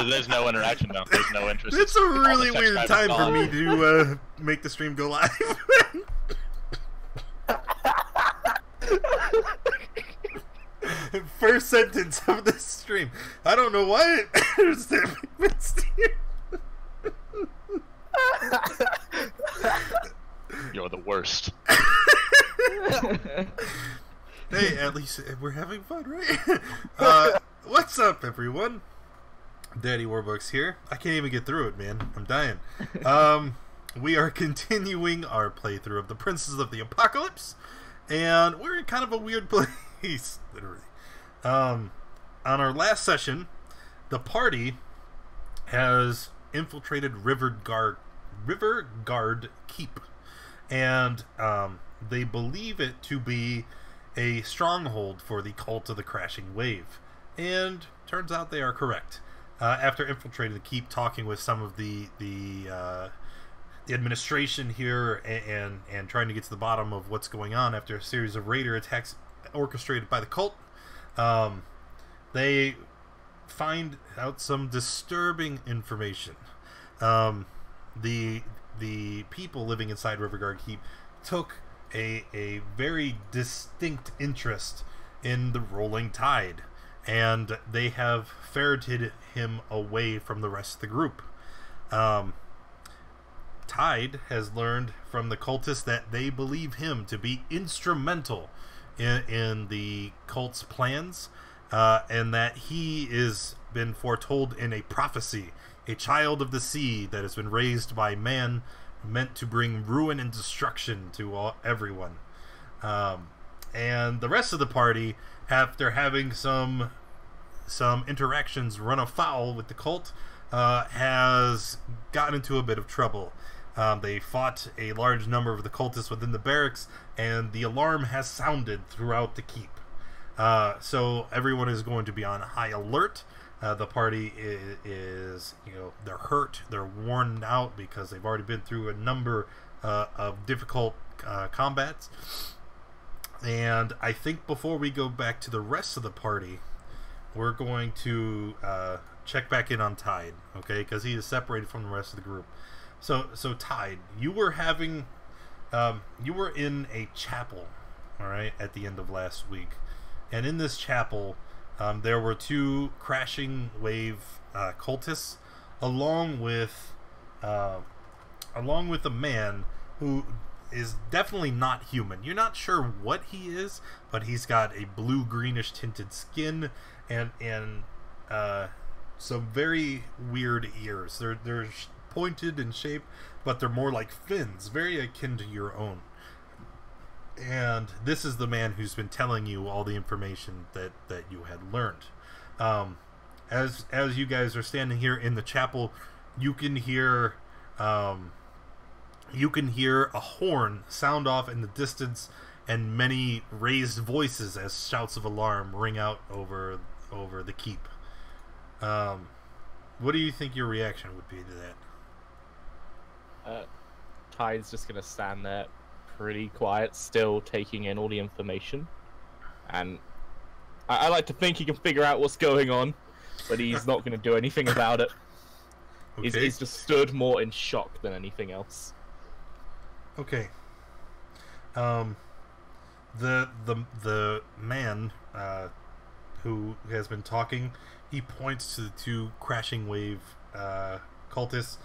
There's no interaction now. There's no interest. It's a really All the weird text time is for me gone. to make the stream go live. First sentence of this stream. I don't know why it missed here. You're the worst. Hey, at least we're having fun, right? What's up, everyone? Daddy Warbucks here. I can't even get through it, man. I'm dying. We are continuing our playthrough of the Princes of the Apocalypse, and we're in kind of a weird place, literally. On our last session, the party has infiltrated Rivergard Keep, and they believe it to be a stronghold for the cult of the Crashing Wave, and turns out they are correct. After infiltrating the keep, talking with some of the administration here, and trying to get to the bottom of what's going on after a series of raider attacks orchestrated by the cult, they find out some disturbing information. The people living inside Rivergard Keep took a very distinct interest in the rolling tide, and they have ferreted him away from the rest of the group. Tide has learned from the cultists that they believe him to be instrumental in the cult's plans, and that he is been foretold in a prophecy, a child of the sea that has been raised by man, meant to bring ruin and destruction to everyone. And the rest of the party, after having some interactions run afoul with the cult, has gotten into a bit of trouble. They fought a large number of the cultists within the barracks, and the alarm has sounded throughout the keep. So everyone is going to be on high alert. The party is, they're hurt, they're worn out because they've already been through a number of difficult combats. And I think before we go back to the rest of the party, we're going to check back in on Tide, okay? Because he is separated from the rest of the group. So Tide, you were having, you were in a chapel, all right, at the end of last week, and in this chapel, there were two Crashing Wave cultists, along with a man who is definitely not human. You're not sure what he is, but he's got a blue-greenish tinted skin and some very weird ears. They're pointed in shape, but they're more like fins, very akin to your own. And this is the man who's been telling you all the information that you had learned. As you guys are standing here in the chapel, you can hear a horn sound off in the distance, and many raised voices as shouts of alarm ring out over the keep. What do you think your reaction would be to that? Tide's just gonna stand there pretty quiet, still taking in all the information, and I like to think he can figure out what's going on, but he's not going to do anything about it. Okay. He's just stood more in shock than anything else. Okay. The man who has been talking, he points to the two Crashing Wave cultists,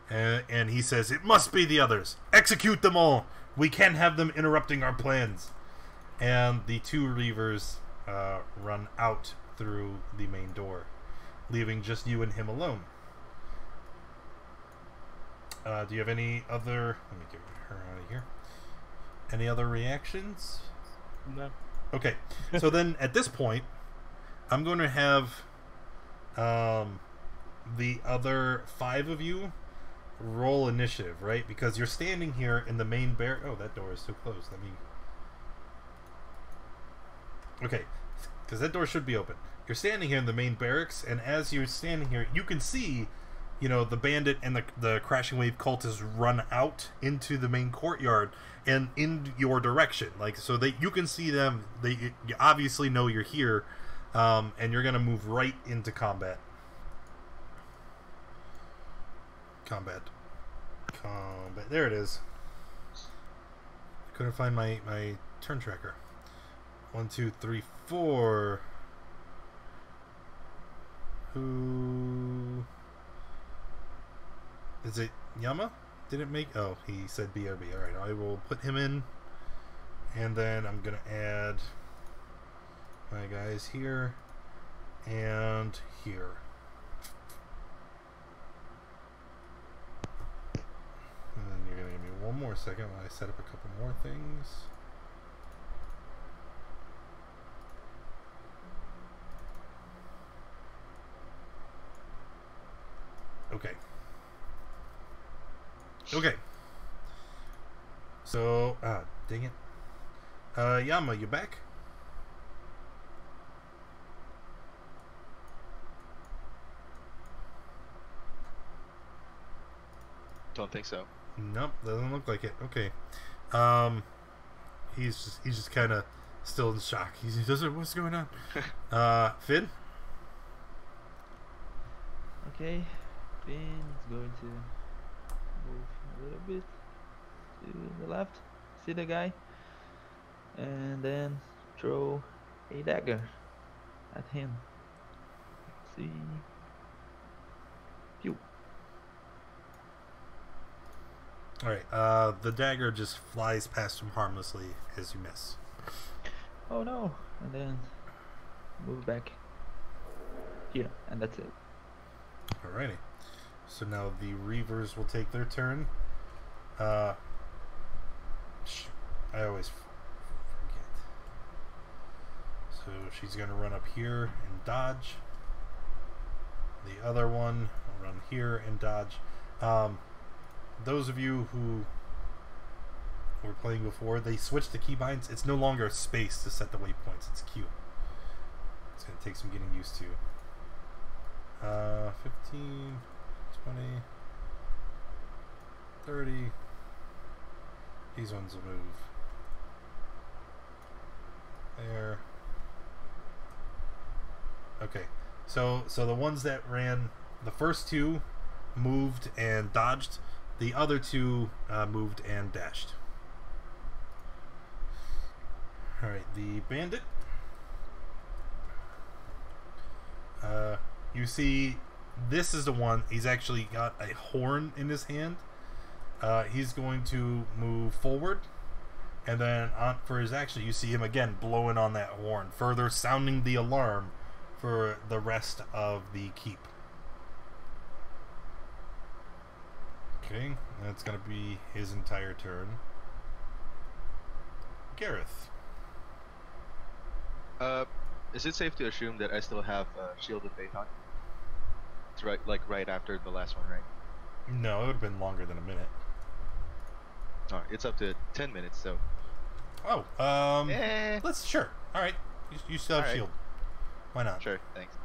and he says, "It must be the others. Execute them all. We can't have them interrupting our plans." And the two Reavers run out through the main door, leaving just you and him alone. Do you have any other... Let me get her out of here. Any other reactions? No. Okay, so then at this point, I'm going to have the other 5 of you roll initiative, right? Because you're standing here in the main Oh, that door is so closed. Let me... Okay, because that door should be open. You're standing here in the main barracks, and as you're standing here, you can see, the bandit and the Crashing Wave cultists run out into the main courtyard and in your direction. Like, so that you can see them. You obviously know you're here, and you're going to move right into combat. Combat. There it is. Couldn't find my turn tracker. 1, 2, 3, 4. Who is it? Yama? Didn't make. Oh, he said BRB. All right, I will put him in, and then I'm gonna add my guys here and here. And then you're gonna give me one more second while I set up a couple more things. Okay. Okay. So, dang it. Yama, you back? Don't think so. Nope, doesn't look like it. Okay. He's just kind of still in shock. He doesn't. What's going on? Finn. Okay, Finn is going to move a little bit to the left. See the guy, and then throw a dagger at him. Let's see. Pew. All right. The dagger just flies past him harmlessly as you miss. Oh no! And then move back here, and that's it. Alrighty. So now the Reavers will take their turn. I always forget. So she's going to run up here and dodge. The other one will run here and dodge. Those of you who were playing before, they switched the keybinds. It's no longer space to set the waypoints. It's Q. It's going to take some getting used to. 15, 20, 30. These ones will move there. Okay, so the ones that ran, the first two moved and dodged. The other two moved and dashed. All right, the bandit. You see, this is the one. He's actually got a horn in his hand. He's going to move forward, and then for his action, you see him again blowing on that horn, further sounding the alarm for the rest of the keep. Okay, that's going to be his entire turn. Gareth. Is it safe to assume that I still have Shield of Faith on? It's right after the last one, right? No, it would have been longer than a minute. Alright, it's up to 10 minutes, so. Oh, let's, sure. Alright, you still have shield. Why not? Sure, thanks.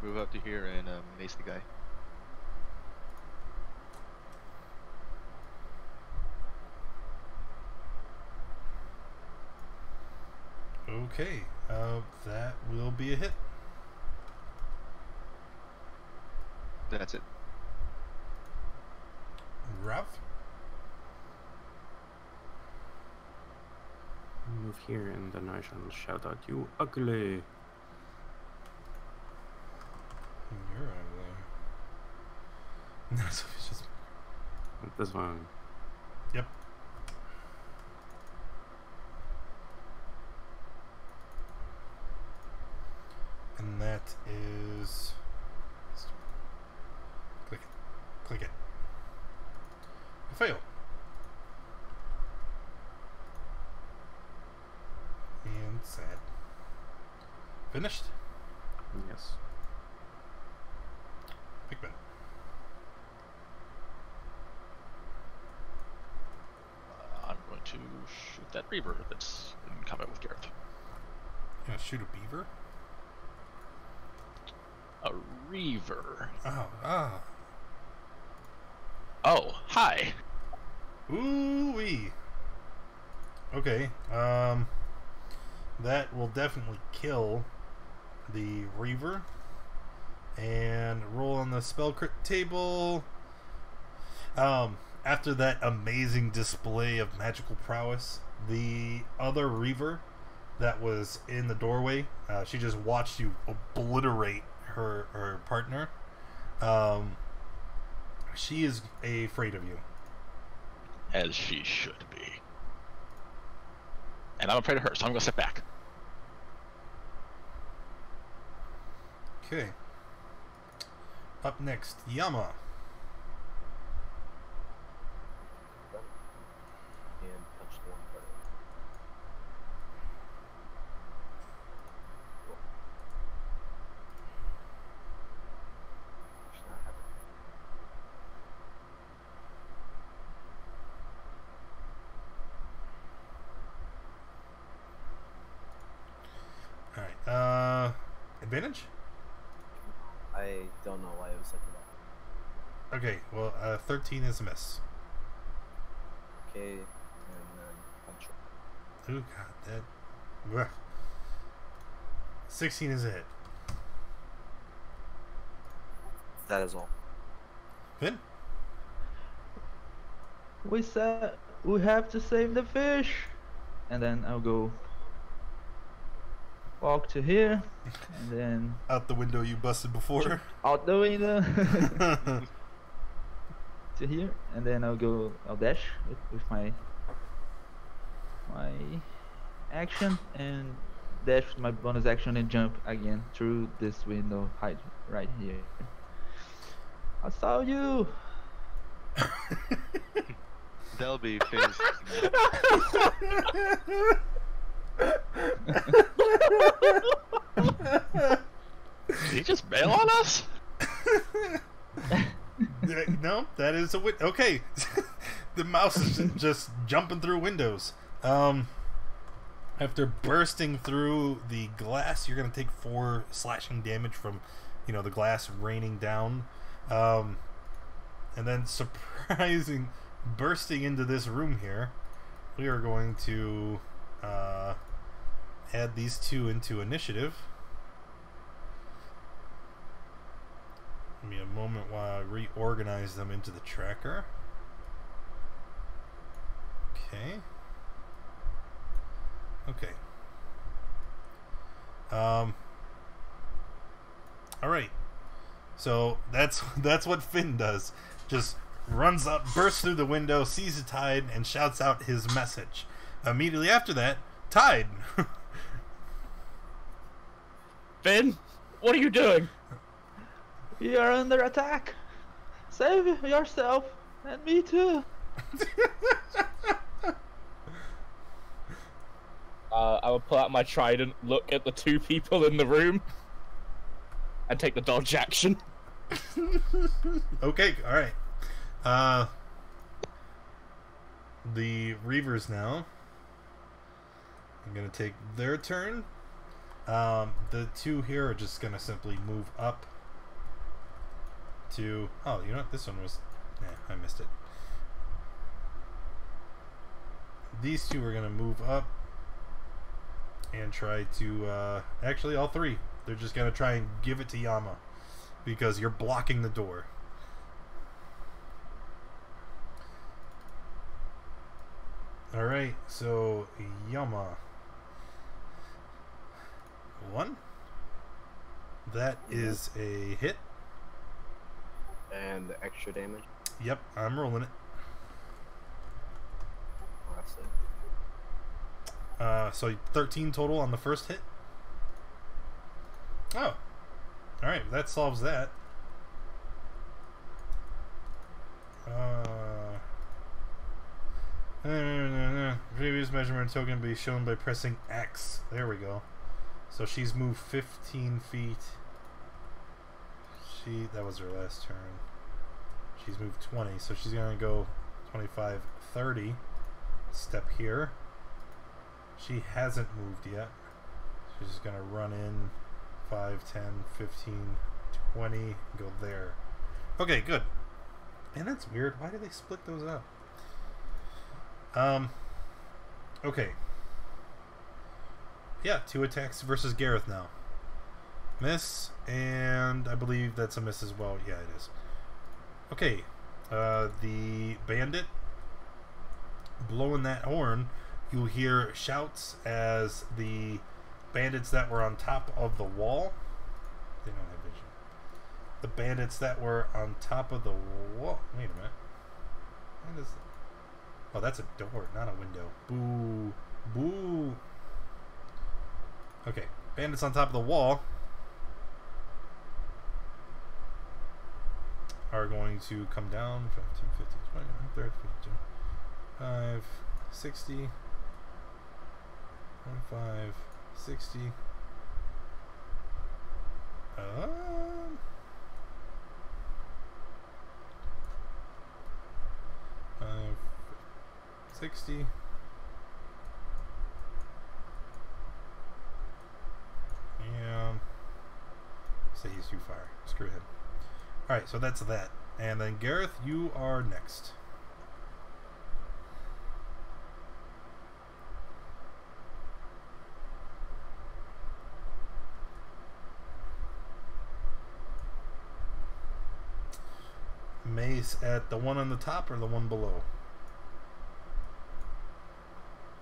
Move up to here and mace the guy. Okay, that will be a hit. That's it. Rav? Move here and then I shall shout out, "You ugly!" You're ugly. No, so it's just... This one. Yep. And that is... Click it. Click it. I fail. And sad. Finished? Yes. Pikmin. I'm going to shoot that Reaver that's in combat with Gareth. You gonna shoot a beaver? A Reaver. Oh, Oh, hi. Ooh-wee. Okay, that will definitely kill the Reaver and roll on the spell crit table. After that amazing display of magical prowess, the other Reaver that was in the doorway, she just watched you obliterate her partner. She is afraid of you. As she should be. And I'm afraid of her, so I'm gonna step back. Okay. Up next, Yama. And punch the one button. Cool. Should not have it. Alright, advantage? I don't know why it was set to that. Okay, well, 13 is a miss. Okay, and then punch her. Ooh, god, that... Ugh. 16 is a hit. That is all. Good? We have to save the fish. And then I'll go walk to here, and then Out the window you busted before. out the window to here, and then I'll dash with my action, and dash with my bonus action and jump again through this window, hide right here. I saw you. They'll be Finn's. Did he just bail on us? No, that is a okay. The mouse is just jumping through windows. After bursting through the glass, you're gonna take 4 slashing damage from, the glass raining down, and then bursting into this room here. We are going to add these 2 into initiative. Give me a moment while I reorganize them into the tracker. Okay. Alright. So that's what Finn does. Just runs up, bursts through the window, sees a Tide, and shouts out his message. Immediately after that, Tide. Finn, what are you doing? You are under attack. Save yourself and me too. I will pull out my trident, look at the 2 people in the room, and take the dodge action. Okay, alright. The Reavers now. I'm gonna take their turn. The 2 here are just gonna simply move up to... Oh, you know what? This one was... Nah, I missed it. These 2 are gonna move up and try to... actually, all 3. They're just gonna try and give it to Yama because you're blocking the door. Alright, so Yama. 1. That is a hit. And the extra damage. Yep, I'm rolling it. Oh, that's it. So 13 total on the first hit. Oh. Alright, that solves that. Previous measurement token be shown by pressing X. There we go. So she's moved 15 feet. That was her last turn. She's moved 20, so she's gonna go 25, 30. Step here. She hasn't moved yet. She's just gonna run in 5, 10, 15, 20, go there. Okay, good. And that's weird. Why did they split those up? Okay. Yeah, 2 attacks versus Gareth now. Miss, and I believe that's a miss as well. Yeah, it is. Okay, the bandit blowing that horn, you hear shouts as the bandits that were on top of the wall. They don't have vision. The bandits that were on top of the wall. Wait a minute. What is? Oh, that's a door, not a window. Boo, boo. Okay, bandits on top of the wall are going to come down 15, 50, 20, 30, 52, 5, 60, 25, 60. 5, 60. And say he's too far. Screw him. Alright, so that's that. And then Gareth, you are next. Mace at the one on the top or the one below?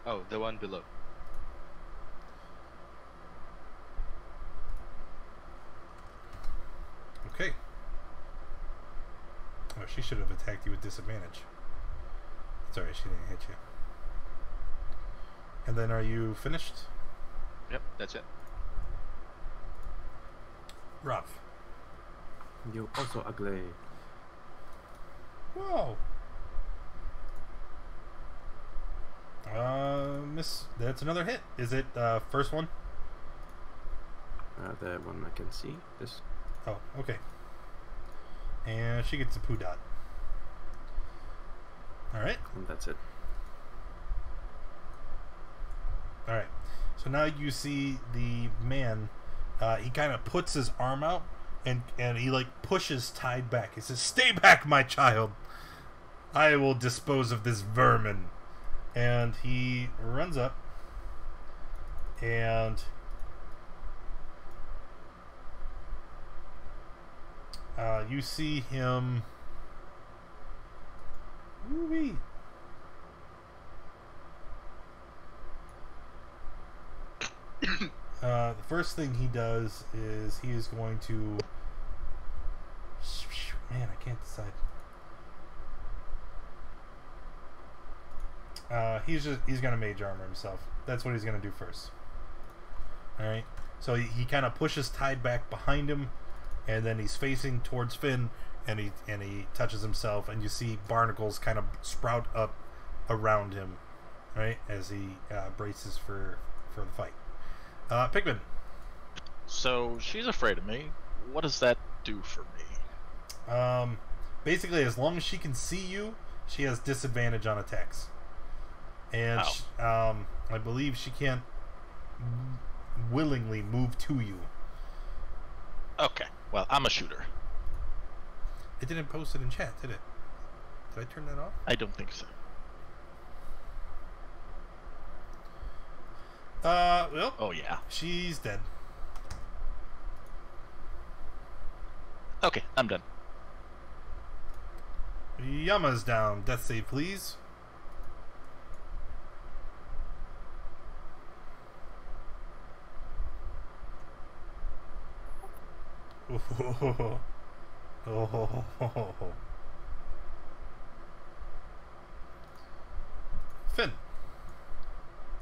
Oh, the one below. Okay. Oh, she should have attacked you with disadvantage. It's alright, she didn't hit you. And then are you finished? Yep, that's it. Rob. You also ugly. Whoa. Miss, that's another hit. Is it first one? The one I can see. This. Oh, okay. And she gets a poo dot. Alright. And that's it. Alright. So now you see the man, he kind of puts his arm out and he like pushes Tide back. He says, "Stay back, my child. I will dispose of this vermin." And he runs up and you see him. Woo-wee. The first thing he does is he is going to. Man, I can't decide. He's gonna mage armor himself. That's what he's gonna do first. All right. So he kind of pushes Tide back behind him, and then he's facing towards Finn, and he touches himself, and you see barnacles kind of sprout up around him, right, as he braces for the fight. Pikmin. So she's afraid of me. What does that do for me? Basically, as long as she can see you, she has disadvantage on attacks, and I believe she can't willingly move to you. Okay, well, I'm a shooter. It didn't post it in chat, did it? Did I turn that off? I don't think so. Well. Oh, yeah. She's dead. Okay, I'm done. Yama's down. Death save, please. Oh. Oh. Finn.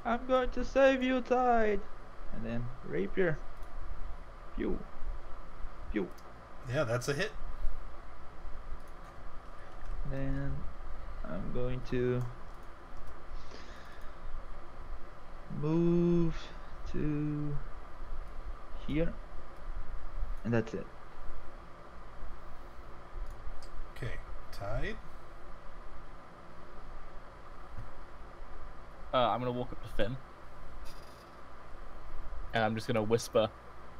I'm going to save you, Tide. And then rapier. Pew. Pew. Yeah, that's a hit. Then I'm going to move to here. And that's it. Okay, Tide. I'm gonna walk up to Finn, and I'm just gonna whisper,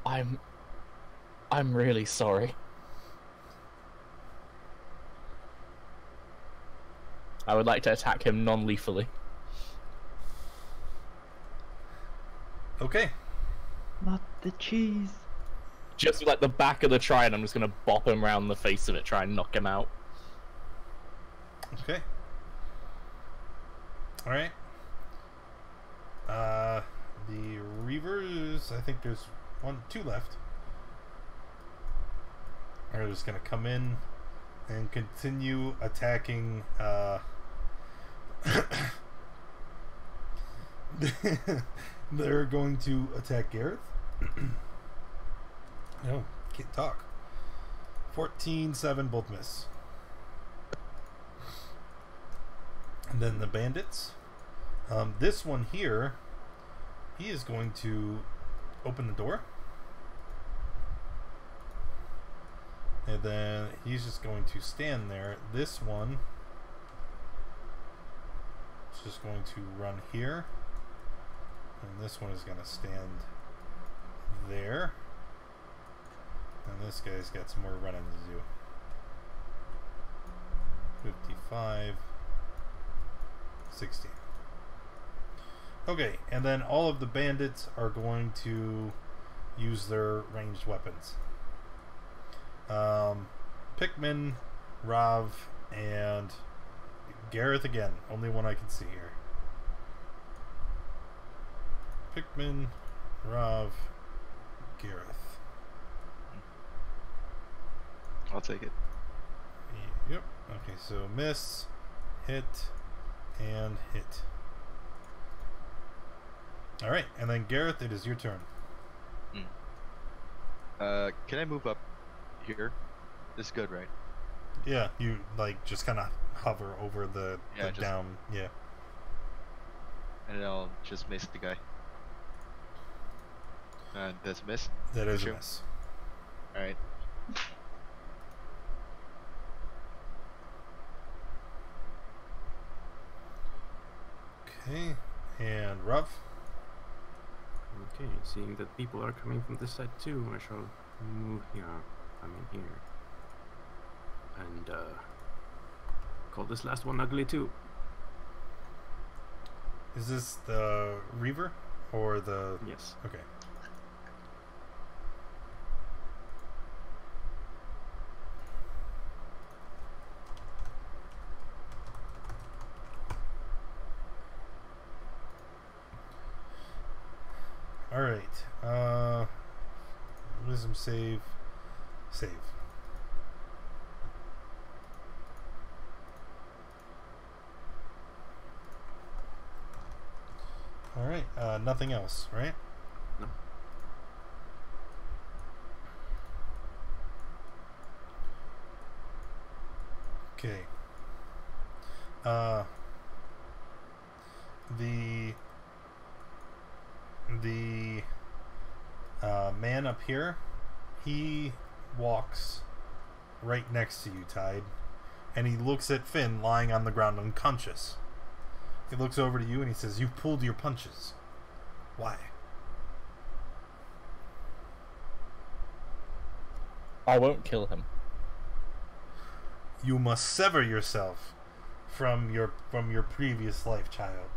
I'm really sorry." I would like to attack him non-lethally. Okay. Not the cheese. just with, like the back of the trident, I'm just gonna bop him around the face of it, try and knock him out. Okay. All right. The Reavers, I think there's two left. Are just gonna come in and continue attacking. They're going to attack Gareth. No, can't talk. 14-7, both miss. And then the bandits. This one here, he is going to open the door. And then he's just going to stand there. This one is just going to run here. And this one is going to stand there. And this guy's got some more running to do. 55, 60. Okay, and then all of the bandits are going to use their ranged weapons. Pikmin, Rav, and Gareth again. Only one I can see here. Pikmin, Rav, Gareth. I'll take it. Yep. Okay, so miss, hit, and hit. Alright, and then Gareth, it is your turn. Can I move up here? This is good, right? Yeah, you like just kind of hover over the just down. Yeah. And then I'll just miss the guy. And that's a miss? That is Sure. a miss. Alright. Okay, and Ruff. Okay, seeing that people are coming from this side too, I shall move here. I'm in here. And call this last one ugly too. Is this the Reaver or the? Yes. Okay. All right. Wisdom save. Save. All right. Nothing else, right? No. Okay. The man up here, he walks right next to you, Tide, and he looks at Finn lying on the ground unconscious. He looks over to you and he says, "You pulled your punches. Why?" I won't kill him. "You must sever yourself from your previous life, child,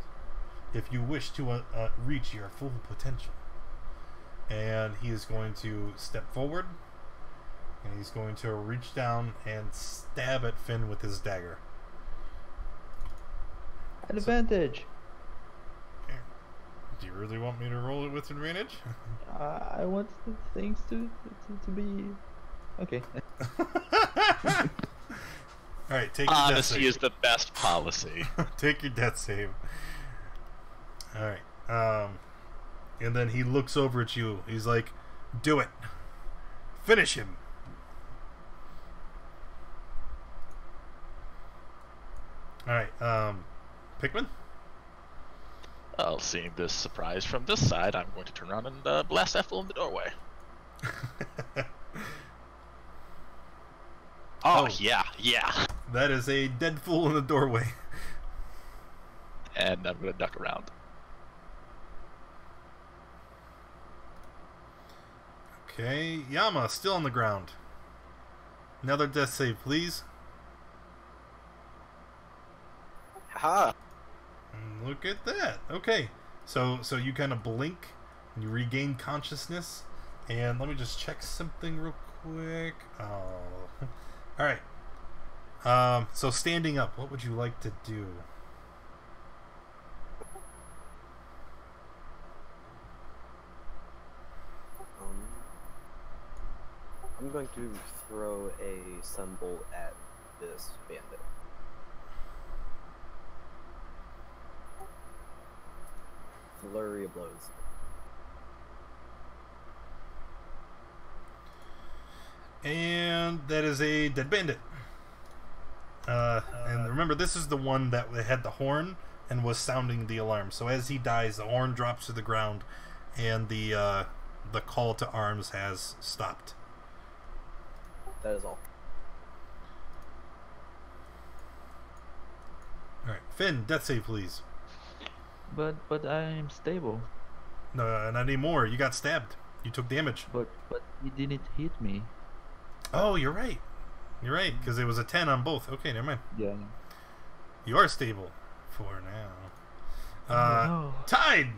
if you wish to reach your full potential." And he is going to step forward, and he's going to reach down and stab at Finn with his dagger. Advantage. Do you really want me to roll it with advantage? I want the things to be okay. All right, take your death Honesty save. is the best policy. Take your death save. All right. And then he looks over at you. He's like, "Do it. Finish him." All right. Pikmin? Well, seeing this surprise from this side, I'm going to turn around and blast that fool in the doorway. Oh, yeah. That is a dead fool in the doorway. And I'm going to duck around. Okay. Yama, still on the ground. Another death save, please. Ha! Look at that. Okay. So you kind of blink, and you regain consciousness, And let me just check something real quick. Oh. Alright. So standing up, what would you like to do? I'm going to throw a sunbolt at this bandit. Flurry of blows. And that is a dead bandit. And remember, this is the one that had the horn and was sounding the alarm. So as he dies, the horn drops to the ground, and the call to arms has stopped. That is all. Alright, Finn, death save, please. But I'm stable. No, not anymore. You got stabbed. You took damage. But he didn't hit me. Oh, you're right. You're right, because it was a 10 on both. Okay, never mind. Yeah. You are stable for now. No. Tide!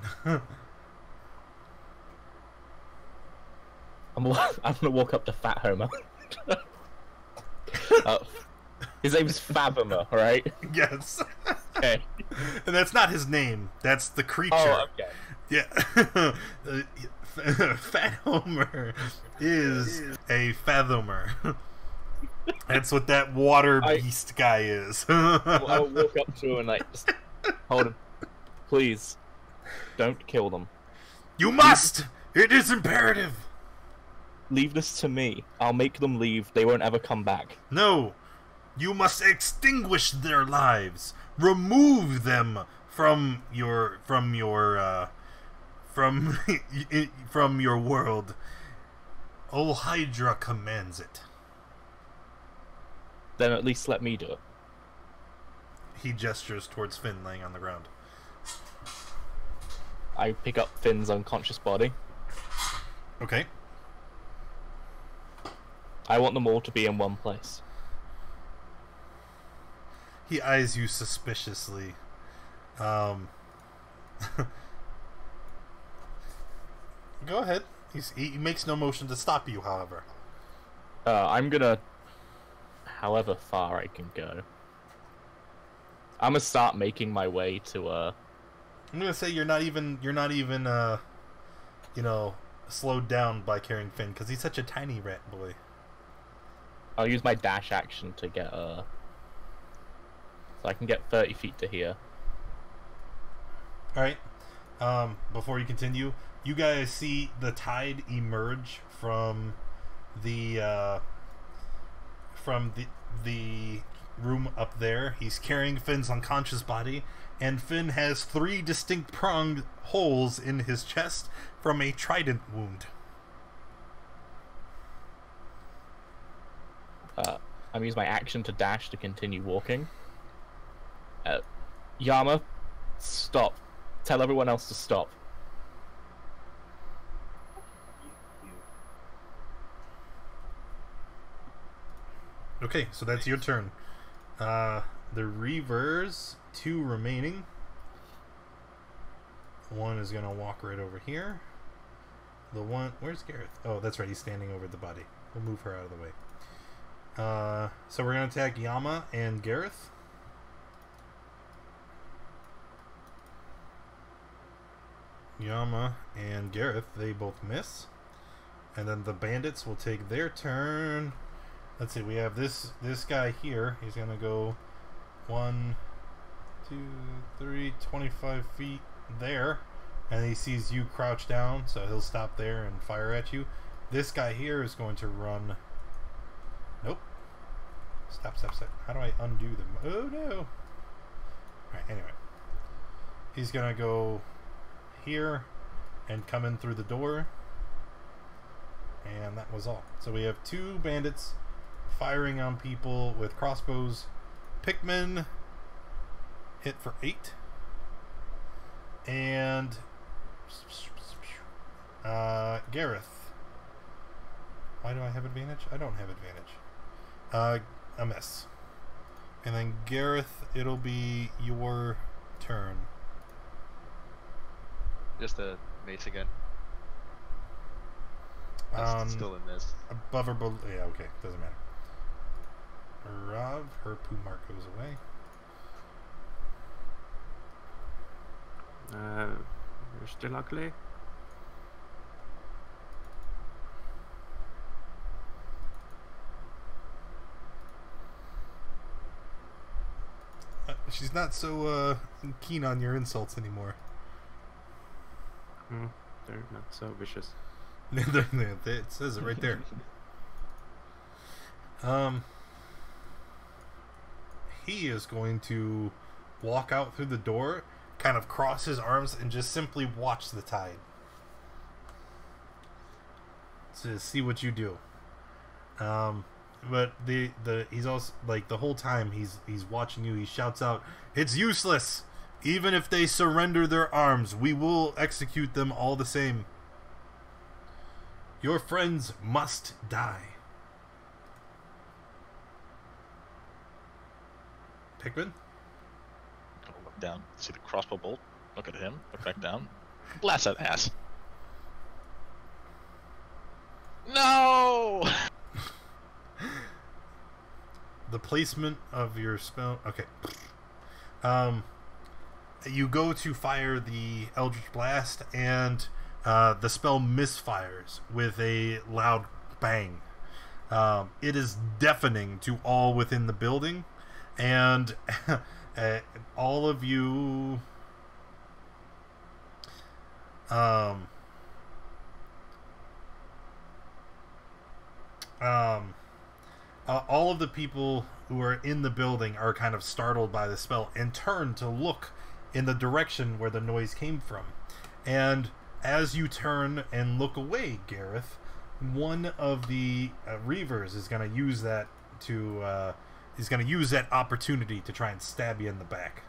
I'm gonna walk up to Fat Homer. His name's Fathoma, right? Yes. Okay. And that's not his name. That's the creature. Oh, okay. Yeah. Fat Homer is a fathomer. That's what that water beast guy is. I'll walk up to him and like, just hold him. Please, don't kill them. You must! It is imperative! Leave this to me. I'll make them leave. They won't ever come back. No! You must extinguish their lives. Remove them from your world. Ol Hydra commands it. Then at least let me do it. He gestures towards Finn laying on the ground. I pick up Finn's unconscious body. Okay. I want them all to be in one place. He eyes you suspiciously. Go ahead. He makes no motion to stop you, however. I'm gonna... However far I can go. I'm gonna start making my way to, I'm gonna say you're not even, slowed down by carrying Finn, because he's such a tiny rat boy. I'll use my dash action to get, so I can get 30 feet to here. Alright. Before you continue, you guys see the tide emerge from the room up there. He's carrying Finn's unconscious body, and Finn has 3 distinct pronged holes in his chest from a trident wound. I'm using my action to dash to continue walking. Yama, stop. Tell everyone else to stop. Okay, so that's your turn. The Reavers, 2 remaining. One is gonna walk right over here. The one, where's Gareth? Oh, that's right, he's standing over the body. We'll move her out of the way. So we're gonna attack Yama and Gareth. Yama and Gareth, they both miss. And then the bandits will take their turn. Let's see, we have this guy here. He's gonna go 1, 2, 3, 25 feet there. And he sees you crouch down, so he'll stop there and fire at you. This guy here is going to run. Nope. Stop. How do I undo them? Oh no. Alright, anyway. He's gonna go here and come in through the door. And that was all. So we have 2 bandits firing on people with crossbows. Pikmin hit for 8. And Gareth. Why do I have advantage? I don't have advantage. A miss. And then Gareth, it'll be your turn. Just the mace again. That's still a miss. Above or below? Yeah, okay, doesn't matter. Rav, her poo mark goes away. You're still ugly. She's not so keen on your insults anymore. They're not so vicious. It says it right there. He is going to walk out through the door, kind of cross his arms, and just simply watch the tide to see what you do. But he's also like the whole time he's watching you. He shouts out, "It's useless. Even if they surrender their arms, we will execute them all the same. Your friends must die." Pikmin? I'll look down, see the crossbow bolt, look at him, look back down, blast that ass. No! The placement of your spell. Okay. You go to fire the Eldritch Blast, and the spell misfires with a loud bang. It is deafening to all within the building, and all of you. All of the people who are in the building are kind of startled by the spell and turn to look in the direction where the noise came from. And as you turn and look away, Gareth, one of the Reavers is going to use that to he's going to use that opportunity to try and stab you in the back.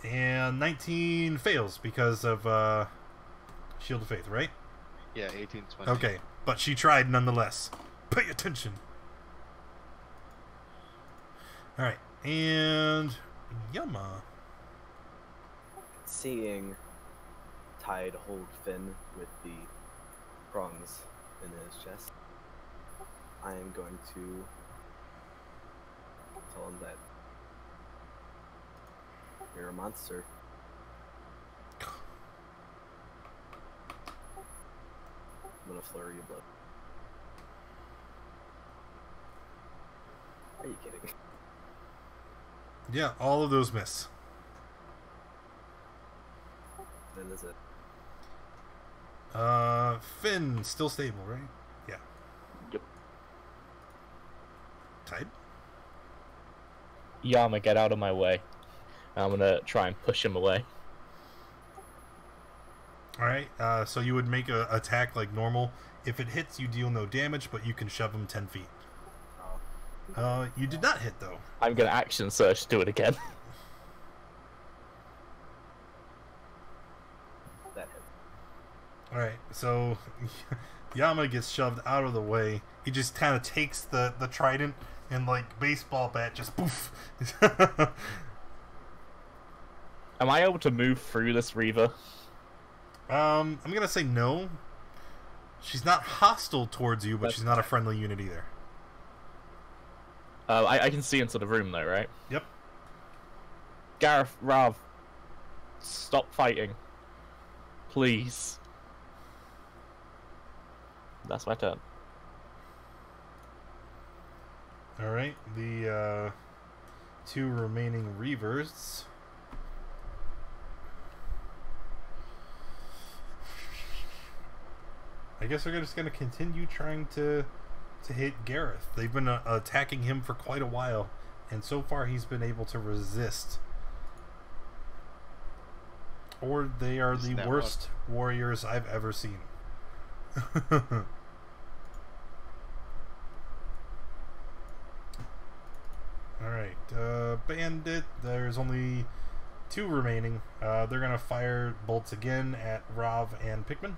And 19 fails because of Shield of Faith, right? Yeah, 18, 20. Okay, but she tried nonetheless. Pay attention. Alright, and Yama. Seeing Tide hold Finn with the prongs in his chest, I am going to tell him that you're a monster. I'm gonna flurry your blood. Are you kidding? Yeah, all of those miss. Then is it? Finn, still stable, right? Yeah. Yep. Tide? Yama, get out of my way. I'm gonna try and push him away. Alright, so you would make a attack like normal. If it hits, you deal no damage, but you can shove him 10 feet. You did not hit, though. I'm gonna action search to do it again. That hit. Alright, so Yama gets shoved out of the way. He just kind of takes the trident and, like, baseball bat, just poof. Am I able to move through this Reaver? I'm gonna say no. She's not hostile towards you, but That's she's not a friendly unit either. I can see into the room though, right? Yep. Gareth, Rav, stop fighting. Please. That's my turn. Alright, the two remaining Reavers. I guess they're just going to continue trying to hit Gareth. They've been attacking him for quite a while, and so far he's been able to resist. Or they are the worst warriors I've ever seen. Alright, Bandit, there's only two remaining. They're going to fire bolts again at Rav and Pikmin.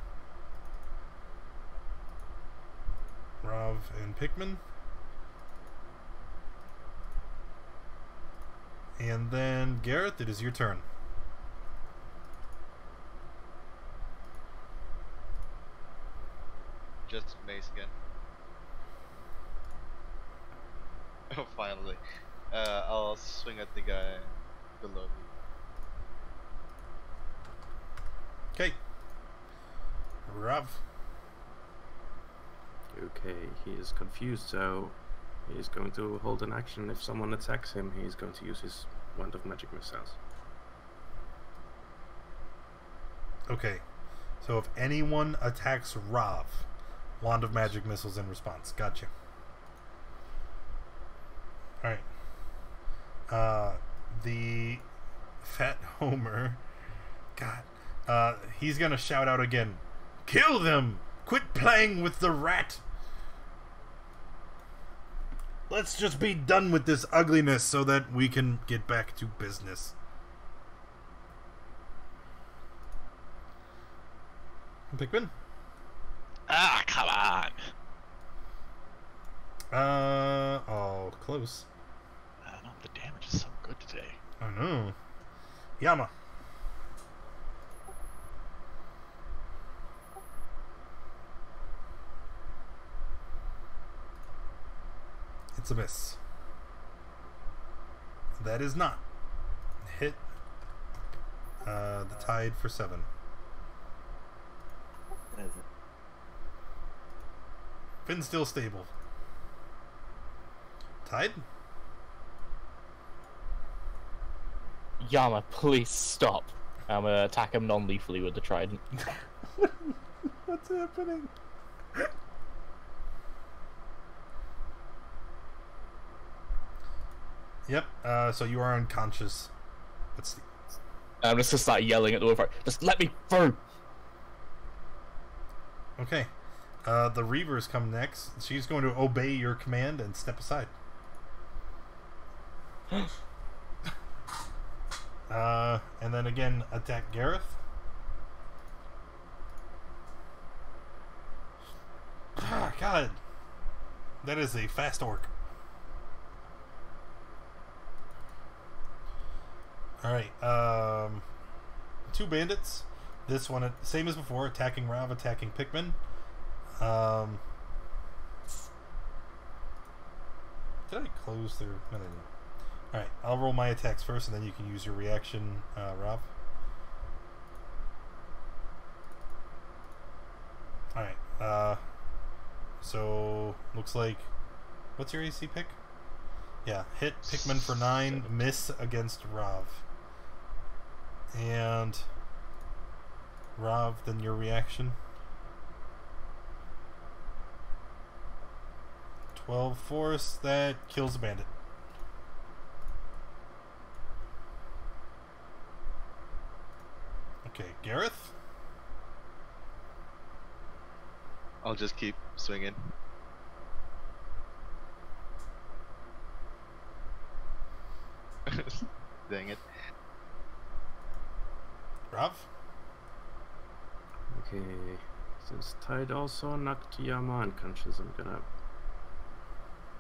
Rav and Pikmin. And then Gareth, it is your turn. Just mace again. Oh, finally. I'll swing at the guy below me. Okay. Rav. Okay, he is confused, so he's going to hold an action. If someone attacks him, he's going to use his wand of magic missiles. Okay. So if anyone attacks Rav, wand of magic missiles in response. Gotcha. Alright. The Fat Homer. God. He's gonna shout out again. Kill them! Quit playing with the rat! Let's just be done with this ugliness so that we can get back to business. Pikmin? Ah, come on! Oh, close. I don't know, the damage is so good today. I know. Yama. It's a miss. That is not. Hit. The tide for 7. That is it. Finn's still stable. Tide? Yama, please stop. I'm gonna attack him non-lethally with the trident. What's happening? Yep, so you are unconscious. Let's see. I'm just gonna start yelling at the wolf. Just let me through! Okay. The Reavers come next. She's going to obey your command and step aside. And then again, attack Gareth. Ah, God. That is a fast orc. Alright, 2 bandits. This one, same as before, attacking Rav, attacking Pikmin. Did I close their... No, they didn't. Alright, I'll roll my attacks first, and then you can use your reaction, Rav. Alright, so, looks like... What's your AC pick? Yeah, hit Pikmin for 9, miss against Rav. And... Rav, then your reaction. 12 force, that kills the bandit. Okay, Gareth? I'll just keep swinging. Dang it. Rav? Okay, since Tide also knocked Yama unconscious, I'm gonna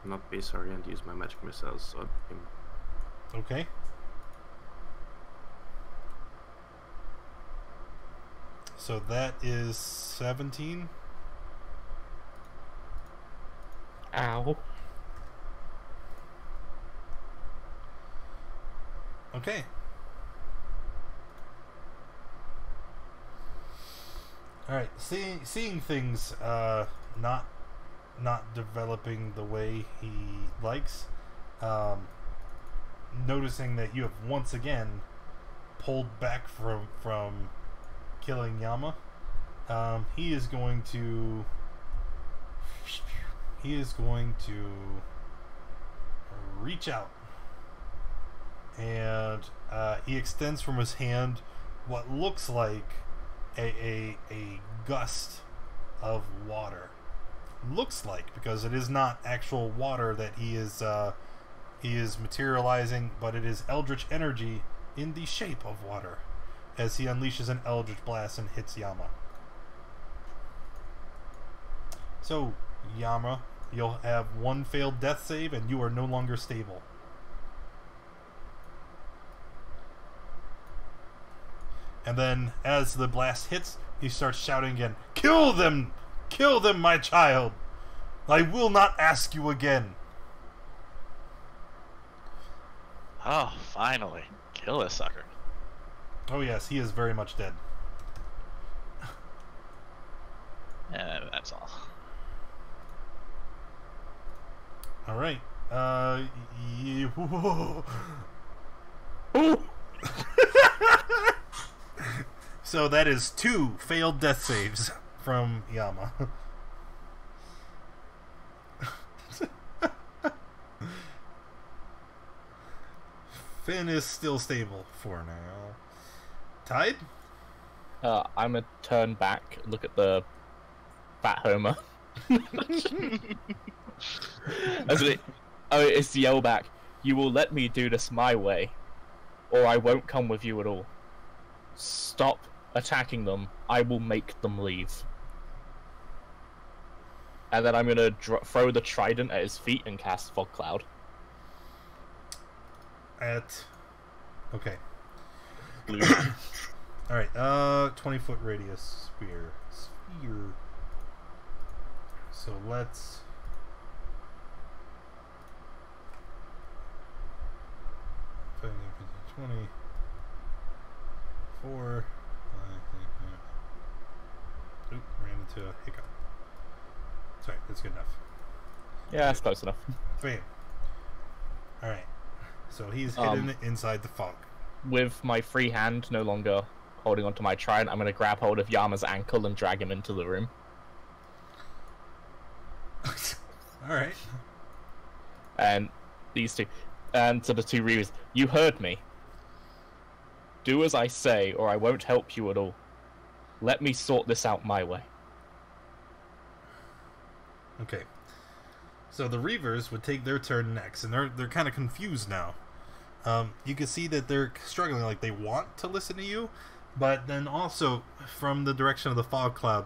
not be sorry and use my magic missiles on him. Okay. So that is 17. Ow. Okay. All right. Seeing things not developing the way he likes, noticing that you have once again pulled back from killing Yama, he is going to reach out, and he extends from his hand what looks like a gust of water. Looks like, because it is not actual water that he is materializing, but it is eldritch energy in the shape of water, as he unleashes an eldritch blast and hits Yama. So, Yama, you'll have 1 failed death save, and you are no longer stable. And then, as the blast hits, he starts shouting again, "Kill them! Kill them, my child. I will not ask you again. Oh, finally. Kill this sucker. Oh yes, he is very much dead. Yeah, that's all. All right. So that is 2 failed death saves from Yama. Finn is still stable for now. Tide? I'm gonna turn back, look at the fat Homer. It's the yell back. You will let me do this my way, or I won't come with you at all. Stop attacking them. I will make them leave. And then I'm gonna throw the trident at his feet and cast Fog Cloud. Okay. Alright, 20-foot radius sphere. So let's... 20, 4... Oop, ran into a hiccup. Sorry, that's good enough. Yeah, that's close enough. Bam. Alright. So he's hidden inside the fog. With my free hand no longer holding onto my trident, I'm going to grab hold of Yama's ankle and drag him into the room. Alright. And these two, and to the two Reavers, you heard me. Do as I say, or I won't help you at all. Let me sort this out my way. Okay. So the Reavers would take their turn next, and they're kind of confused now. You can see that they're struggling, like they want to listen to you, but then also from the direction of the fog cloud,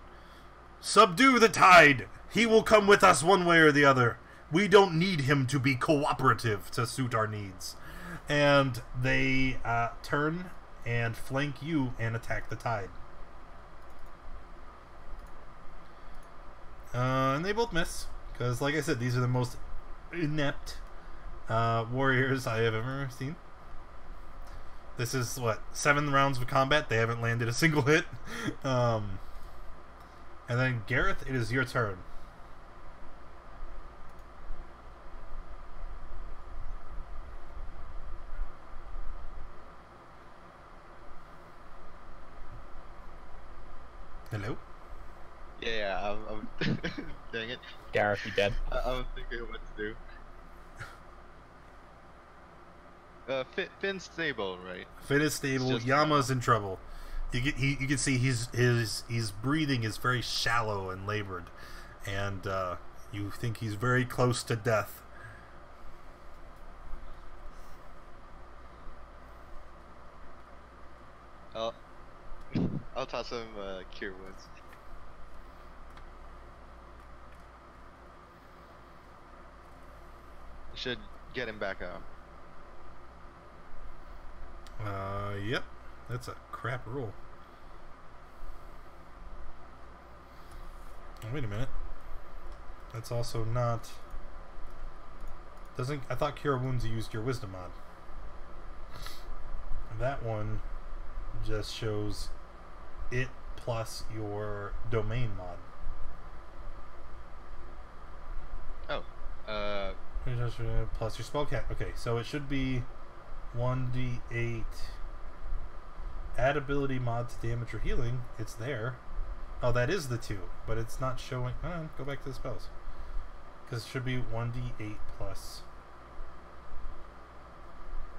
subdue the tide! He will come with us one way or the other. We don't need him to be cooperative to suit our needs. And they turn and flank you and attack the tide. And they both miss, because like I said, these are the most inept warriors I have ever seen. This is, what, 7 rounds of combat? They haven't landed a single hit. And then, Gareth, it is your turn. Hello? Yeah, I'm dang it. Gareth, you dead. I'm thinking what to do. Finn's stable, right? Finn is stable. Yama's in trouble. You can see his breathing is very shallow and labored, and you think he's very close to death. I'll toss him cure wounds. Should get him back up. Yep. That's a crap roll. Oh, wait a minute. That's also not... Doesn't... I thought Cure Wounds used your Wisdom mod. That one just shows it plus your Domain mod. Oh. Plus your spell cap. Okay, so it should be 1d8. Add ability mod to damage or healing. It's there. Oh, that is the 2, but it's not showing. Go back to the spells. Because it should be 1d8 plus.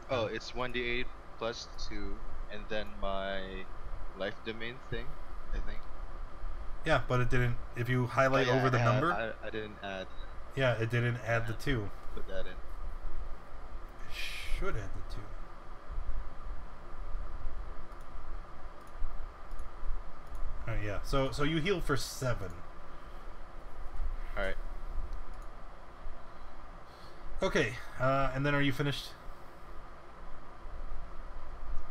Oh, it's 1d8 plus 2, and then my life domain thing, I think. Yeah, but it didn't. If you highlight over the number. I didn't add. Yeah, it didn't add the 2. Put that in. It should add the 2. Oh yeah. So you heal for 7. All right. Okay. And then are you finished?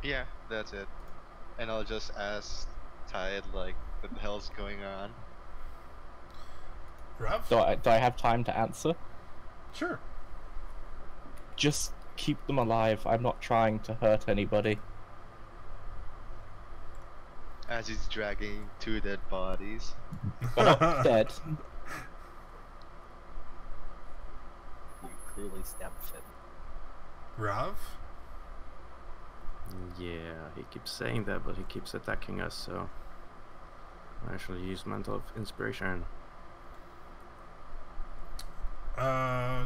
Yeah, that's it. And I'll just ask Tide, like, what the hell's going on? Rough? Do I have time to answer? Sure. Just keep them alive. I'm not trying to hurt anybody. As he's dragging two dead bodies. They're not dead. You clearly stabbed Finn. Rav? Yeah, he keeps saying that, but he keeps attacking us, so I actually use Mantle of Inspiration. No.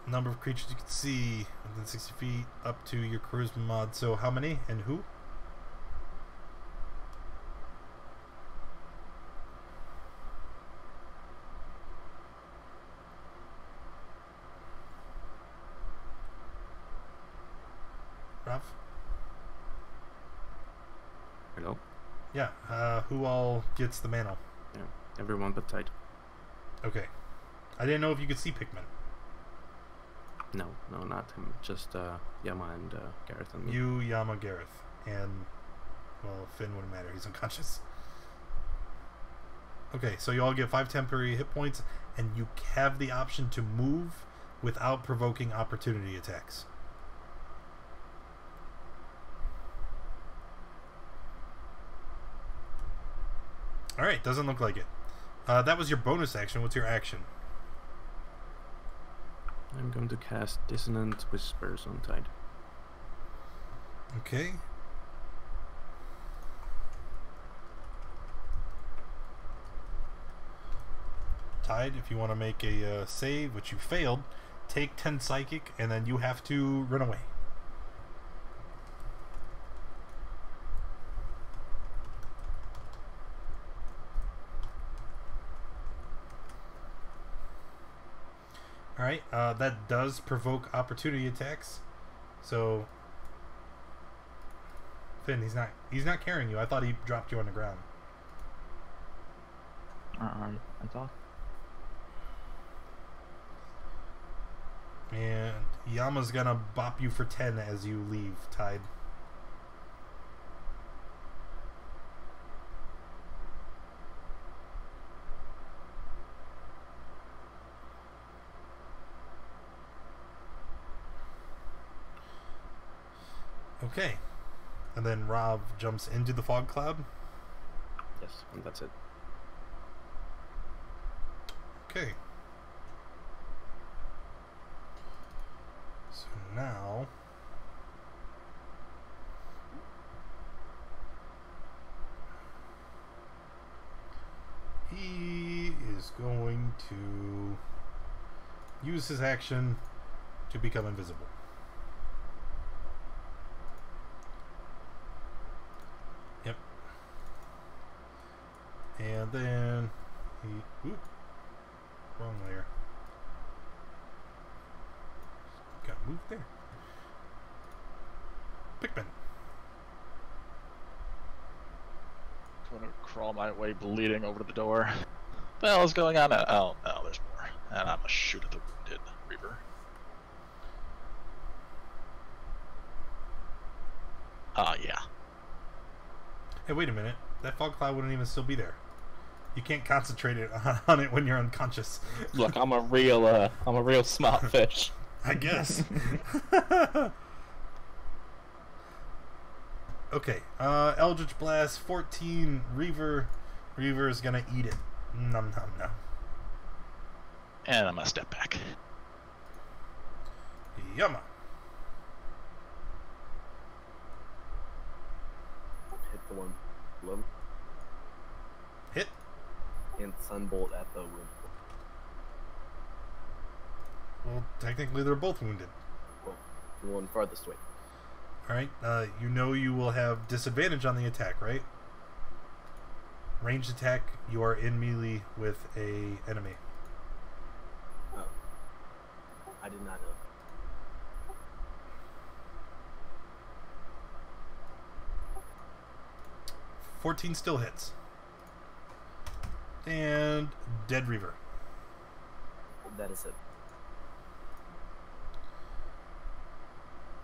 Number of creatures you can see within 60 feet up to your charisma mod. So how many and who? Ralph? Hello? Yeah, who all gets the mantle? Yeah, everyone but Tide. Okay. I didn't know if you could see Pikmin. No, not him. Just Yama and Gareth and me. You, Yama, Gareth, and, well, Finn wouldn't matter. He's unconscious. Okay, so you all get 5 temporary hit points, and you have the option to move without provoking opportunity attacks. Alright, doesn't look like it. That was your bonus action. What's your action? I'm going to cast Dissonant Whispers on Tide. Okay. Tide, if you want to make a save, which you failed, take 10 psychic, and then you have to run away. Alright, that does provoke opportunity attacks. So Finn, he's not carrying you. I thought he dropped you on the ground. I thought. And Yama's gonna bop you for 10 as you leave, Tide. Okay. And then Rob jumps into the fog cloud. Yes, and that's it. Okay. So now he is going to use his action to become invisible. Yep. And then he... Oop. Wrong layer. Got moved there. Pikmin. I'm gonna crawl my way bleeding over to the door. What the hell is going on? Oh, no, there's more. And I'm gonna shoot at the wounded Reaver. Yeah. Hey, wait a minute. That fog cloud wouldn't even still be there. You can't concentrate it on it when you're unconscious. Look, I'm a real smart fish. I guess. Okay. Eldritch Blast 14. Reaver is gonna eat it. Nom nom nom. And I'm gonna step back. Yumma. Hit the one below me, Hit. and Sunbolt at the wound. Well, technically they're both wounded. Well, the one farthest away. Alright, you know you will have disadvantage on the attack, right? Ranged attack, you are in melee with a enemy. Oh. I did not know. 14 still hits. And Dead Reaver. That is it.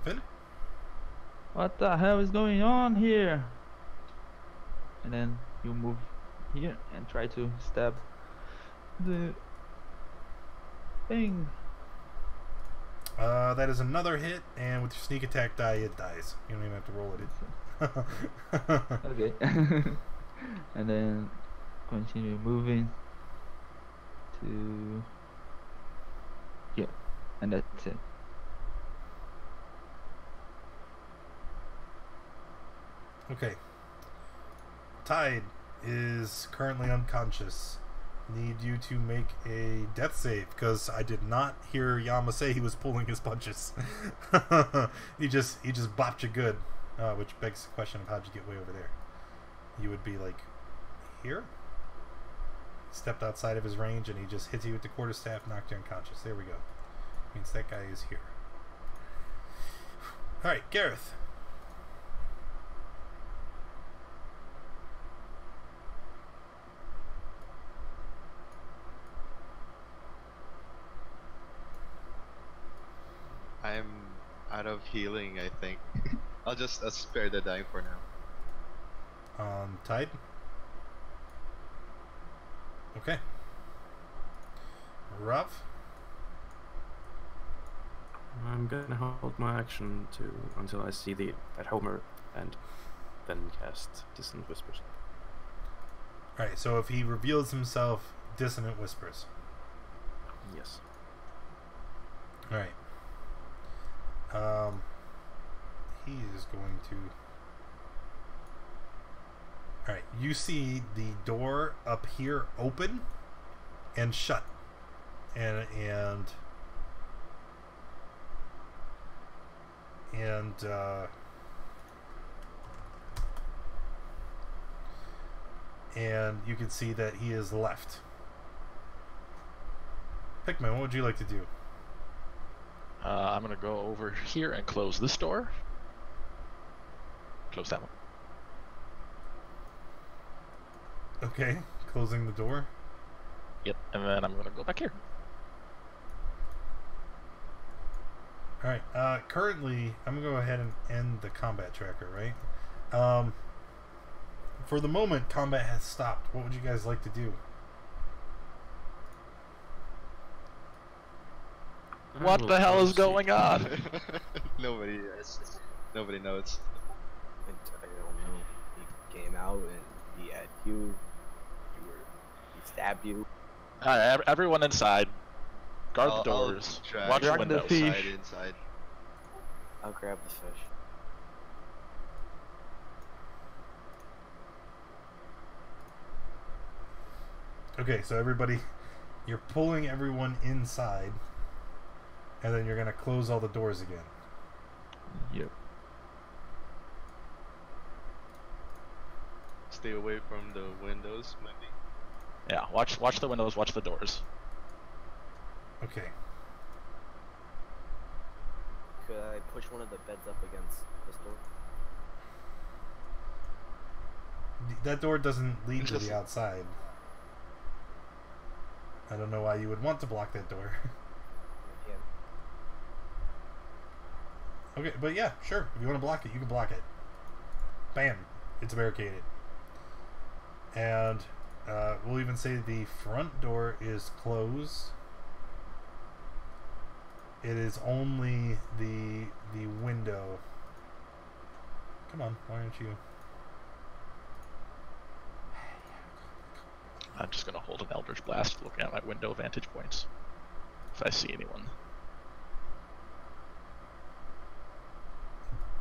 Finn? What the hell is going on here? And then you move here and try to stab the thing. That is another hit, and with your sneak attack die, it dies. You don't even have to roll it. Okay. And then continue moving to yeah, and that's it. Okay. Tide is currently unconscious. Need you to make a death save, because I did not hear Yama say he was pulling his punches. he just bopped you good, which begs the question of how'd you get way over there. You would be like here, stepped outside of his range, and he just hits you with the quarterstaff, knocked you unconscious. There we go. Means that guy is here. All right, Gareth. I'm out of healing, I think. I'll just spare the dying for now. Tide. Okay. Rav. I'm gonna hold my action until I see that Homer, and then cast Dissonant Whispers. Alright, so if he reveals himself, Dissonant Whispers. Yes. Alright. He is going to... Alright, you see the door up here open and shut. And you can see that he is left. Pikmin, what would you like to do? I'm gonna go over here and close this door. Close that one. Okay, closing the door. Yep, and then I'm gonna go back here. Alright, currently, I'm going to go ahead and end the combat tracker, right? For the moment, combat has stopped. What would you guys like to do? What the hell is going on? Nobody knows. I don't know. He came out and he had you. He stabbed you. Everyone inside. Guard the I'll doors. drag Watch the Drag the windows. fish. Inside. I'll grab the fish. Okay, so everybody, you're pulling everyone inside, and then you're going to close all the doors again. Yep. Stay away from the windows, maybe. Yeah, watch the windows, watch the doors. Okay. Could I push one of the beds up against this door? That door doesn't lead to Just- the outside. I don't know why you would want to block that door. Yeah. Okay, but yeah, sure. If you want to block it, you can block it. Bam. It's barricaded. And we'll even say the front door is closed. It is only the window. Come on, why aren't you? I'm just gonna hold an Eldritch Blast, looking at my window vantage points. If I see anyone.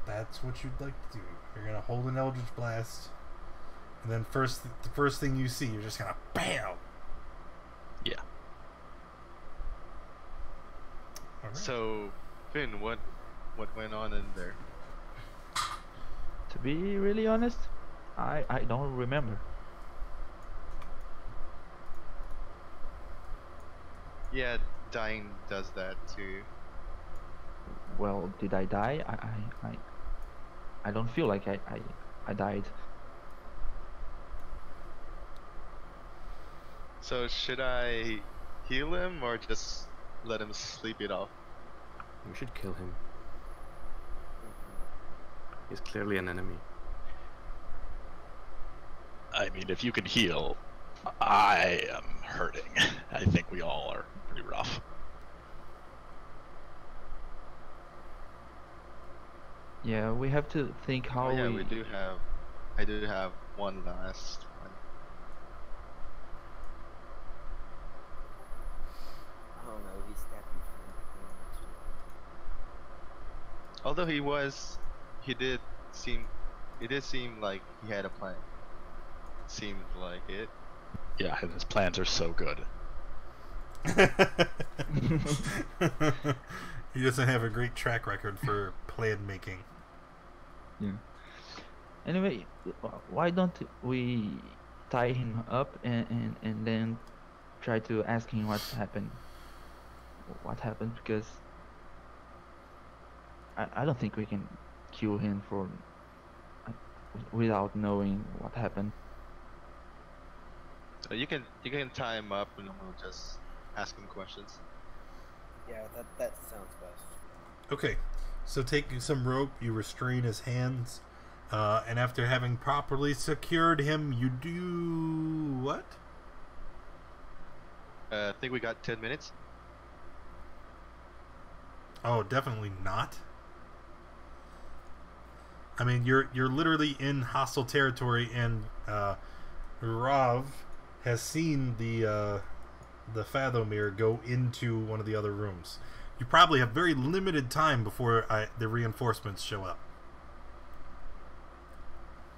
That's what you'd like to do. You're gonna hold an Eldritch Blast, and then the first thing you see, you're just gonna BAM! Yeah. Alright. So, Finn, what went on in there? To be really honest, I don't remember. Yeah, dying does that too. Well, did I die? I don't feel like I died. So should I heal him or just let him sleep it off? We should kill him. He's clearly an enemy. I mean, if you can heal, I am hurting. I think we all are pretty rough. Yeah, we have to think how Oh yeah, we. we do have. I do have one last one. Oh no, he stabbed you from behind. Although he did seem, it did seem like he had a plan. Seemed like it. Yeah, his plans are so good. He doesn't have a great track record for plan making. Yeah. Anyway, why don't we tie him up and then try to ask him what happened? What happened? Because I don't think we can kill him for without knowing what happened. You can tie him up and we'll just ask him questions. Yeah, that sounds best. Okay, so taking some rope, you restrain his hands, and after having properly secured him, you do what? I think we got 10 minutes. Oh, definitely not. I mean, you're literally in hostile territory, and Rav has seen the Fathomir go into one of the other rooms. You probably have very limited time before the reinforcements show up.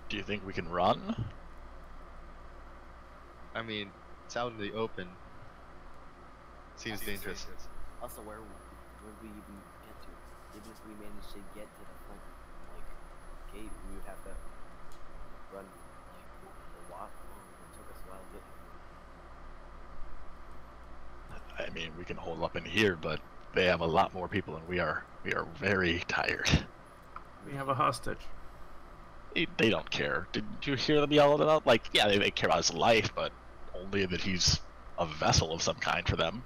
Do you think we can run? I mean, it's out in the open. Seems dangerous. Also, where would we even get to? Even if we manage to get to the front, like, gate, we would have to run, like, a lot longer. It took us a while to get here. I mean, we can hold up in here, but they have a lot more people, and we are very tired. We have a hostage. They don't care. Didn't you hear them yell it out? Like, yeah, they care about his life, but only that he's a vessel of some kind for them.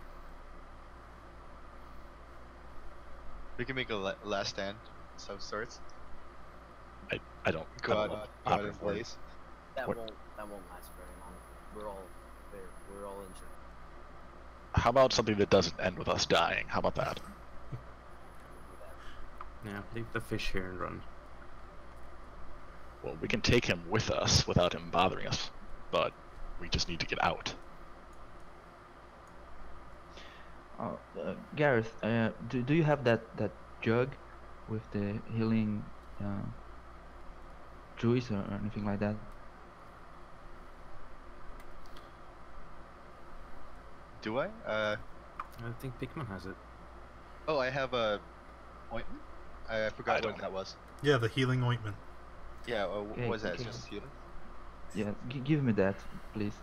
We can make a last stand of some sorts. I don't Go I out, don't know. go out I'm in for it. place. That What- won't last very long. We're all there. We're all injured. How about something that doesn't end with us dying? How about that? We'll do that. Yeah, leave the fish here and run. Well, we can take him with us without him bothering us, but we just need to get out. Gareth, do you have that jug with the healing juice or anything like that? Do I? I think Pikmin has it. Oh, I have a ointment. I forgot I what don't. that was. Yeah, the healing ointment. Yeah, what Okay, was that? okay. Just healing. Yeah, give me that, please.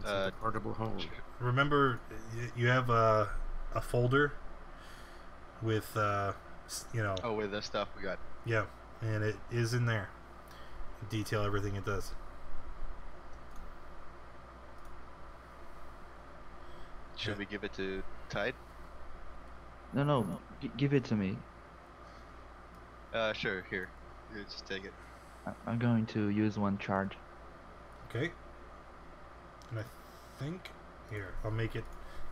It's in the portable hold. Remember, you have a folder with, Oh, with the stuff we got. yeah, and it is in there. Detail everything it does. Should we give it to Tide? No, give it to me. Sure. Here, just take it. I'm going to use one charge. Okay. And I think here I'll make it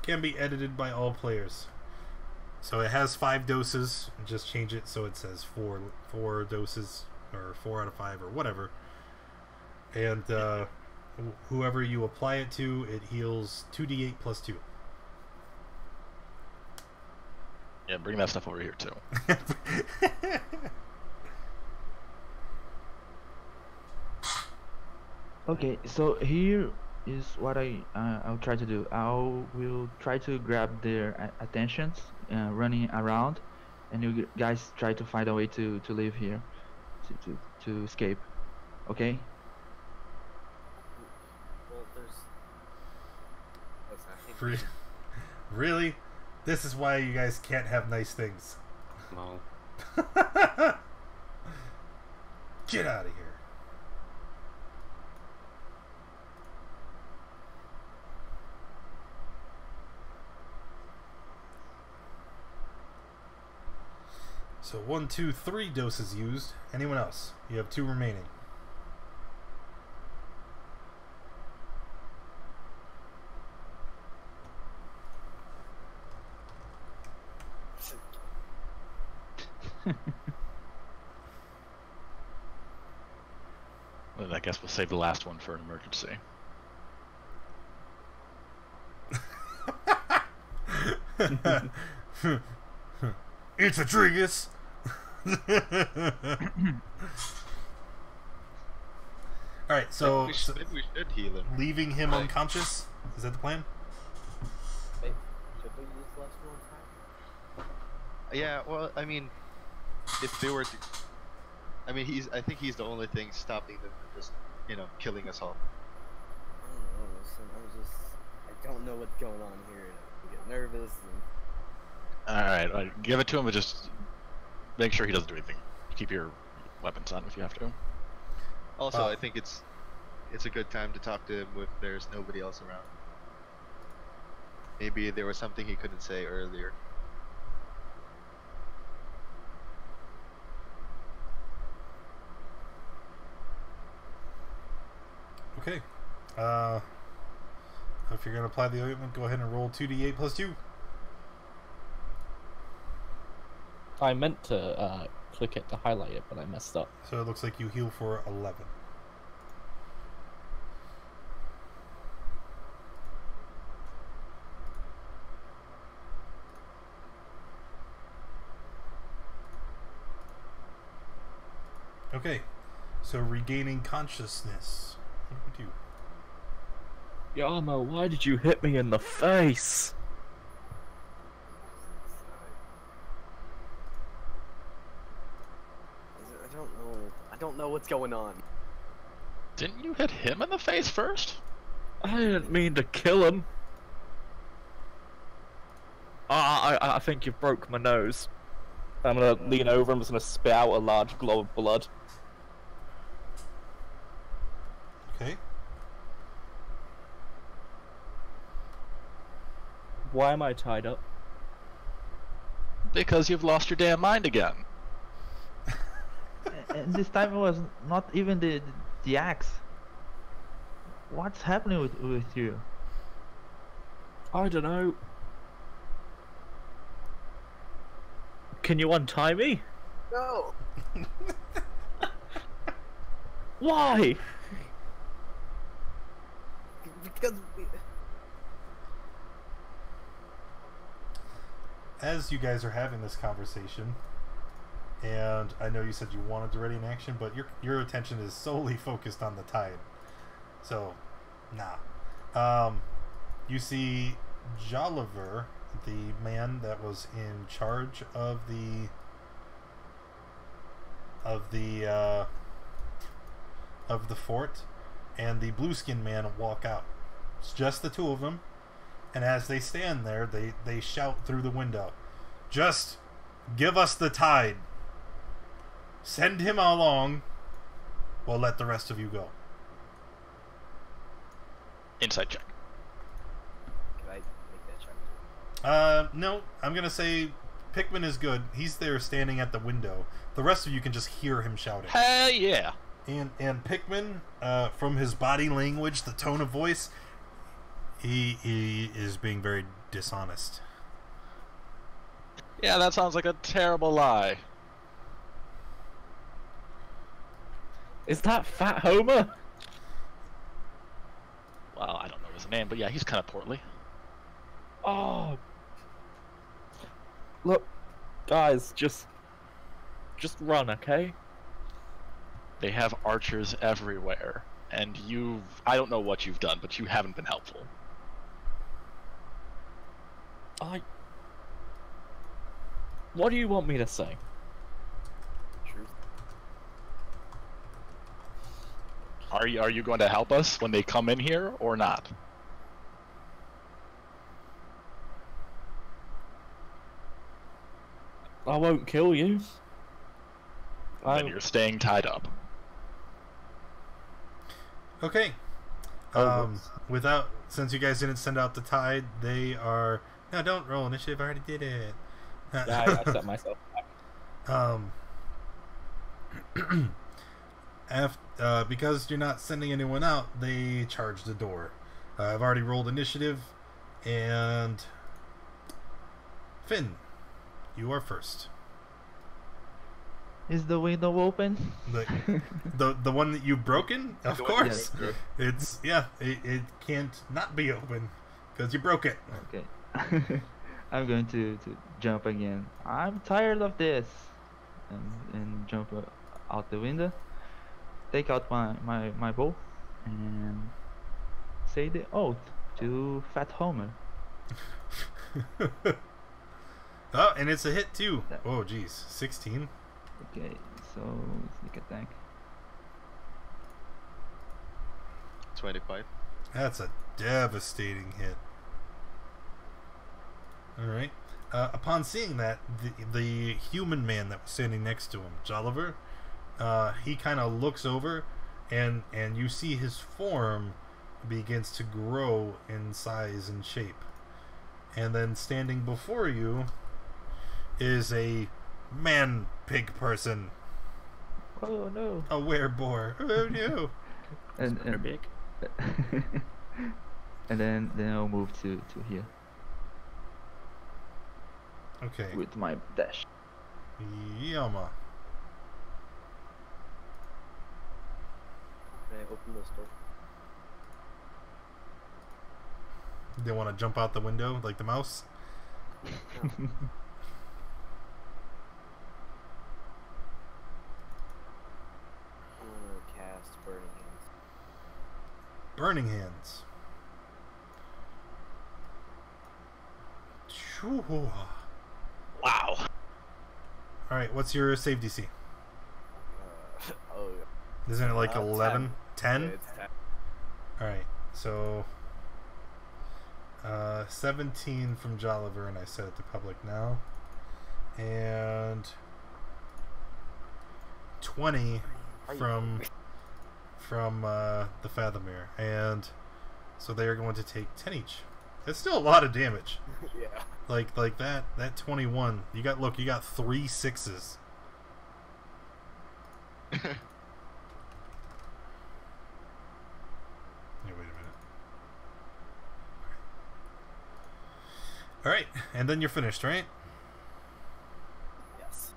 can be edited by all players. So it has 5 doses. Just change it so it says 4 doses or 4 out of 5 or whatever. And whoever you apply it to, it heals 2d8 plus 2. Yeah, bring that stuff over here too. Okay, so here is what I'll try to do. I will try to grab their attentions, running around, and you guys try to find a way to leave here, to escape. Okay? Well, there's. Listen, I think Re- Really? This is why you guys can't have nice things. Well, Get out of here. So 1, 2, 3 doses used. Anyone else? You have 2 remaining. Well, I guess we'll save the last one for an emergency. It's a Trigus. All right, so maybe we should heal him. leaving him unconscious, is that the plan? Wait, should we use less one time? Yeah, well, I mean, if they were to, I mean, I think he's the only thing stopping them from just, killing us all. I don't know. Listen, I don't know what's going on here. I get nervous and. All right, give it to him, but just make sure he doesn't do anything. Keep your weapons on if you have to. Also, I think it's a good time to talk to him if there's nobody else around. Maybe there was something he couldn't say earlier. Okay. If you're gonna apply the ointment, go ahead and roll 2d8 plus 2. I meant to click it to highlight it, but I messed up. So it looks like you heal for 11. Okay, so regaining consciousness. What do we do? Yama, why did you hit me in the face? I don't know what's going on. Didn't you hit him in the face first? I didn't mean to kill him. I think you broke my nose. I'm gonna lean over. I'm just gonna spit out a large glob of blood. Okay. Why am I tied up? Because you've lost your damn mind again. And this time it was not even the axe. What's happening with you? I don't know. Can you untie me? No. Why? Because As you guys are having this conversation, and I know you said you wanted to ready an action, but your attention is solely focused on the tide. So, nah. You see Jolliver, the man that was in charge of the fort, and the blue-skinned man walk out. It's just the two of them, and as they stand there, they shout through the window, "Just give us the tide. Send him along. We'll let the rest of you go." Inside check. can I make that check? No, I'm gonna say Pikmin is good. He's there standing at the window. The rest of you can just hear him shouting. Hell yeah! And Pikmin, from his body language, the tone of voice, he is being very dishonest. Yeah, that sounds like a terrible lie. Is that Fat Homer? Well, I don't know his name, but yeah, he's kind of portly. Oh. Look, guys, just run, okay? They have archers everywhere, and I don't know what you've done, but you haven't been helpful. What do you want me to say? Truth. Are you going to help us when they come in here, or not? I won't kill you. Then you're staying tied up. Okay. Since you guys didn't send out the tide, they are... No, don't roll initiative. I already did it. Yeah, I set myself back. Because you're not sending anyone out, they charge the door. I've already rolled initiative, and Finn, you are first. Is the window open? The one that you've broken? Of The one course. you broke. It's it can't not be open because you broke it. Okay. I'm going to jump again. I'm tired of this. And jump out the window. Take out my bow and say the oath to Fat Homer. Oh, and it's a hit too. Oh, geez, 16. Okay, so sneak attack. 25. That's a devastating hit. All right. Upon seeing that, the human man that was standing next to him, Jolliver, he kind of looks over, and you see his form begins to grow in size and shape. And then standing before you is a man-pig person. Oh no! A wereboar. Oh no! And Very big. and then I'll move to here Okay. with my dash. Yama. Can I open this door? They want to jump out the window like the mouse? No. I'm gonna cast Burning Hands. Burning Hands. Choo. Wow. Alright, what's your save DC? Oh, Isn't it like 11? 10? yeah, it's 10. Alright, so 17 from Jolliver, and I set it to public now. And 20 from the Fathomir. And so they are going to take 10 each. That's still a lot of damage. Yeah. Like that 21. You got 3 sixes. Hey, wait a minute. All right, and then you're finished, right? Yes.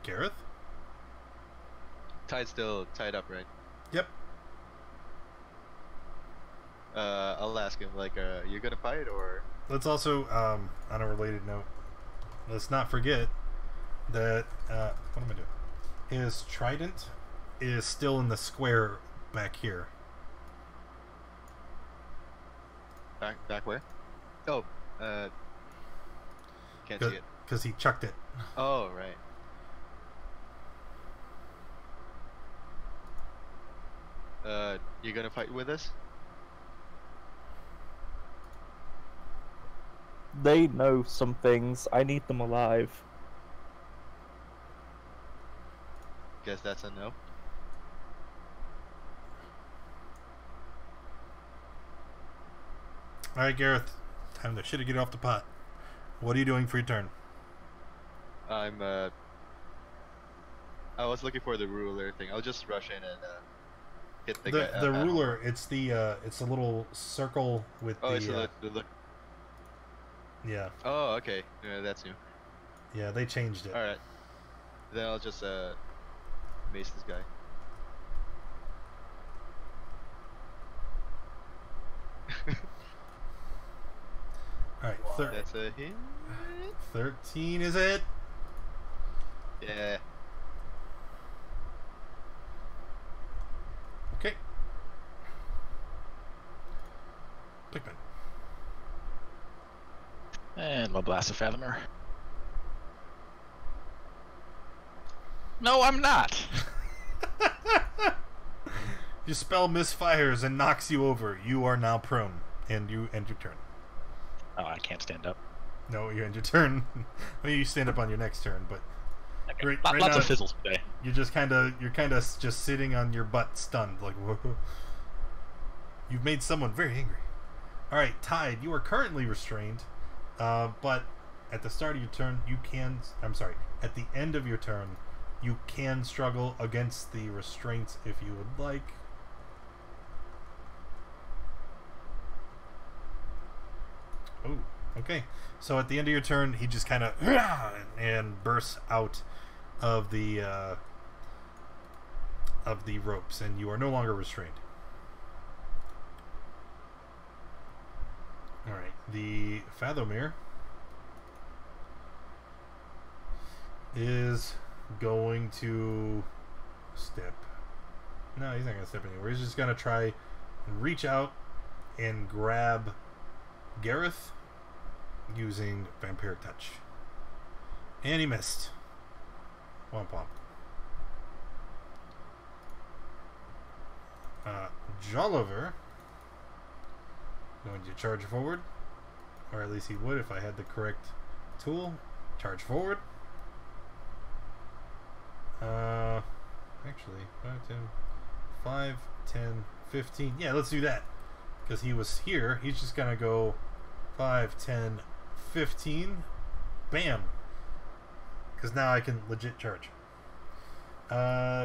Gareth? Tide's still tied up, right? Yep. I'll ask him, like, you gonna fight, or... Let's also, on a related note, let's not forget that, what am I doing? His trident is still in the square back here. Back where? Oh, can't see it. Because he chucked it. Oh, right. You gonna fight with us? They know some things. I need them alive. Guess that's a no. Alright, Gareth. Time to shit get off the pot. What are you doing for your turn? I was looking for the ruler thing. I'll just rush in and hit the guy. The ruler, it's a little circle with Oh, the... it's the yeah. Oh, okay. Yeah, that's new. Yeah, they changed it. Alright. Then I'll just mace this guy. Alright, That's a hit. 13 is it? Yeah. Okay. Pikmin. And my blast of Fathomer. No, I'm not. Your spell misfires and knocks you over. You are now prone, and you end your turn. Oh, I can't stand up. No, you end your turn. Well, you stand up on your next turn, but Okay. Right- Lots right now- of fizzles today. you're kind of just sitting on your butt, stunned, like whoa. You've made someone very angry. All right, Tide, you are currently restrained, but at the start of your turn, you can. I'm sorry. At the end of your turn, you can struggle against the restraints if you would like. Oh, Okay, so at the end of your turn, he just kind of and bursts out of the ropes, and you are no longer restrained. All right, the Fathomir is going to step. No, he's not going to step anywhere. He's just going to try and reach out and grab Gareth using Vampiric Touch. And he missed. Womp womp. Jolliver going to charge forward, or at least he would if I had the correct tool. Charge forward. Actually, 5, 10, 15. Yeah, let's do that. Because he was here. He's just going to go 5, 10, 15. Bam. Because now I can legit charge.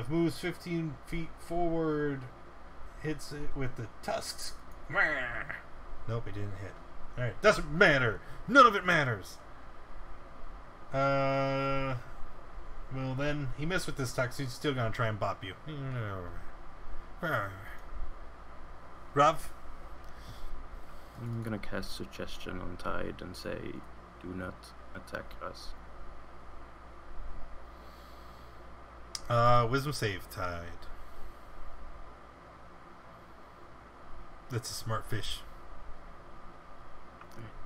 Moves 15 feet forward. Hits it with the tusks. Nope, it didn't hit. Alright, doesn't matter. None of it matters. Well, then, he missed with this tusk. He's still going to try and bop you. Rav? I'm gonna cast Suggestion on Tide and say, do not attack us. Wisdom save, Tide. That's a smart fish.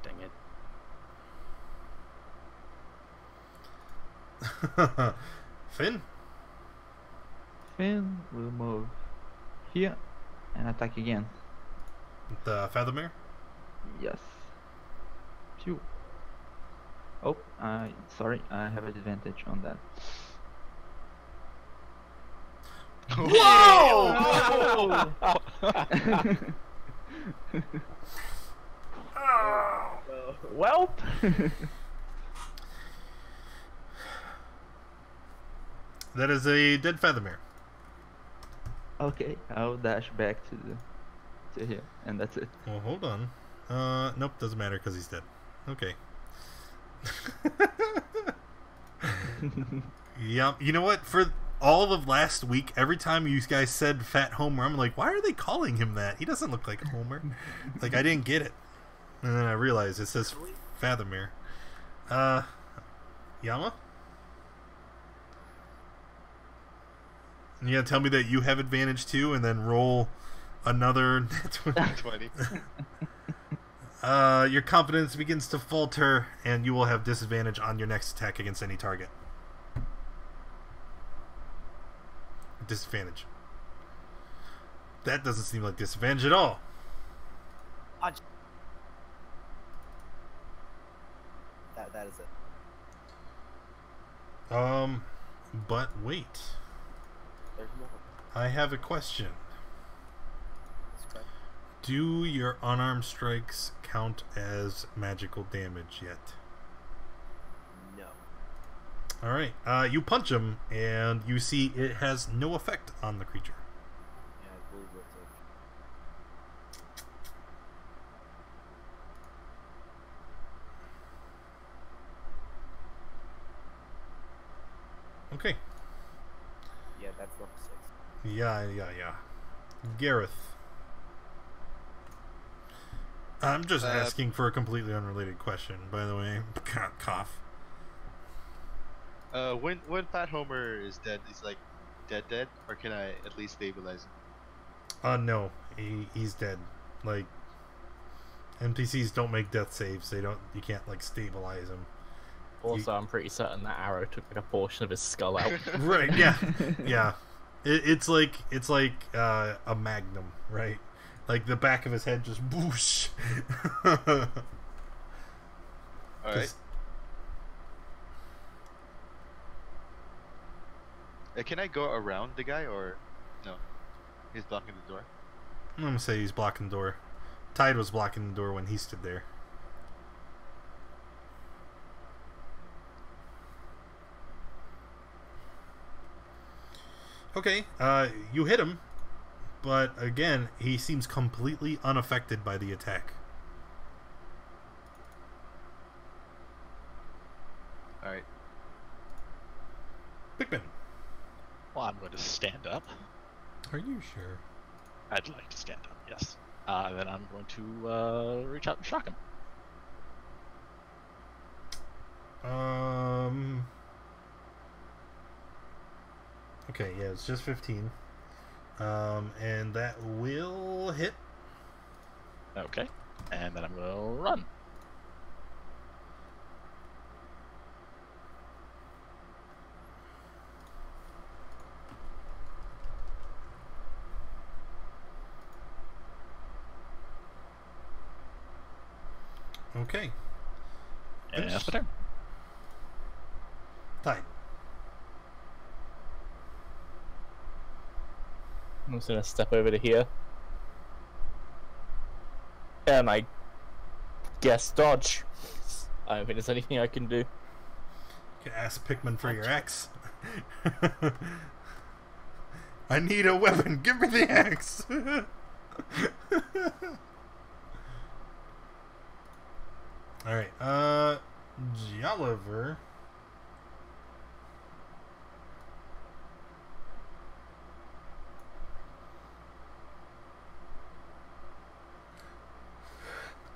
Dang it. Finn? Finn will move here and attack again. The Fathomir? Yes. Phew. Oh, sorry, I have an advantage on that. Whoa! Well, That is a dead Fathomir. Okay, I'll dash back to here, and that's it. Well, hold on. Nope, doesn't matter because he's dead. Okay. Yeah, you know what? For all of last week, every time you guys said Fat Homer, I'm like, why are they calling him that? He doesn't look like Homer. Like, I didn't get it. And then I realized it says Fathomir. Yama? You gonna tell me that you have advantage too, and then roll another 20. Your confidence begins to falter, and you will have disadvantage on your next attack against any target. Disadvantage. That doesn't seem like disadvantage at all. That is it. But wait. There's more. I have a question. That's correct. Do your unarmed strikes count as magical damage yet? No. Alright, you punch him, and you see it has no effect on the creature. Yeah, I believe it's Okay. Yeah, that's number 6. Yeah. Gareth. I'm just asking for a completely unrelated question, by the way. Cough. When Fat Homer is dead, he's like dead, or can I at least stabilize him? No. He's dead. Like, NPCs don't make death saves. You can't, like, stabilize him. also, I'm pretty certain that arrow took like a portion of his skull out. Right, yeah. Yeah. It's like a magnum, right? Like the back of his head just whoosh. Alright. Can I go around the guy, or no? He's blocking the door. I'm gonna say he's blocking the door. Tide was blocking the door when he stood there. Okay, you hit him, but again, he seems completely unaffected by the attack. All right. Pikmin. Well, I'm going to stand up. Are you sure? I'd like to stand up, yes. Then I'm going to reach out and shock him. Okay, yeah, it's just 15. And that will hit. Okay. And then I'm going to run. Okay. And that's my turn. Tide. I'm just gonna step over to here. And I guess dodge. I don't think there's anything I can do. You can ask Pikmin for your axe. I need a weapon. Give me the axe. All right. Jolliver.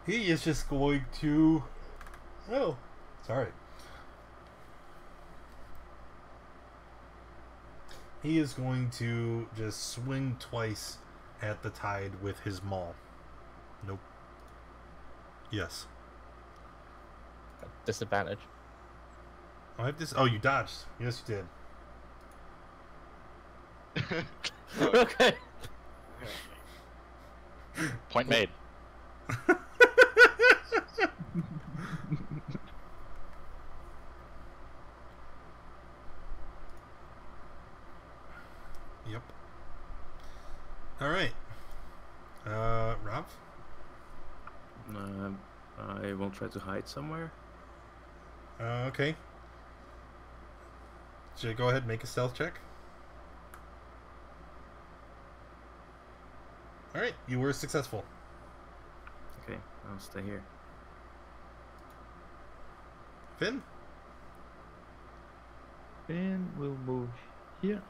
He is just going to... Oh, sorry. He is going to just swing twice at the tide with his maul. Nope. Yes. Disadvantage. Oh, I have this. Oh, you dodged. Yes, you did. Okay. Point made. Yep. All right. Rob? I will try to hide somewhere. Okay. Should I go ahead and make a stealth check? All right, you were successful. Okay, I'll stay here. Finn? Finn will move here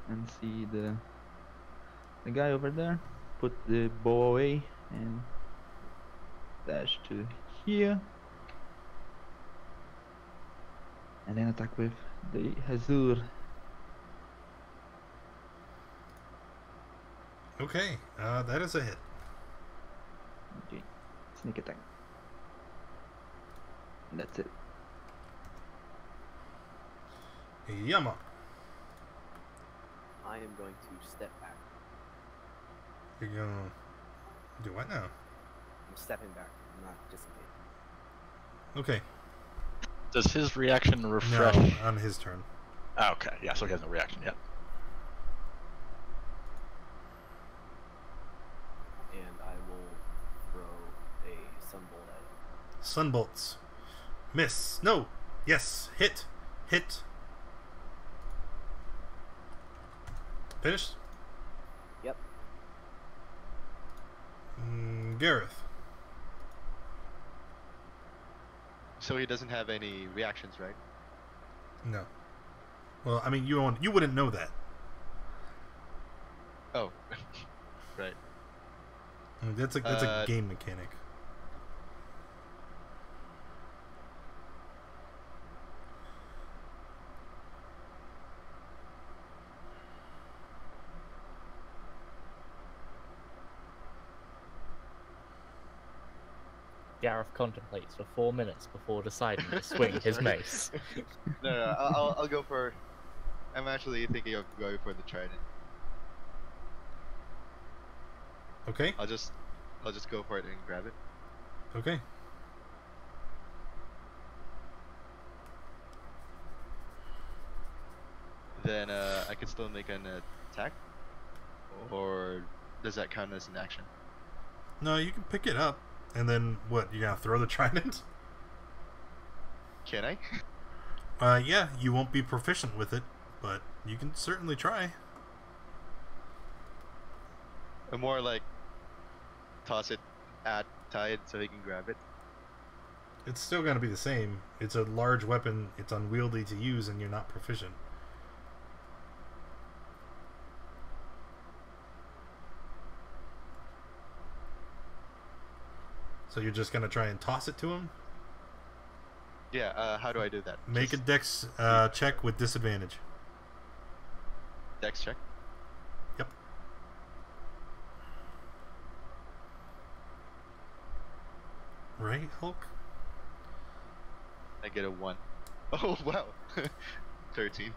and see the guy over there. Put the bow away and dash to here. And then attack with the Hazur. Okay, that is a hit. Okay, sneak attack. And that's it. Yama. I am going to step back. You're gonna do what now? I'm stepping back. I'm not dissipating. Okay. Does his reaction refresh? No, on his turn. Okay, yeah, so he has no reaction yet. And I will throw a sunbolt at him. Sunbolts. Miss. No. Yes. Hit. Hit. Finished? Yep. Gareth. So he doesn't have any reactions, right? No. Well, I mean, you wouldn't know that. Oh, right. That's a game mechanic. Gareth contemplates for 4 minutes before deciding to swing his mace. No, I'll go for. I'm actually thinking of going for the trident. Okay. I'll just go for it and grab it. Okay. Then I can still make an attack, or does that count as an action? No, you can pick it up, and then what? You gonna throw the trident? Can I? Yeah, you won't be proficient with it, but you can certainly try. Or more like toss it at Tide so he can grab it. It's still going to be the same. It's a large weapon. It's unwieldy to use, and you're not proficient. So you're just going to try and toss it to him? Yeah, how do I do that? Make a Just dex check with disadvantage. dex check. Yep. Right, Hulk? I get a 1. Oh, wow. 13.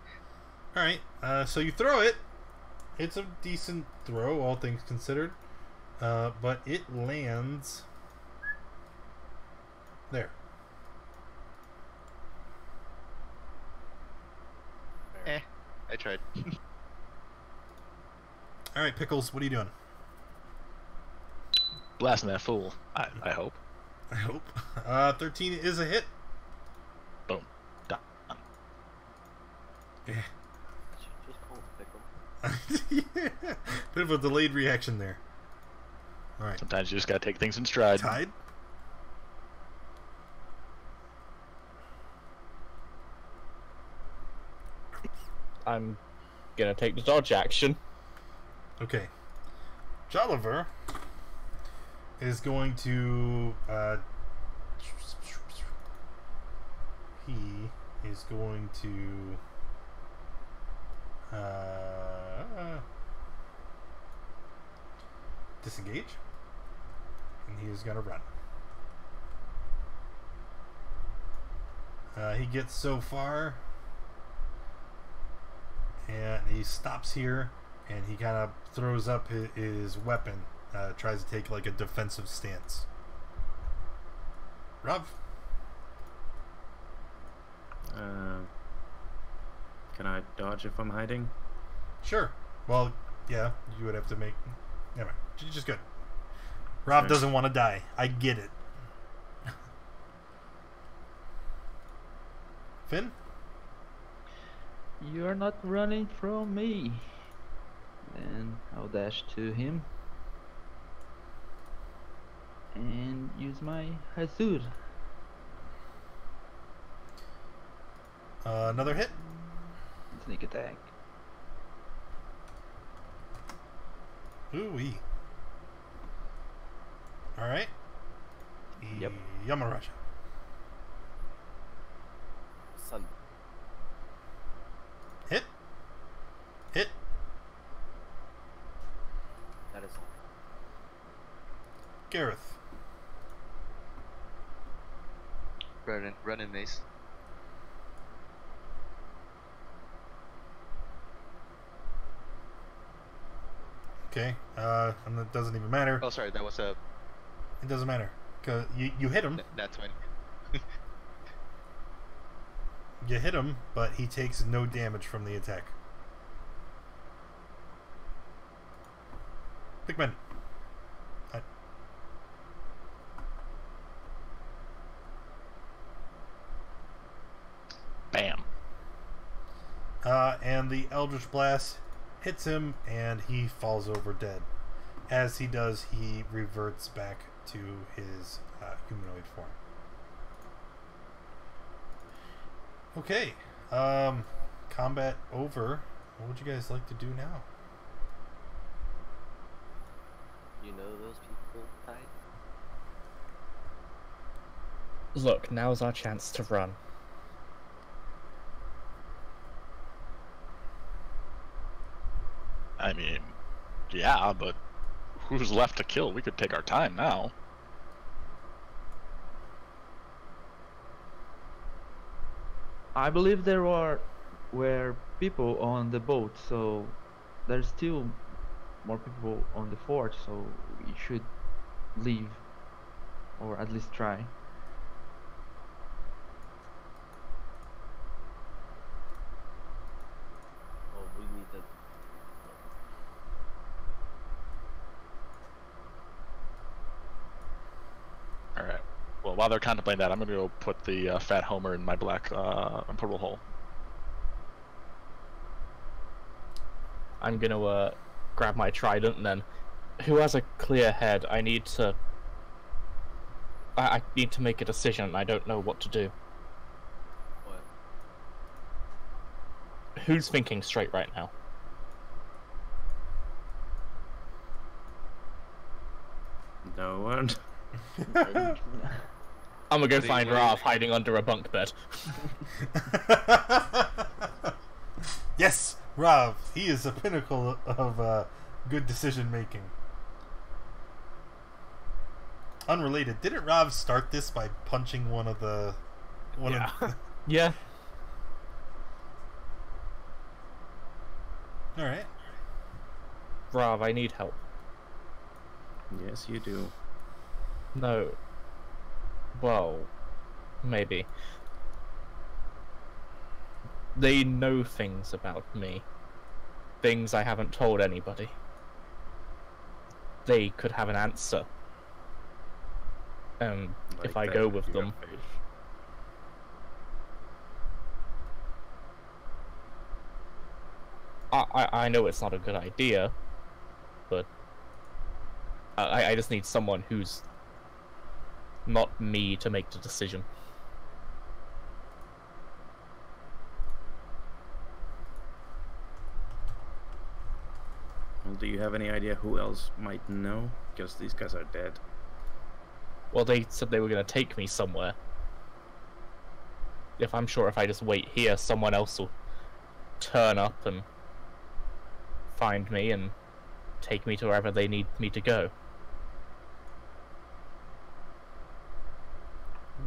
Alright, so you throw it. It's a decent throw, all things considered. But it lands there. I tried. Alright, Pickles, what are you doing? Blasting that fool. I hope. I hope. 13 is a hit. Boom. Done. Yeah. Just call it pickle. Yeah. Bit of a delayed reaction there. Alright. Sometimes you just gotta take things in stride. Tide? I'm gonna take the dodge action. Okay. Jolliver is going to he is going to disengage, and he is gonna run. He gets so far, and he stops here, and he kind of throws up his weapon, tries to take like a defensive stance. Rob? Can I dodge if I'm hiding? Sure. Well, yeah, you would have to make... Never mind. You're just good. Rob Sure. doesn't want to die. I get it. Finn? You're not running from me. Then I'll dash to him and use my Hazur. Another hit? Sneak attack. Ooh-wee. Alright. Yep. Yamaraja. Son. Hit? Hit? That is all. Gareth. Run in mace. Okay. And it doesn't even matter. Oh, sorry, that was a It doesn't matter. 'Cause you hit him. nat 20. You hit him, but he takes no damage from the attack. Big Ben. Bam. And the Eldritch Blast hits him, and he falls over dead. As he does, he reverts back to his humanoid form. Okay. Combat over. What would you guys like to do now? You know those people, Ty? Look, now's our chance to run. I mean, yeah, but who's left to kill? We could take our time now. I believe there were people on the boat, so there's still more people on the fort, so we should leave, or at least try. Oh, we need to. All right. Well, while they're contemplating that, I'm gonna go put the fat Homer in my black portal hole. I'm gonna grab my trident and then, who has a clear head? I need to I need to make a decision. I don't know what to do. What? Who's thinking straight right now? No one. I'm gonna go What do you- find what do you- Rav hiding under a bunk bed. Yes, Rav. He is a pinnacle of good decision making. Unrelated. Didn't Rav start this by punching one of the? Yeah. Yeah. All right. Rav, I need help. Yes, you do. No. Well, maybe. They know things about me. Things I haven't told anybody. They could have an answer. And if I Like go that with them, fish. I know it's not a good idea, but I just need someone who's not me to make the decision. Well, do you have any idea who else might know? Because these guys are dead. Well, they said they were going to take me somewhere. I'm sure if I just wait here, someone else will turn up and find me and take me to wherever they need me to go.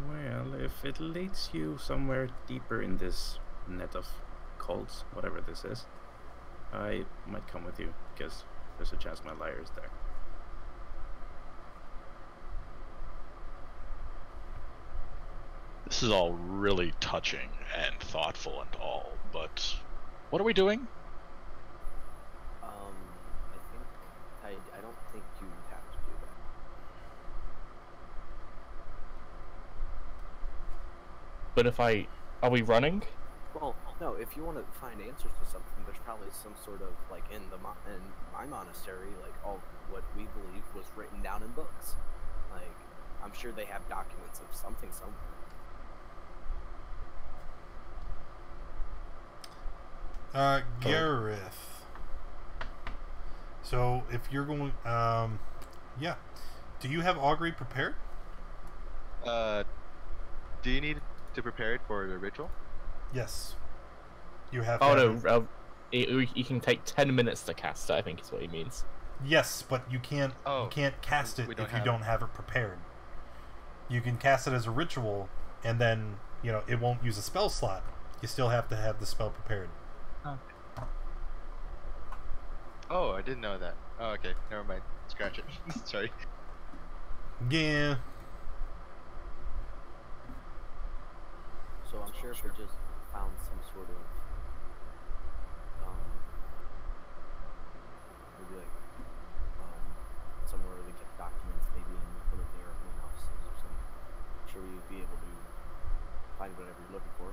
Well, if it leads you somewhere deeper in this net of cults, whatever this is, I might come with you, because there's a chance my liar is there. This is all really touching and thoughtful and all, but what are we doing? I don't think you have to do that. But are we running? Well, no. If you want to find answers to something, there's probably some sort of like in my monastery, like all what we believe was written down in books. Like, I'm sure they have documents of something somewhere. Gareth. So if you're going, yeah. Do you have augury prepared? Do you need to prepare it for the ritual? Yes. You have. Oh to no, have it. you can take 10 minutes to cast it, I think is what he means. Yes, but you can't. Oh, you can't cast it we don't if you have don't have it prepared. You can cast it as a ritual, and then it won't use a spell slot. You still have to have the spell prepared. Oh, I didn't know that. Oh, okay. Never mind. Scratch it. Sorry. Yeah. So I'm sure if we just found some sort of maybe like somewhere where we get documents, maybe in one of their main offices or something, I'm sure we'd be able to find whatever you're looking for.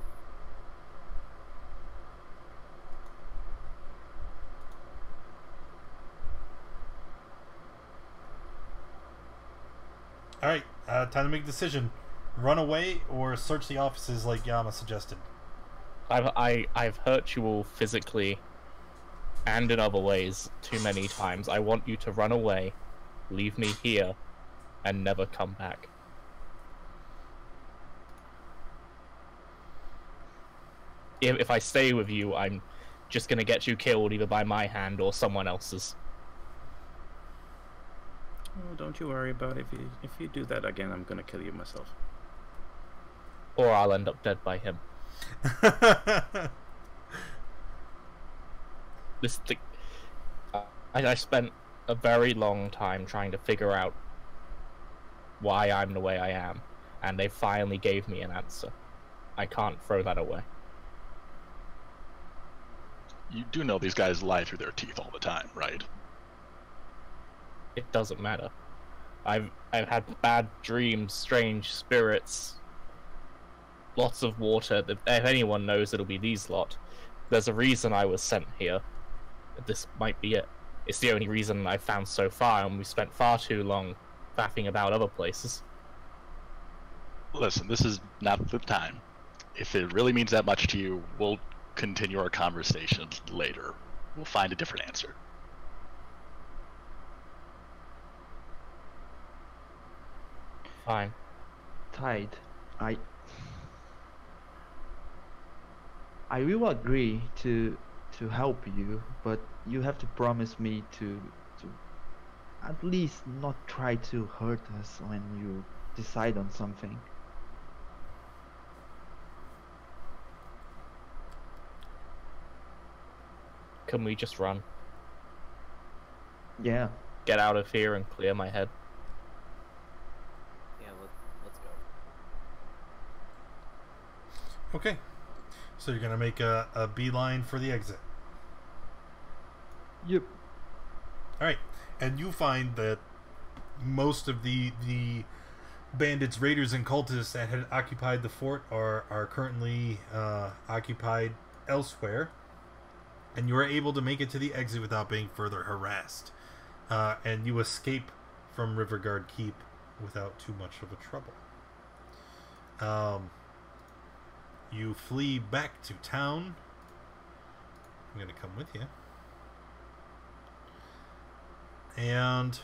All right. Time to make a decision. Run away or search the offices like Yama suggested. I've hurt you all physically and in other ways too many times. I want you to run away, leave me here, and never come back. If I stay with you, I'm just gonna get you killed either by my hand or someone else's. Oh, don't you worry about it. If you do that again, I'm gonna kill you myself. Or I'll end up dead by him. I spent a very long time trying to figure out why I'm the way I am, and they finally gave me an answer. I can't throw that away. You do know these guys lie through their teeth all the time, right? It doesn't matter. I've had bad dreams, strange spirits, lots of water. If anyone knows, it'll be these lot. There's a reason I was sent here. This might be it. It's the only reason I've found so far, and we spent far too long faffing about other places. Listen, this is not the time. If it really means that much to you, we'll continue our conversation later. We'll find a different answer. Fine. Tide, I will agree to help you, but you have to promise me to at least not try to hurt us when you decide on something. Can we just run? Yeah. Get out of here and clear my head. Yeah, let's go. Okay. So you're gonna make a beeline for the exit. Yep. Alright. And you find that most of the bandits, raiders, and cultists that had occupied the fort are currently occupied elsewhere. And you are able to make it to the exit without being further harassed. And you escape from Rivergard Keep without too much of a trouble. You flee back to town. I'm going to come with you. And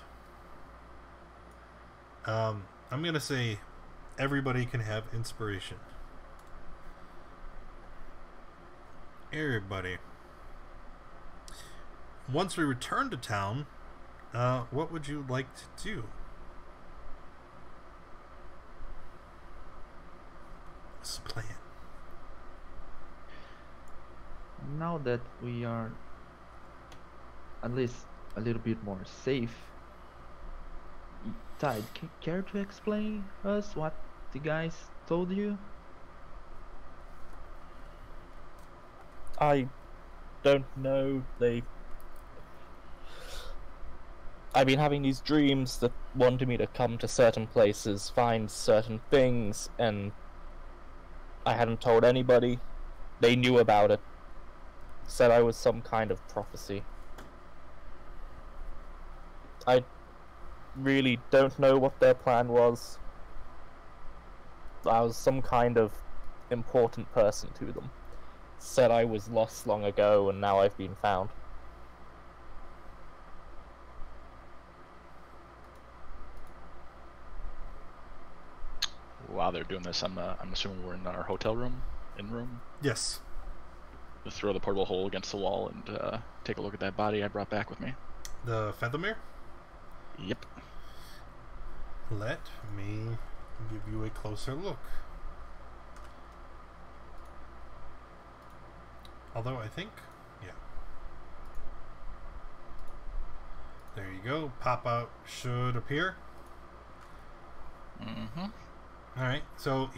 I'm going to say everybody can have inspiration. Everybody. Once we return to town, what would you like to do? What's the plan? Now that we are at least a little bit more safe, Tide, care to explain us what the guys told you? I don't know. I've been having these dreams that wanted me to come to certain places, find certain things, and I hadn't told anybody. They knew about it. Said I was some kind of prophecy. I really don't know what their plan was. I was some kind of important person to them. Said I was lost long ago and now I've been found. While they're doing this, I'm assuming we're in our hotel room, in-room. Yes. Just throw the portable hole against the wall and take a look at that body I brought back with me. The Feathermere? Yep. Let me give you a closer look. Although I think, yeah. There you go. Pop out should appear. Mm-hmm. Alright, so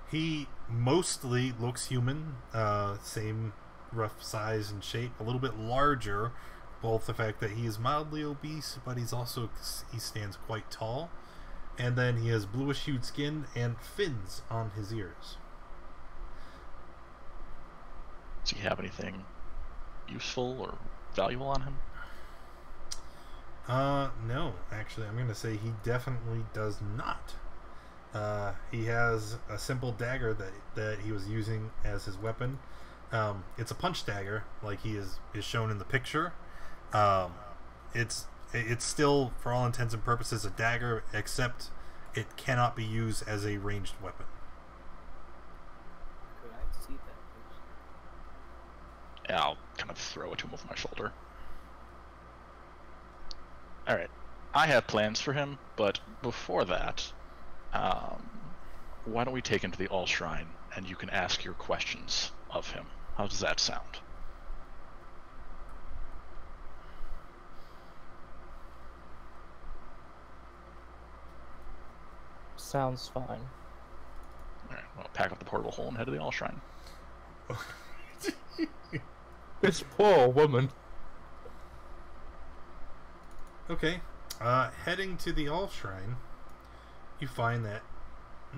he mostly looks human. Same rough size and shape. A little bit larger. Both the fact that he is mildly obese, but he stands quite tall. And then he has bluish hued skin and fins on his ears. Does he have anything useful or valuable on him? No, actually, I'm going to say he definitely does not. He has a simple dagger that he was using as his weapon. It's a punch dagger, like he is shown in the picture. It's still, for all intents and purposes, a dagger, except it cannot be used as a ranged weapon. Could I see that, please? Yeah, I'll kind of throw it to him over my shoulder. Alright. I have plans for him, but before that, why don't we take him to the All Shrine and you can ask your questions of him? How does that sound? Sounds fine. Alright, well, pack up the portable hole and head to the All Shrine. This poor woman. Okay. Heading to the All Shrine, you find that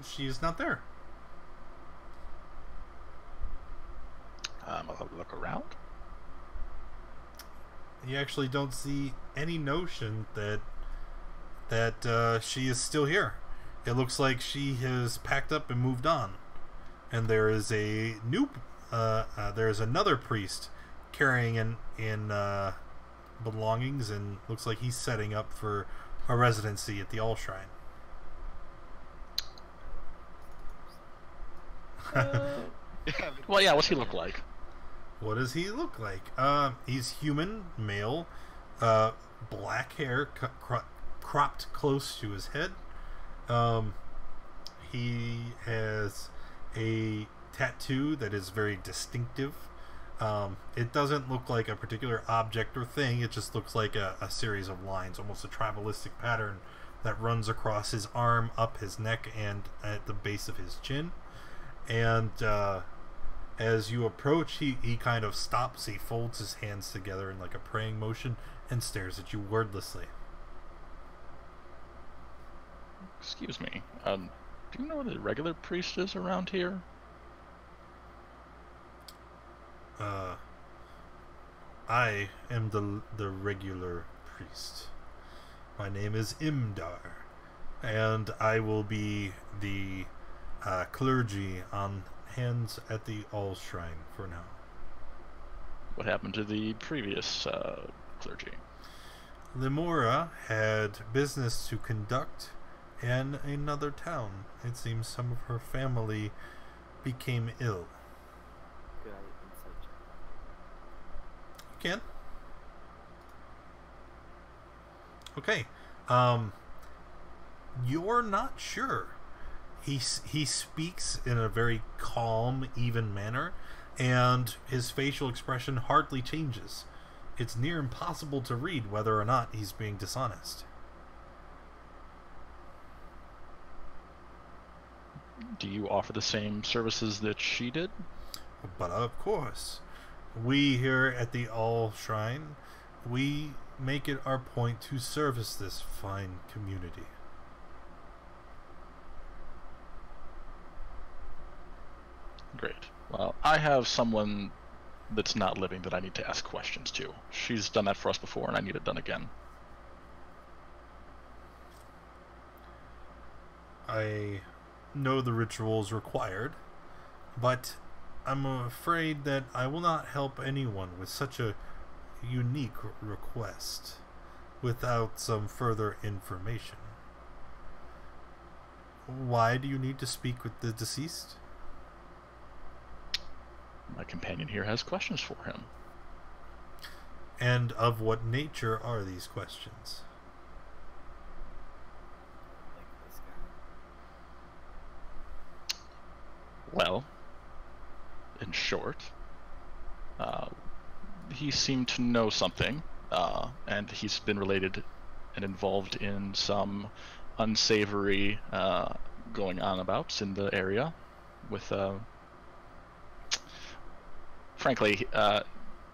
she is not there. I'll look around. You actually don't see any notion that she is still here. it looks like she has packed up and moved on. And there is a new, there is another priest carrying in belongings, and looks like he's setting up for a residency at the All Shrine. Well, yeah. What's he look like? What does he look like? He's human, male, black hair, cropped close to his head. He has a tattoo that is very distinctive. It doesn't look like a particular object or thing. It just looks like a series of lines, almost a tribalistic pattern that runs across his arm, up his neck, and at the base of his chin. And as you approach, he kind of stops. He folds his hands together in like a praying motion and stares at you wordlessly. Excuse me. Do you know where the regular priest is around here? I am the regular priest. My name is Imdar, and I will be the clergy on hands at the All Shrine for now. What happened to the previous clergy? Limora had business to conduct in another town. It seems some of her family became ill. Good insight check. You can. Okay. You're not sure. He speaks in a very calm, even manner, and his facial expression hardly changes. It's near impossible to read whether or not he's being dishonest. Do you offer the same services that she did? But of course, we here at the All Shrine, we make it our point to service this fine community. Great. Well, I have someone that's not living that I need to ask questions to. She's done that for us before, and I need it done again. I know the rituals required, but I'm afraid that I will not help anyone with such a unique request without some further information. Why do you need to speak with the deceased? My companion here has questions for him. And of what nature are these questions? Like this guy. Well, in short, he seemed to know something, and he's been related and involved in some unsavory going on abouts in the area with frankly,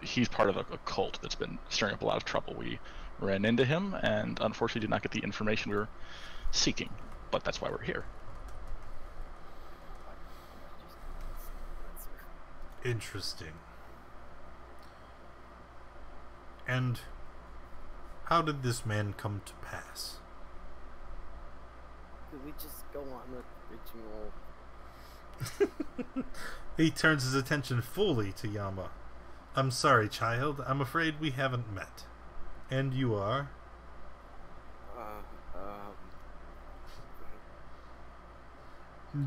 he's part of a cult that's been stirring up a lot of trouble. We ran into him and unfortunately did not get the information we were seeking, but that's why we're here. Interesting. And how did this man come to pass? Could we just go on with ritual? He turns his attention fully to Yama. I'm sorry, child. I'm afraid we haven't met. And you are?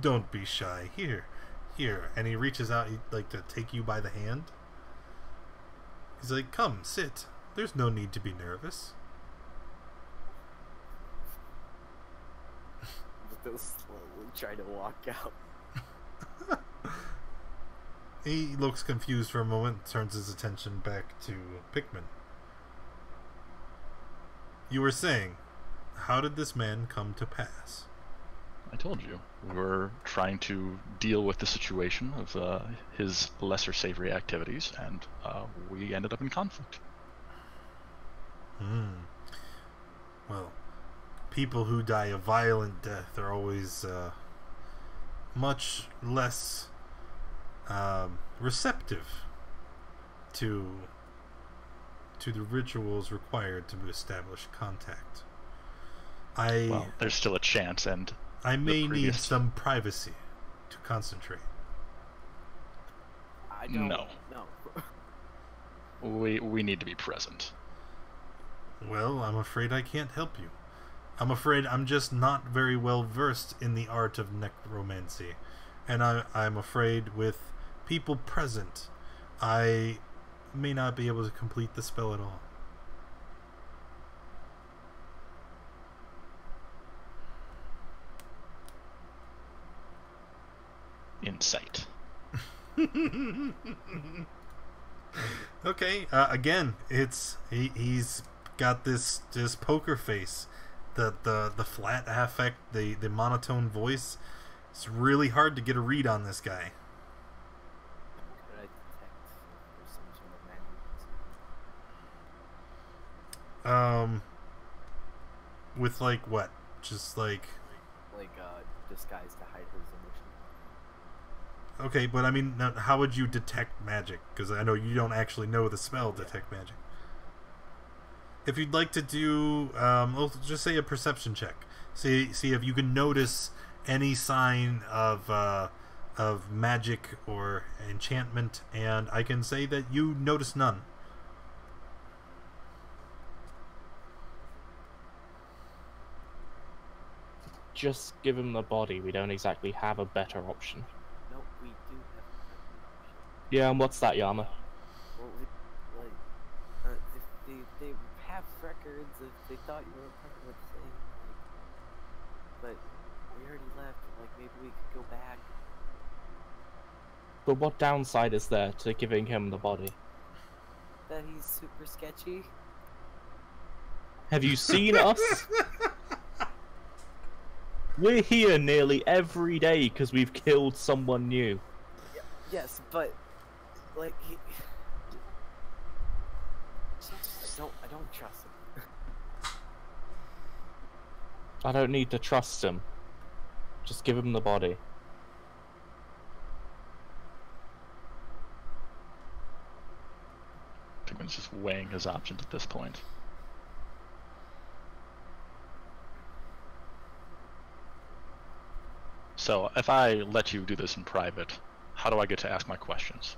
Don't be shy. Here. And he reaches out, he'd like to take you by the hand. He's like, come, sit. There's no need to be nervous. They'll slowly try to walk out. He looks confused for a moment, turns his attention back to Pikmin. You were saying, how did this man come to pass? I told you. We were trying to deal with the situation of his lesser savory activities, and we ended up in conflict. Well, people who die a violent death are always much less receptive to the rituals required to establish contact. Well, there's still a chance, and I may need previous- some privacy to concentrate. I don't No. know. We need to be present. Well, I'm afraid I can't help you. I'm afraid I'm just not very well versed in the art of necromancy. And I'm afraid with people present, I may not be able to complete the spell at all. Insight. Okay, again, he's got this poker face, the flat affect, the monotone voice. It's really hard to get a read on this guy. Could I detect if there's some sort of magic? With like what? Just like Disguise to hide his emotion. okay, but I mean, now, how would you detect magic? Because I know you don't actually know the spell detect magic. If you'd like to do, let's just say a perception check. See if you can notice any sign of magic or enchantment, and I can say that you notice none. Just give him the body. We don't exactly have a better option. No, we do have another option. Yeah, and what's that, Yama? Well, if they have records, if they thought you were part of the thing, but we already left, maybe we could go back. But what downside is there to giving him the body? That he's super sketchy. Have you seen us? We're here nearly every day because we've killed someone new. Yes, but he. I don't trust him. I don't need to trust him. Just give him the body. Pigman's just weighing his options at this point. So, if I let you do this in private, how do I get to ask my questions?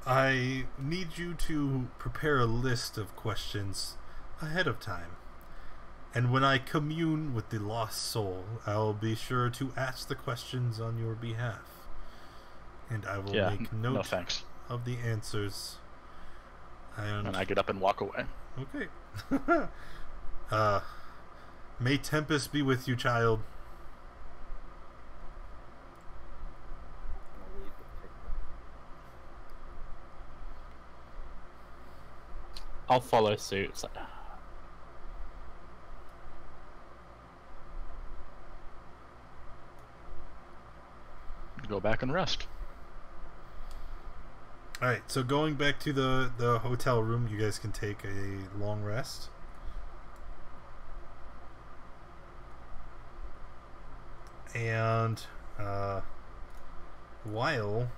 I need you to prepare a list of questions ahead of time. And when I commune with the lost soul, I'll be sure to ask the questions on your behalf. And I will make note no thanks. of the answers. And I get up and walk away. Okay. May Tempest be with you, child. I'll leave with Pigman. I'll follow suit. It's like, Go back and rest. Alright, so going back to the hotel room, you guys can take a long rest. And while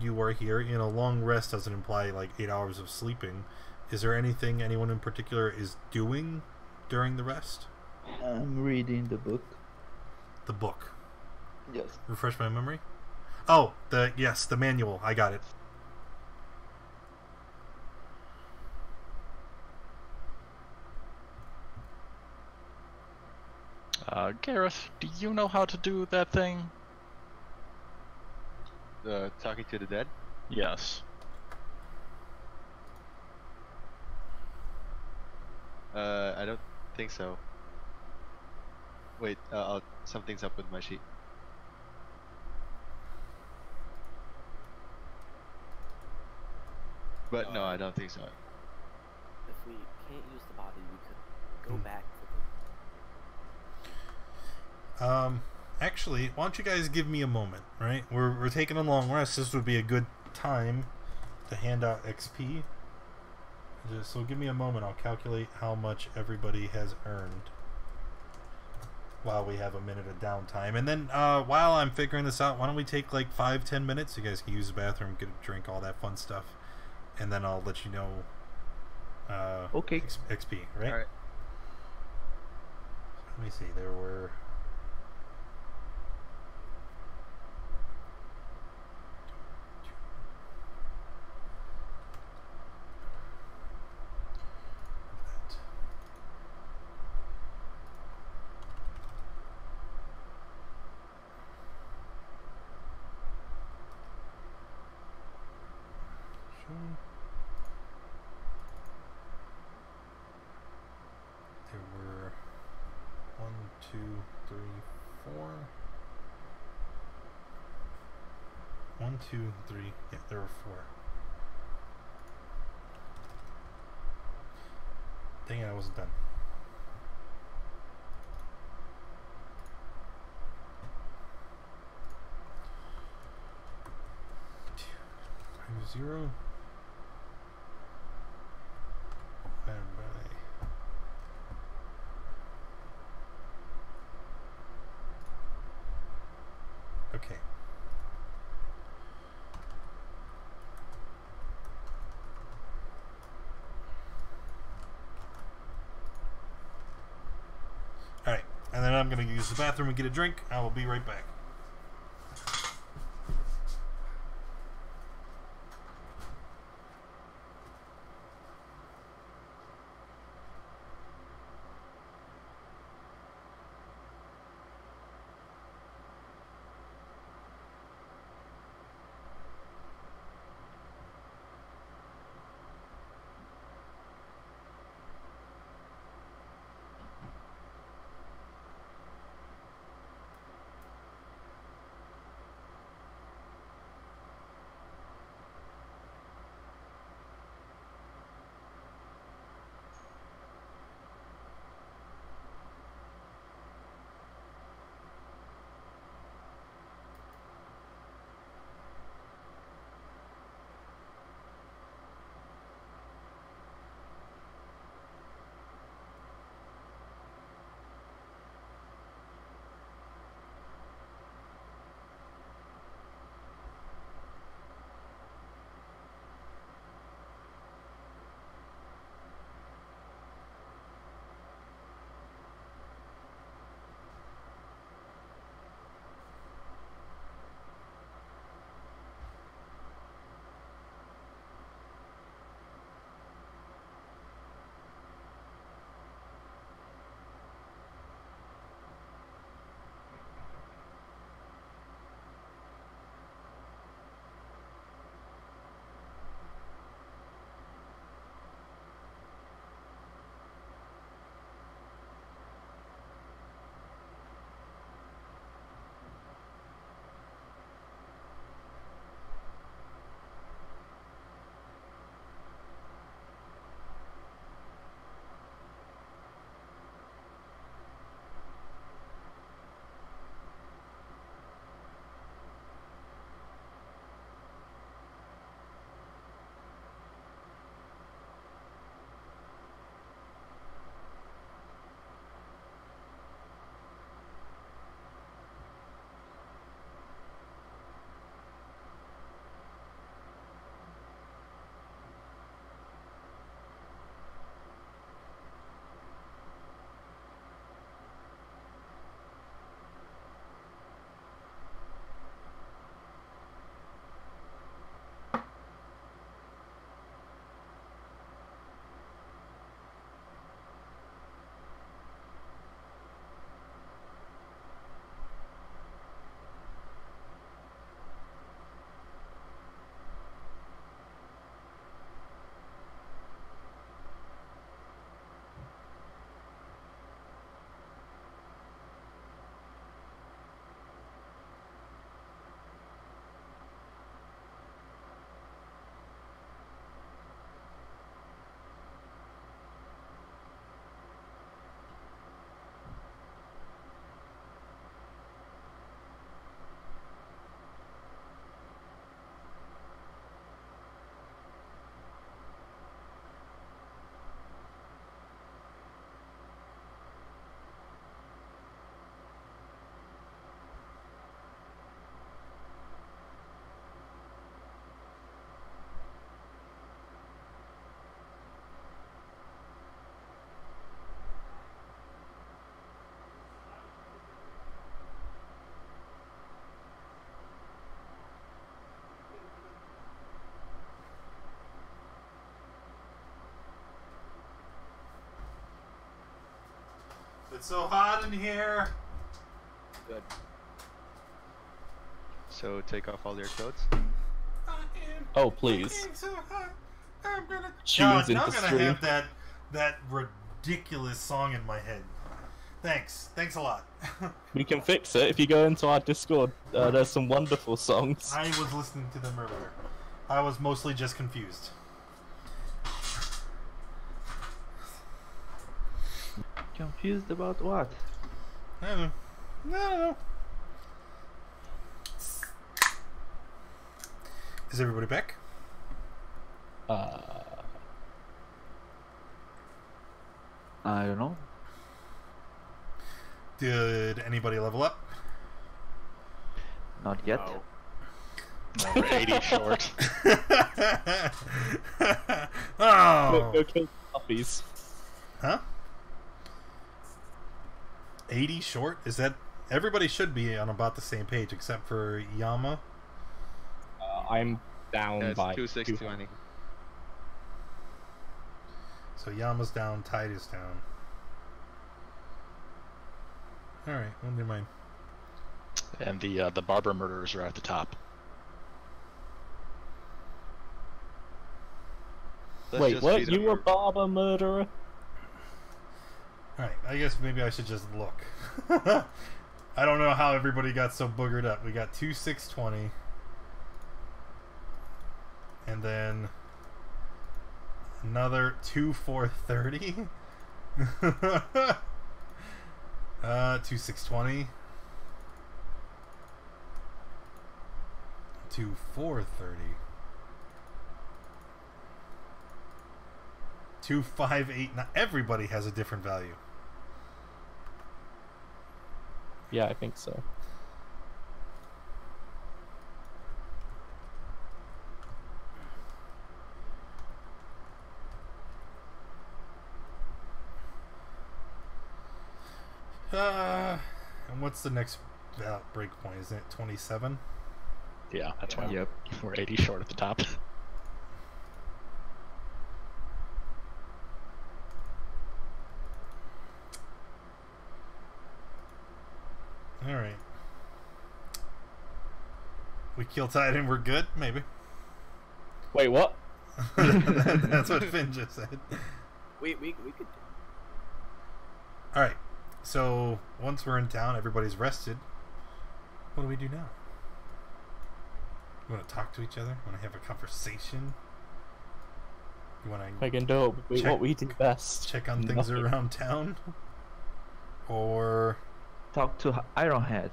you are here, a long rest doesn't imply like 8 hours of sleeping. Is there anything anyone in particular is doing during the rest? I'm reading the book. The book. Yes. Refresh my memory. Oh, the manual. I got it. Gareth, do you know how to do that thing? Talking to the dead? Yes. I don't think so. Wait, something's up with my sheet. But no, I don't think so. If we can't use the body, we could go back to the. Actually, why don't you guys give me a moment, right? We're taking a long rest. This would be a good time to hand out XP. So give me a moment. I'll calculate how much everybody has earned while we have a minute of downtime. And then while I'm figuring this out, why don't we take like 5-10 minutes? You guys can use the bathroom, get a drink, all that fun stuff. And then I'll let you know Okay. XP, right? Alright. Let me see. There were 2, 3, 4. 1, 2, 3. Yeah, there were 4. Dang it, I wasn't done. Times 0. Divided by... Okay. Alright, and then I'm going to use the bathroom and get a drink. I will be right back. It's so hot in here. Good. So take off all your clothes. Oh, please. So hot. I'm gonna Tunes now into I'm gonna stream. have that ridiculous song in my head. Thanks a lot. We can fix it if you go into our Discord. There's some wonderful songs. I was listening to them earlier. I was mostly just confused. Confused about what? I don't know. Is everybody back? I don't know. Did anybody level up? Not yet. No. No, we're 80 short. Oh! Go kill puppies. Huh? 80 short? Is that... Everybody should be on about the same page except for Yama. I'm down Yeah, it's by 2620. So Yama's down, Tide is down. Alright, well, never mind. And the barber murderers are at the top. Let's Wait, just what? feed You them were our- barber murderer? Alright, I guess maybe I should just look. I don't know how everybody got so boogered up. We got 2620. And then another 2430. 2620. 2430. 2589. Everybody has a different value. Yeah, I think so. And what's the next break point? Isn't it 27? Yeah, that's why Yep. we're 80 short at the top. Alright. We kill Tide and we're good? Maybe. Wait, what? That's what Finn just said. We could. Alright. So, once we're in town, everybody's rested. What do we do now? You want to talk to each other? Want to have a conversation? You want We to can do Check- what we do best. check on things Nothing. around town? Or Talk to Ironhead.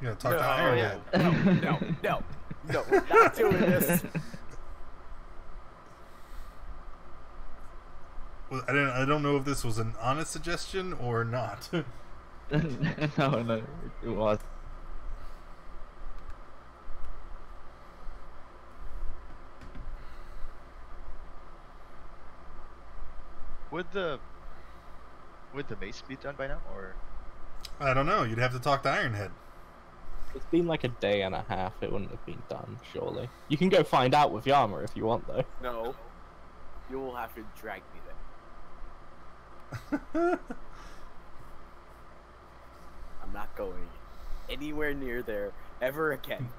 you gotta talk to No, Ironhead? No, we're not doing this. Well, I don't know if this was an honest suggestion or not. no, it was. Would the mace be done by now, or I don't know. You'd have to talk to Ironhead. It's been like a day and a half. It wouldn't have been done, surely. You can go find out with Yama if you want, though. No, you will have to drag me there. I'm not going anywhere near there ever again.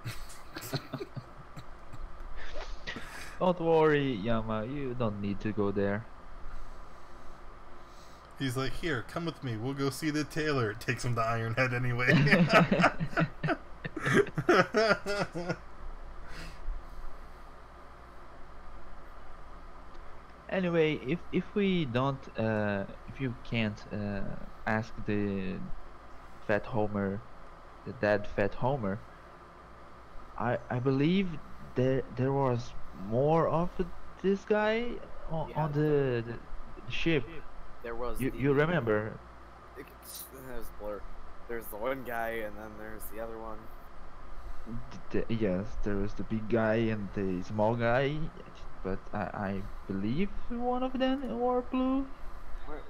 Don't worry, Yama. You don't need to go there. He's like, here, come with me. We'll go see the tailor. It takes him to Ironhead anyway. Anyway, if we don't, if you can't ask the fat Homer, the dead fat Homer, I believe there was more of this guy on the ship. There was. You remember? It's a blur. There's the one guy, and then there's the other one. Yes, there was the big guy and the small guy, but I believe one of them wore blue. Weren't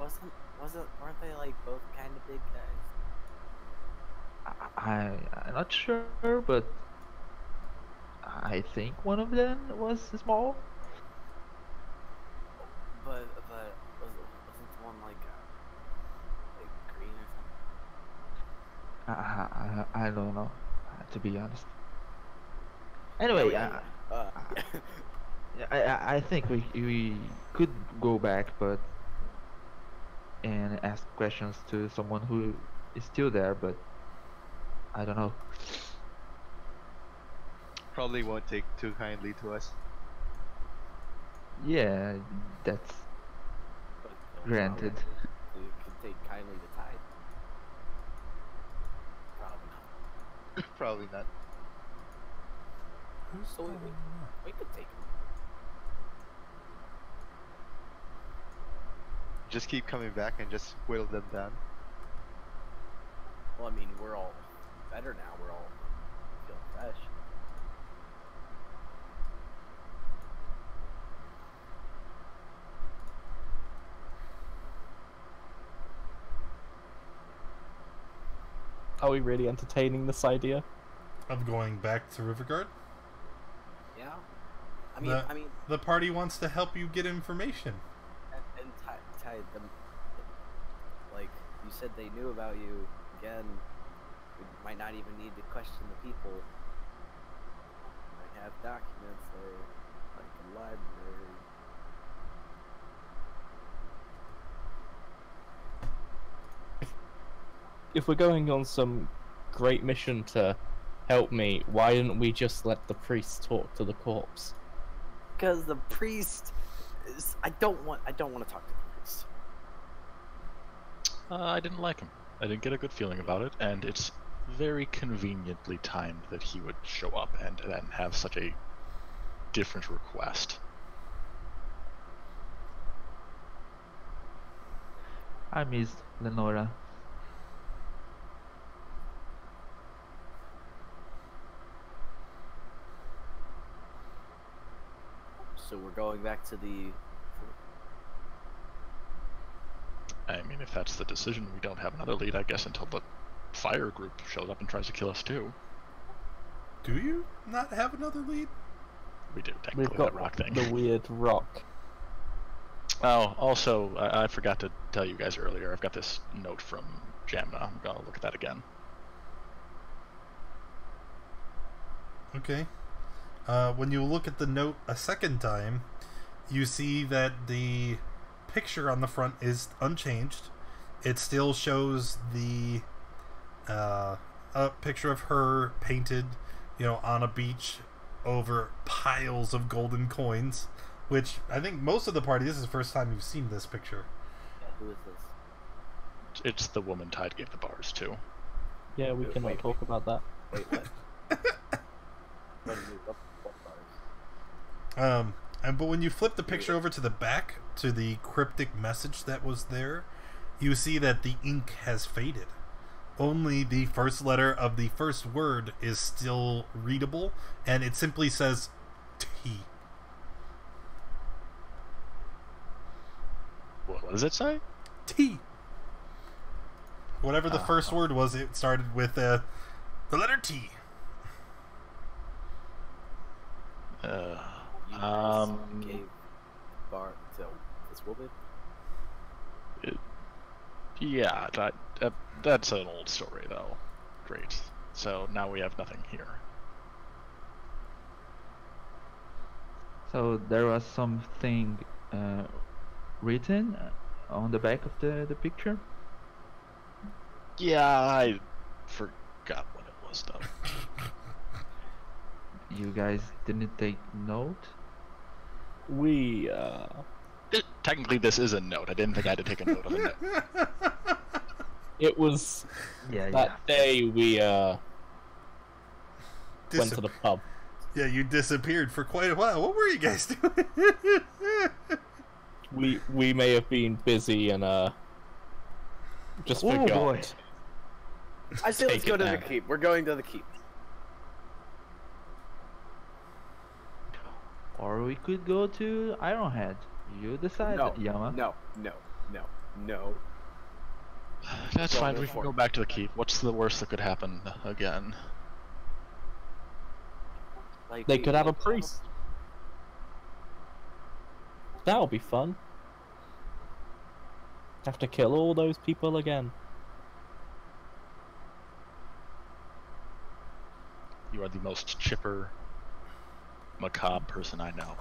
they like both kind of big guys? I'm not sure, but I think one of them was small. But wasn't the one like green or something? I don't know, to be honest. Anyway, I think we could go back, but and ask questions to someone who is still there, but I don't know. Probably won't take too kindly to us. Yeah, that's But granted. You could take kindly to Tide. Probably not. Probably not. Who's So calling me? we could take him. Just keep coming back and just whittle them down. Well, I mean, we're all better now. We're all feeling fresh. Are we really entertaining this idea? Of going back to Rivergard? Yeah. I mean, The- I mean, The party wants to help you get information. and Tide them. Like you said, they knew about you. Again, we might not even need to question the people. Might have documents or like a library. If we're going on some great mission to help me, why didn't we just let the priest talk to the corpse? Because the priest is. I don't want to talk to the priest. I didn't like him. I didn't get a good feeling about it, and it's very conveniently timed that he would show up and then have such a different request. I missed Lenora. So we're going back to the. I mean, if that's the decision, we don't have another lead, I guess, until the fire group shows up and tries to kill us too. Do you not have another lead? We do, We've technically, got that rock thing. the weird rock. Oh, also, I forgot to tell you guys earlier, I've got this note from Jamna. I'm gonna look at that again. Okay. When you look at the note a second time, you see that the picture on the front is unchanged. It still shows the a picture of her painted, on a beach over piles of golden coins, which I think most of the party, this is the first time you've seen this picture. Yeah, who is this? It's the woman Tide gave the bars to. Yeah, we cannot Wait, talk about that. Wait, what? What bars? But when you flip the picture over to the back to the cryptic message that was there, you see that the ink has faded. Only the first letter of the first word is still readable, and it simply says T. What does it say? T. Whatever the first word was, it started with the letter T. You guys gave bar to this woman. Yeah, that's an old story, though. Great. So now we have nothing here. So there was something written on the back of the picture. Yeah, I forgot what it was, though. You guys didn't take note? We, Technically, this is a note. I didn't think I had to take a note of a note. it was Yeah, that day we, went to the pub. Yeah, you disappeared for quite a while. What were you guys doing? We may have been busy and, just Oh, forgot. boy. I say let's Take go it to the now. keep. We're going to the keep. Or we could go to Ironhead. You decide, No, Yama. no. That's Go fine. there We can for go it. back to the keep. What's the worst that could happen again? Like They we- could have a like, priest. That'll be fun. Have to kill all those people again. You are the most chipper, macabre person I know.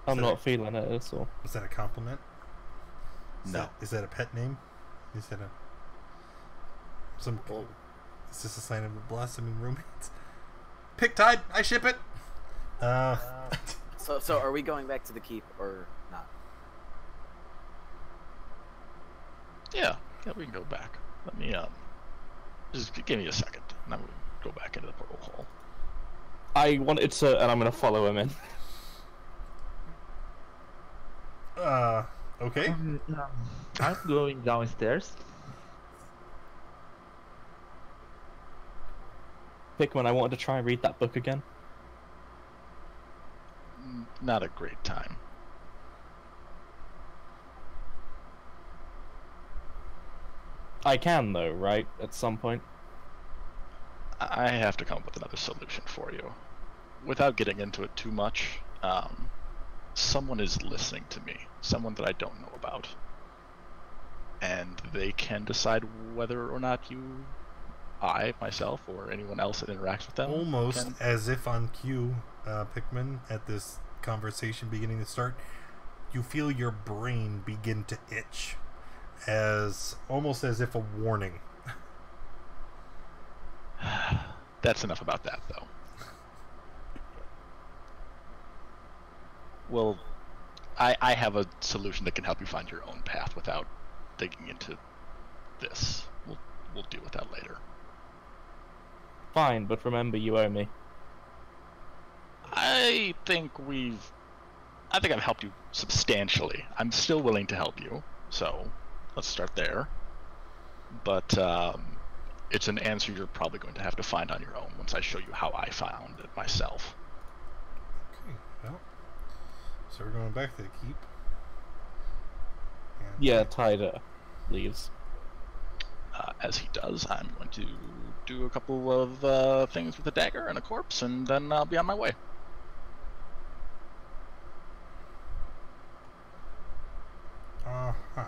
I'm not feeling it at all. Is that a compliment? No. Is that a pet name? Is that some? Well, Is this a sign of a blossoming romance? Pictide, I ship it. so are we going back to the keep or not? Yeah, we can go back. Let me just give me a second, and I'm gonna go back into the portal hall. I wanted to, and I'm gonna follow him in. Okay. I'm going downstairs. Pikmin, I wanted to try and read that book again. Not a great time. I can though, right? At some point. I have to come up with another solution for you. Without getting into it too much, someone is listening to me. Someone that I don't know about. And they can decide whether or not I, myself, or anyone else that interacts with them Almost can... as if on cue, Pikmin, at this conversation beginning to start, you feel your brain begin to itch, almost as if a warning. That's enough about that, though. Well, I have a solution that can help you find your own path without digging into this. We'll deal with that later. Fine, but remember you owe me. I think I've helped you substantially. I'm still willing to help you, so let's start there. But it's an answer you're probably going to have to find on your own once I show you how I found it myself. Okay, well, so we're going back to the keep. And Yeah, Tyder leaves. As he does, I'm going to do a couple of things with a dagger and a corpse, and then I'll be on my way. Uh-huh.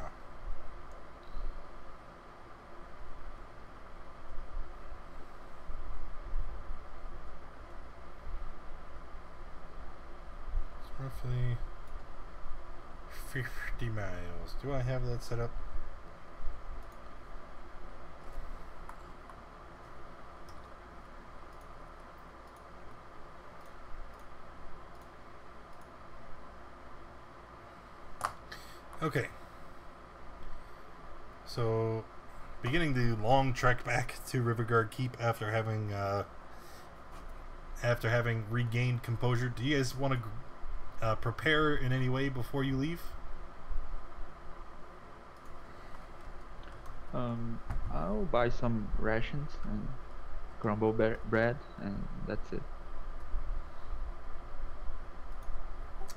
It's roughly 50 miles. Do I have that set up? Okay. So, beginning the long trek back to Rivergard Keep after having regained composure, do you guys want to prepare in any way before you leave? I'll buy some rations and crumble bread, and that's it.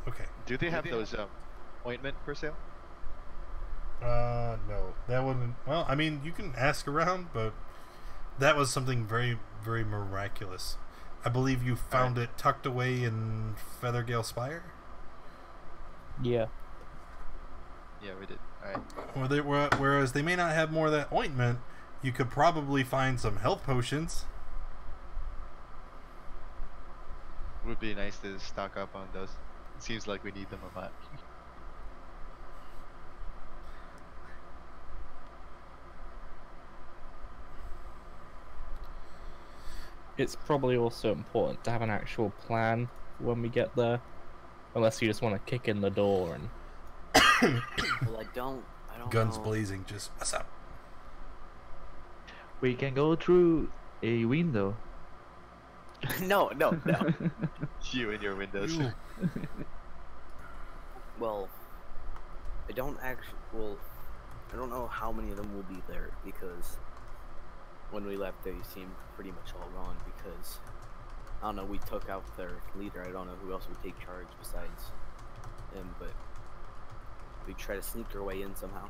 Okay. Do they have those ointment for sale? No, that wouldn't. Well, I mean, you can ask around, but that was something very, very miraculous. I believe you found it tucked away in Feathergale Spire. Yeah. Yeah, we did. All right. Whereas they may not have more of that ointment, you could probably find some health potions. Would be nice to stock up on those. It seems like we need them a lot. It's probably also important to have an actual plan when we get there. Unless you just want to kick in the door and... Well, I don't Guns know. blazing, just what's up? We can go through a window. No. You and your windows. You. Well, I don't know how many of them will be there, because when we left they seemed pretty much all gone, because I don't know, we took out their leader. I don't know who else would take charge besides him, but we try to sneak our way in somehow.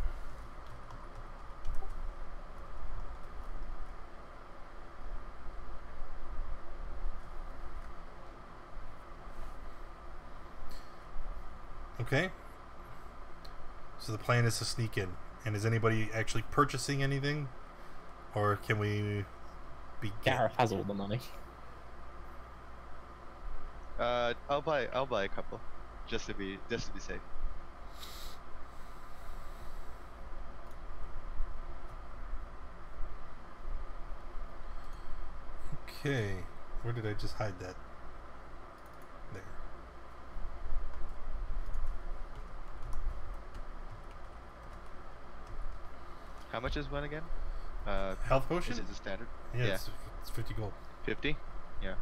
Okay. So the plan is to sneak in. And is anybody actually purchasing anything? Or can we be... Gareth has all the money. I'll buy a couple. just to be safe. Okay, where did I just hide that? There. How much is one again? Health potion? Is it the standard? Yeah, it's 50 gold. 50? Yeah.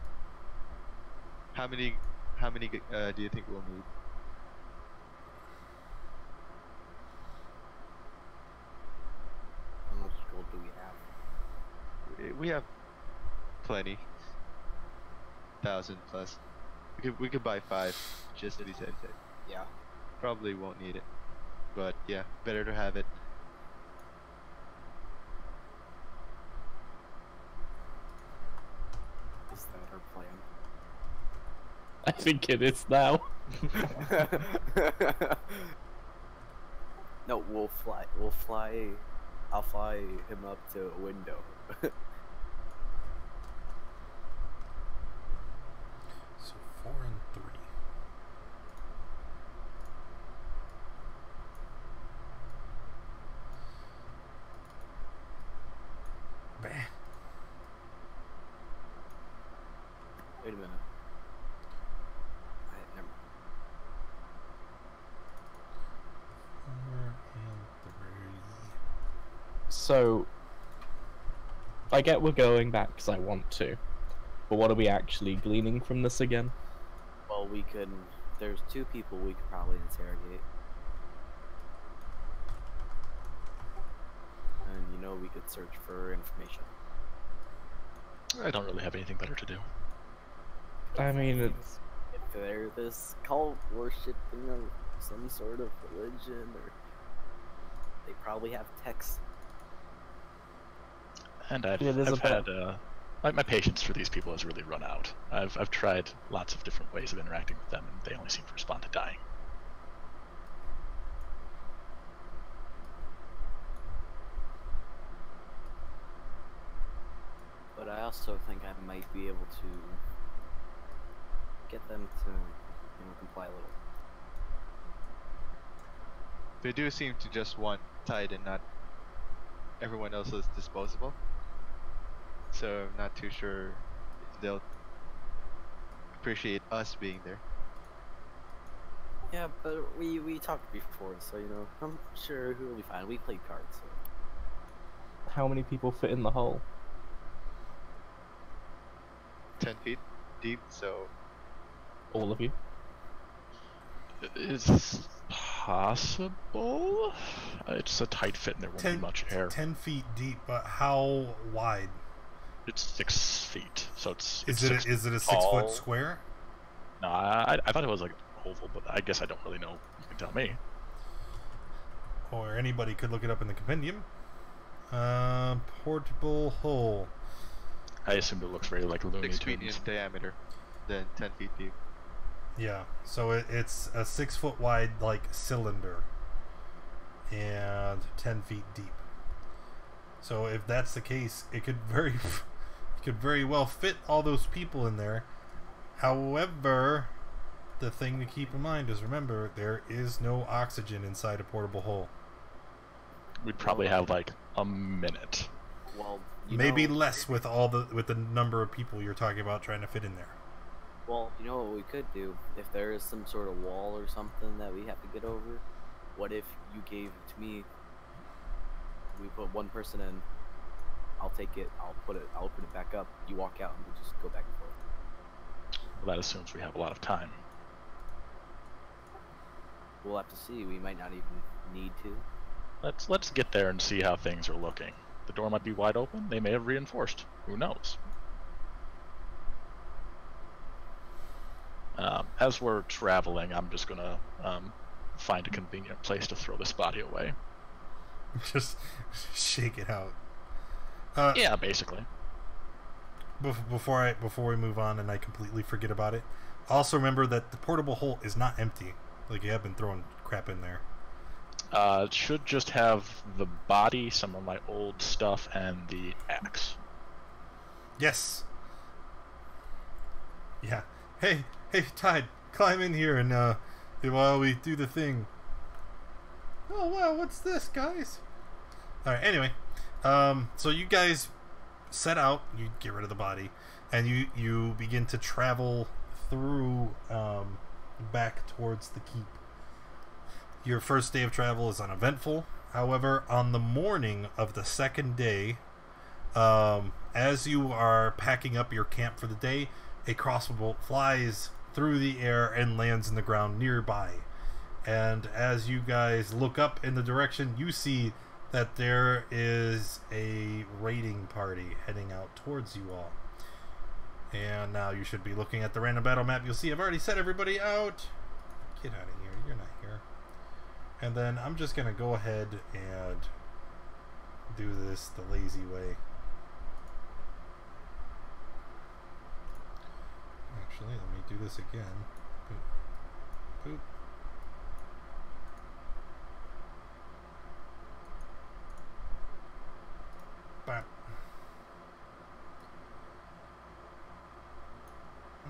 How many do you think we'll need? How much gold do we have? We have plenty. 1,000 plus. We could buy 5 just to be safe. Yeah. Probably won't need it, but yeah, better to have it. Is that our plan? I think it is now. No, we'll fly. I'll fly him up to a window. So 4 and 3. Bah. Wait a minute. Never mind. 4 and 3. So, I get we're going back because I want to, but what are we actually gleaning from this again? Well, we could. There's 2 people we could probably interrogate. And we could search for information. I don't really have anything better to do. I mean, it's... If they're this cult worshipping of some sort of religion, or they probably have texts. And I've had my patience for these people has really run out. I've tried lots of different ways of interacting with them, and they only seem to respond to dying. But I also think I might be able to get them to, comply a little. They do seem to just want Tide and not everyone else is disposable. So I'm not too sure if they'll appreciate us being there. Yeah, but we talked before, so I'm sure we'll be fine. We played cards. So. How many people fit in the hole? 10 feet deep, so All of you? It's possible. It's a tight fit and there won't be much air. 10 feet deep, but how wide? It's 6 feet, so it's Is six it a 6 tall. foot square? No, I thought it was like oval, but I guess I don't really know. You can tell me. Or anybody could look it up in the compendium. Portable hole. I assumed it looks very like Looney 6 feet in Tunes. diameter, then 10 feet deep. Yeah, so it's a 6 foot wide cylinder and 10 feet deep. So if that's the case, it could very well fit all those people in there. However, the thing to keep in mind is, remember, there is no oxygen inside a portable hole. We'd probably have like a minute. Well, Maybe less with the number of people you're talking about trying to fit in there. Well, what we could do, if there is some sort of wall or something that we have to get over, what if you gave it to me? We put one person in. I'll take it. I'll put it back up. You walk out, and we'll just go back and forth. Well, that assumes we have a lot of time. We'll have to see. We might not even need to. Let's get there and see how things are looking. The door might be wide open. They may have reinforced. Who knows? As we're traveling, I'm just gonna find a convenient place to throw this body away. Just shake it out. Yeah, basically. Before we move on and I completely forget about it, also remember that the portable hole is not empty. Like, you have been throwing crap in there. It should just have the body, some of my old stuff, and the axe. Yes. Yeah. Hey, Tide, climb in here and while we do the thing. Oh wow, what's this, guys? All right. Anyway, so you guys set out. You get rid of the body, and you begin to travel through back towards the keep. Your first day of travel is uneventful. However, on the morning of the second day, as you are packing up your camp for the day, a crossbow flies through the air and lands in the ground nearby. And as you guys look up in the direction, you see that there is a raiding party heading out towards you all. And now you should be looking at the random battle map. You'll see I've already set everybody out. Get out of here. You're not here. And then I'm just going to go ahead and do this the lazy way. Actually, let me do this again. Boop. Boop. Bop.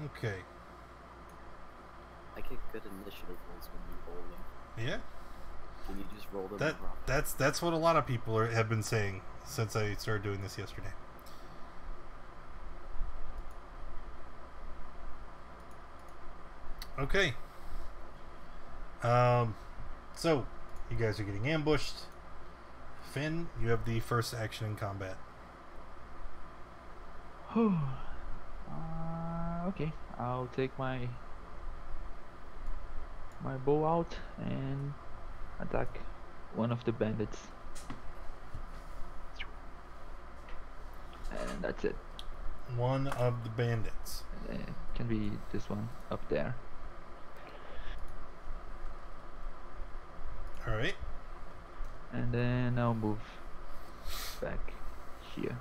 Okay. I get good initiative rolls when you roll them. Yeah. Can you just roll them? That's what a lot of people have been saying since I started doing this yesterday. Okay. So you guys are getting ambushed. Finn, you have the first action in combat. Okay, I'll take my bow out and attack one of the bandits. And that's it. One of the bandits. It can be this one up there. Alright. And then I'll move back here.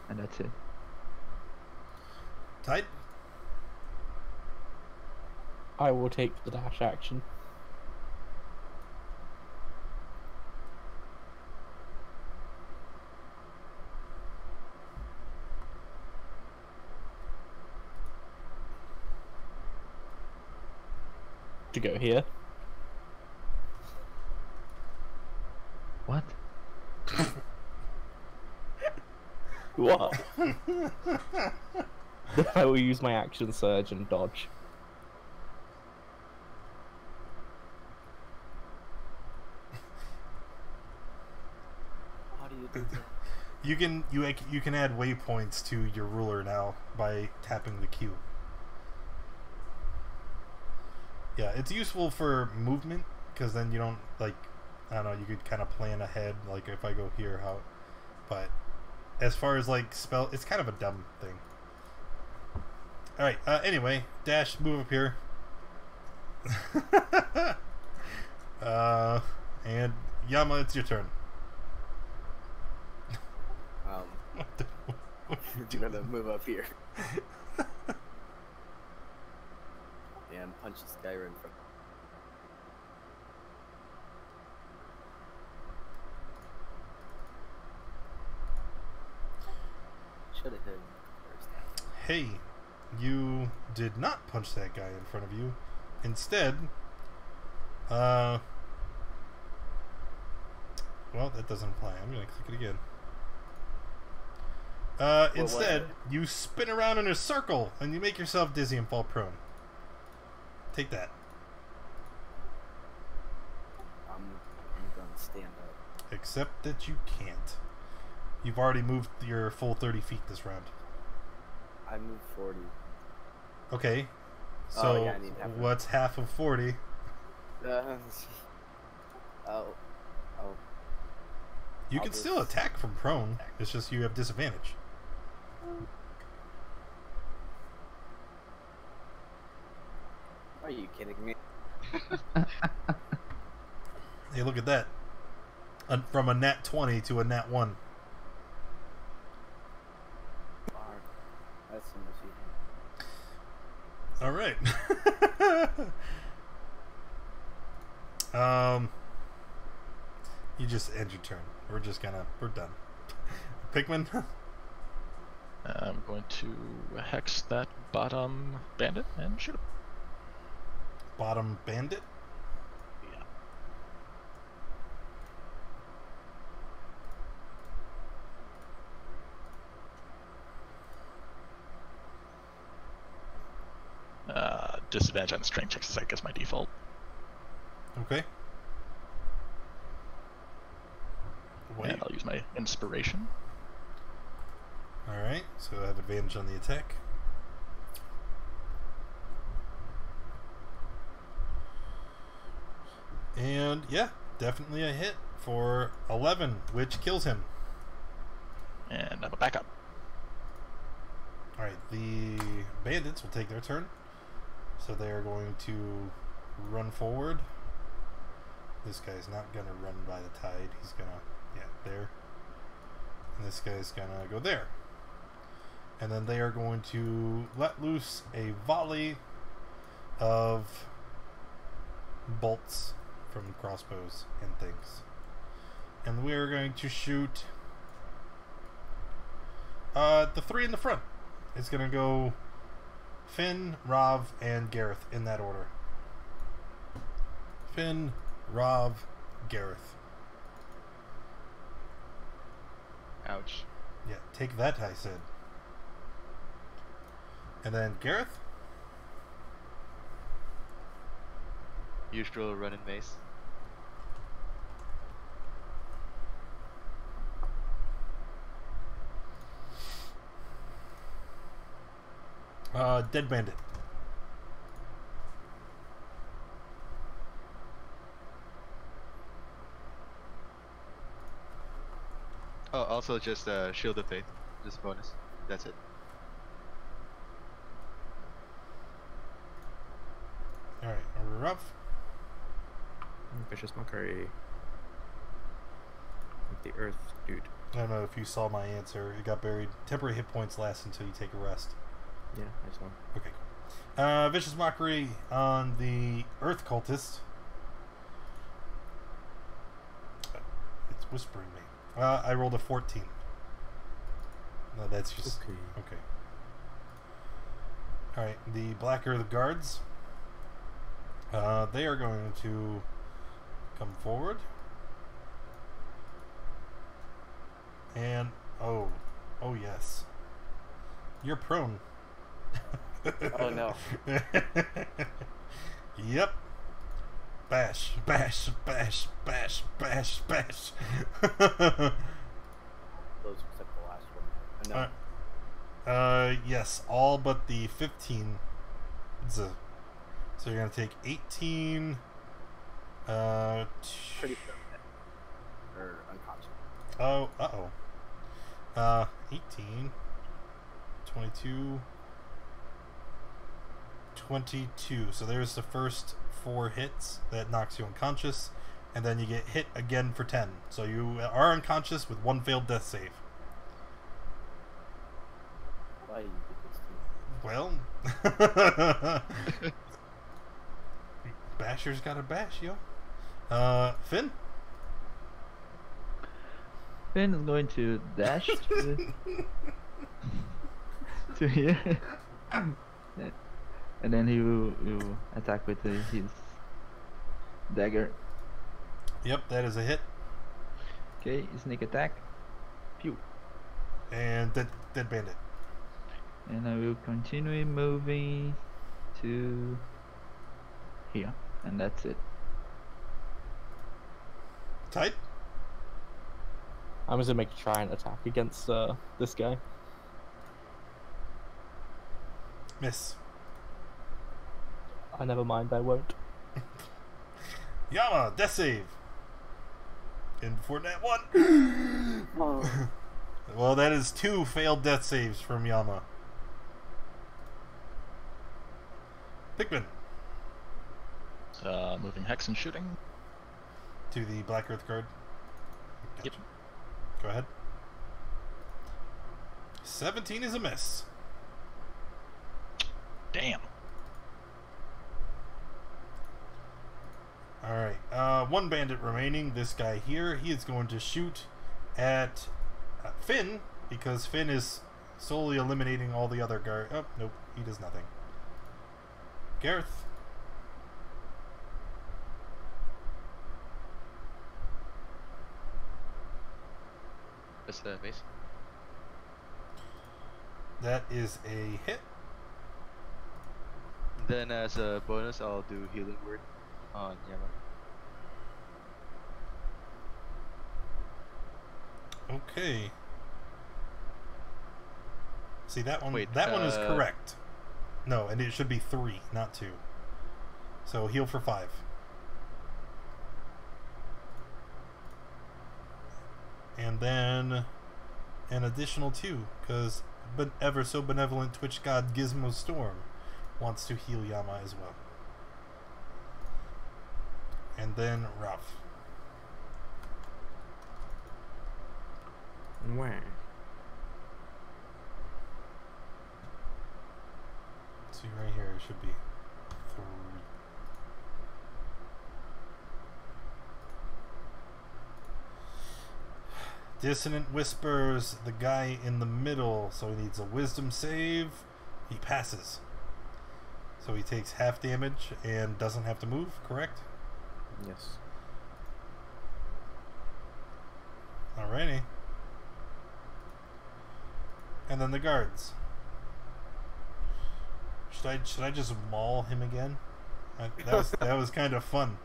And that's it. Tide? I will take the dash action. To go here. What? What? I will use my action surge and dodge. How do you do that? You can add waypoints to your ruler now by tapping the Q. Yeah, it's useful for movement because then you don't I don't know, you could kind of plan ahead, like if I go here, how, but as far as like spell, it's kind of a dumb thing. Alright, anyway, Dash, move up here. And Yama, it's your turn. You're gonna move up here. And punch this guy right in front. Should have hit him first. Hey, you did not punch that guy in front of you. Instead, well, that doesn't apply. I'm gonna click it again. Instead, you spin around in a circle and you make yourself dizzy and fall prone. Take that. I'm gonna stand up. Except that you can't. You've already moved your full 30 feet this round. I moved 40. Okay. So, Oh, yeah, I need half of what's half of 40? Oh. You I'll can still just- attack from prone. It's just you have disadvantage. Are you kidding me? Hey, look at that. From a nat 20 to a nat 1. That's so much easier. All right. You just end your turn. We're done. Pikmin? I'm going to hex that bottom bandit and shoot him. Bottom bandit? disadvantage on strength checks is, I guess, my default. Okay. Wait. And I'll use my inspiration. Alright, so I have advantage on the attack. And yeah, definitely a hit for 11, which kills him. And I'm a backup. Alright, the bandits will take their turn. So they are going to run forward. This guy's not going to run by the tide. He's going to, yeah, there. And this guy's going to go there. And then they are going to let loose a volley of bolts from crossbows and things. And we are going to shoot the three in the front. It's going to go Finn, Rav, and Gareth in that order. Finn, Rav, Gareth. Ouch. Yeah, take that, I said. And then Gareth? Usual run and mace. Dead bandit. Oh, also just Shield of Faith. Just bonus. That's it. Alright, rough. Vicious Mockery. With the earth, dude. I don't know if you saw my answer. It got buried. Temporary hit points last until you take a rest. Yeah, I saw. Okay, cool. Vicious Mockery on the Earth Cultist. It's whispering me. I rolled a 14. No, that's just... Okay. Alright, the Black Earth Guards. They are going to come forward. And, oh yes. You're prone. Oh no. Yep. Bash, bash, bash, bash, bash, bash. Those except the last one. I know. Yes, all but the 15. So you're gonna take 18. Pretty sure. Or unconscious. Oh, 18, 22, 22. So there's the first 4 hits that knocks you unconscious, and then you get hit again for 10. So you are unconscious with 1 failed death save. Why you did this Well, to me? Basher's got a bash, yo. Finn? Finn is going to dash to here. And then he will attack with his dagger. Yep, that is a hit. Okay, sneak attack. Pew. And dead bandit. And I will continue moving to here. And that's it. Tight? I'm just gonna make a try and attack against this guy. Miss. I never mind, I won't. Yama, death save. And before that one. Oh. Well, that is 2 failed death saves from Yama. Pikmin. Moving hex and shooting. To the Black Earth Guard. Yep. Go ahead. 17 is a miss. Damn. Alright, 1 bandit remaining. This guy here. He is going to shoot at Finn, because Finn is solely eliminating all the other guard. Oh, nope, he does nothing. Gareth. That's the mace. That is a hit. Then as a bonus, I'll do healing word on Yama. Okay. See that one? Wait, that one is correct. No, and it should be 3, not 2. So heal for 5. And then an additional 2, because ever so benevolent Twitch god Gizmo Storm wants to heal Yama as well. And then Ralph. Where? See right here, it should be 3. Dissonant Whispers, the guy in the middle, so he needs a wisdom save. He passes. So he takes half damage and doesn't have to move, correct? Yes. Alrighty. And then the guards. Should I just maul him again? That was kind of fun.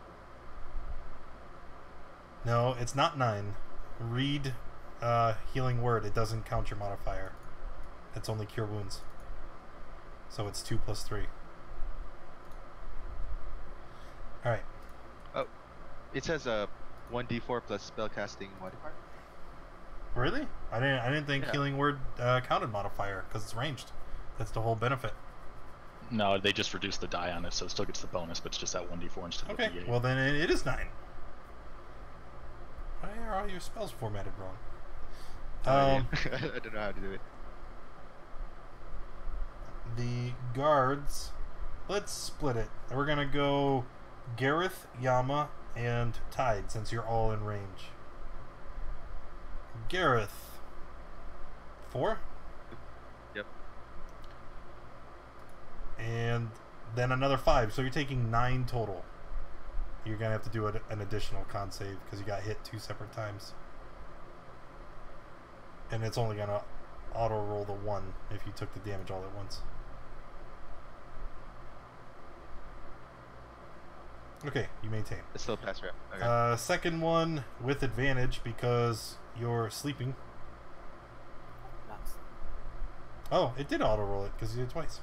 No, it's not 9. Read healing word. It doesn't count your modifier. It's only cure wounds. So it's 2 plus 3. Alright. Oh, it says 1d4 plus spellcasting modifier. Really? I didn't think Yeah. healing word counted modifier because it's ranged. That's the whole benefit. No, they just reduced the die on it, so it still gets the bonus, but it's just that 1d4 instead Okay, of the d8. well then it is 9. Why are all your spells formatted wrong? Yeah. I don't know how to do it. The guards, let's split it. We're gonna go Gareth, Yama, and Tide since you're all in range. Gareth, 4? Yep. And then another 5, so you're taking 9 total. You're gonna have to do an additional con save because you got hit 2 separate times. And it's only gonna auto roll the 1 if you took the damage all at once. Okay, you maintain. It's still pass rep. Okay. Second one with advantage because you're sleeping. Not Oh, it did auto roll it because you did it twice.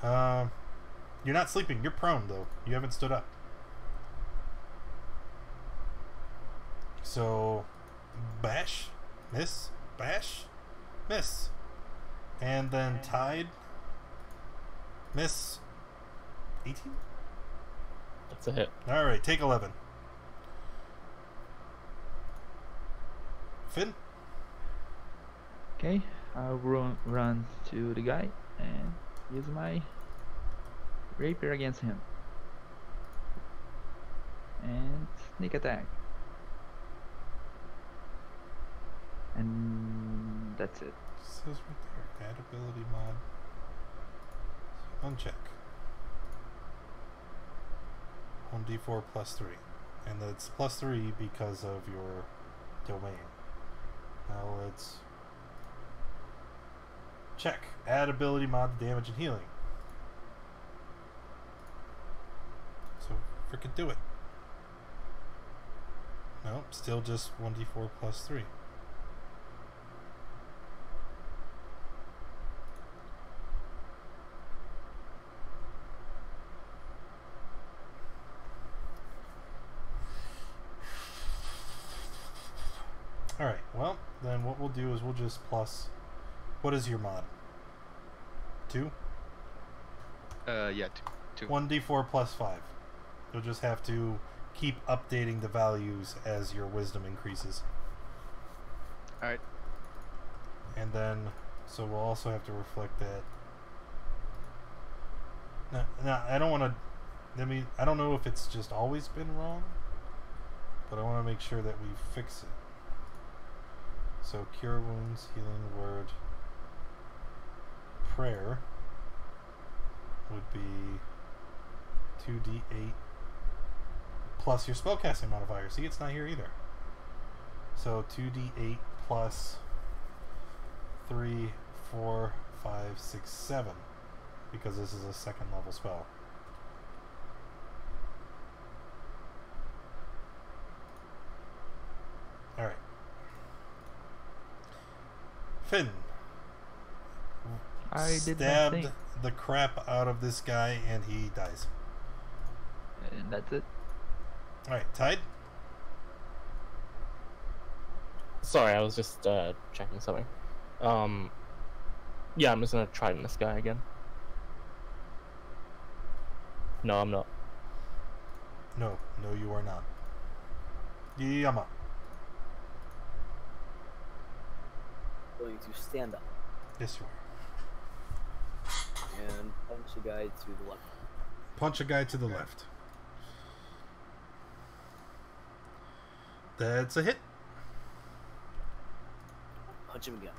You're not sleeping. You're prone though. You haven't stood up. So, bash, miss, bash, miss, and then Tide, miss, 18. That's a hit. All right, take 11. Finn. Okay, I'll run to the guy and use my rapier against him. And sneak attack. And that's it. Says right there, add ability mod. Uncheck. 1d4 plus 3. And that's plus 3 because of your domain. Now let's check. Add ability mod to damage and healing. So frickin' do it. Nope, still just 1d4 plus 3. Alright, well, then what we'll do is we'll just plus... What is your mod? 2? Yeah, two. 1d4 plus 5. You'll just have to keep updating the values as your wisdom increases. Alright. And then, so we'll also have to reflect that. No, I don't want to... I don't know if it's just always been wrong, but I want to make sure that we fix it. So cure wounds, healing word, prayer would be 2d8 plus your spellcasting modifier. See, it's not here either. So 2d8 plus 3, 4, 5, 6, 7. because this is a second level spell. Alright. Finn. I did my stabbed thing. the crap out of this guy and he dies. And that's it. Alright, Tide? Sorry, I was just checking something. Yeah, I'm just gonna try this guy again. No, I'm not. No, you are not. Yama. Going to stand up Yes, you are. and punch a guy to the left. Punch a guy to the left. That's a hit. Punch him again.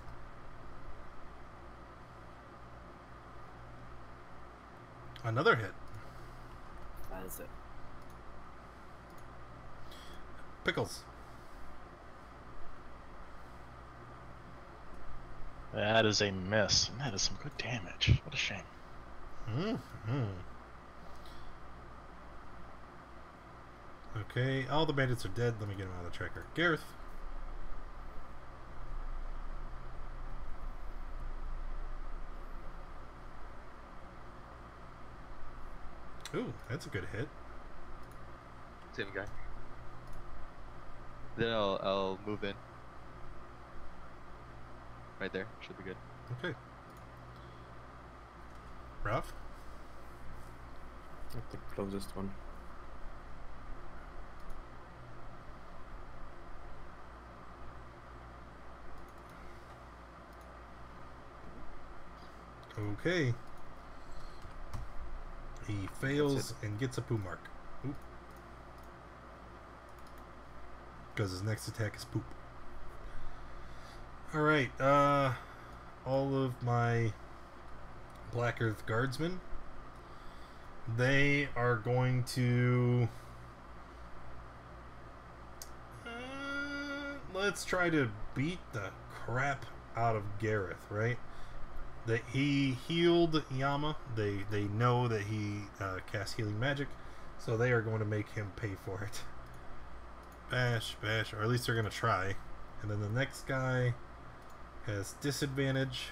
Another hit. That is it. Pickles. That is a miss. And that is some good damage. What a shame. Mm-hmm. Okay, all the bandits are dead. Let me get them out of the tracker. Gareth. Ooh, that's a good hit. Same guy. Then I'll move in. Right there. Should be good. Okay. Ralph? Like the closest one. Okay. He fails and gets a poo mark. Oop. Because his next attack is poop. Alright, all of my Black Earth Guardsmen, they are going to... let's try to beat the crap out of Gareth, right? That he healed Yama. They know that he cast healing magic, so they are going to make him pay for it. Bash, bash, or at least they're going to try. And then the next guy has disadvantage.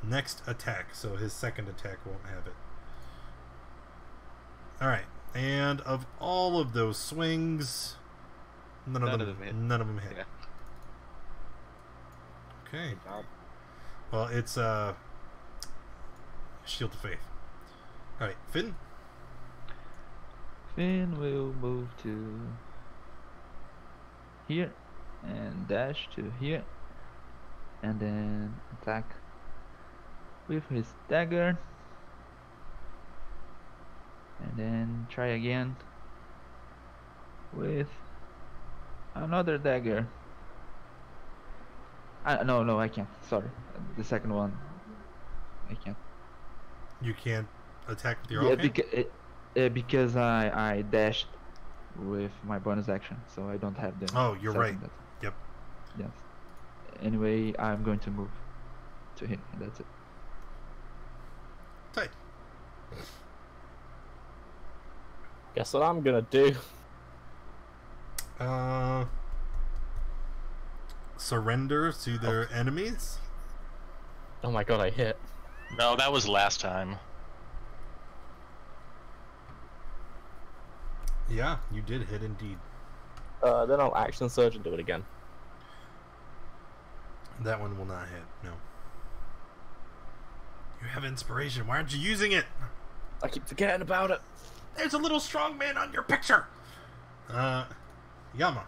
Next attack, so his second attack won't have it. Alright, and of all of those swings, none of them hit. Yeah. Okay. Good job. Well, it's Shield of Faith. Alright, Finn? Finn will move to here and dash to here and then attack with his dagger and then try again with another dagger. No, I can't. Sorry, the second one I can't. You can't attack with your Yeah, offhand? because I dashed with my bonus action, so I don't have the. Oh, you're right. second attack. Yep. Yes. Anyway, I'm going to move to him, and that's it. Tight. Guess what I'm gonna do? Surrender to their enemies? Oh my god, I hit. No, that was last time. Yeah, you did hit indeed. Then I'll action surge and do it again. That one will not hit, no. You have inspiration. Why aren't you using it? I keep forgetting about it. There's a little strong man on your picture. Yama.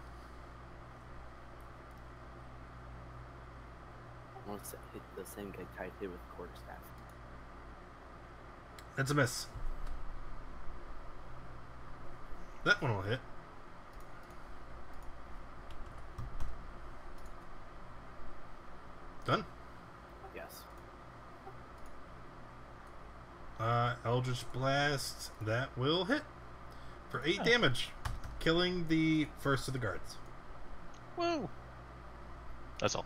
Wants to hit the same guy tied hit with the quarterstaff. That's a miss. That one will hit. Done. Yes. Eldritch Blast. That will hit for 8 damage, killing the first of the guards. Woo! That's all.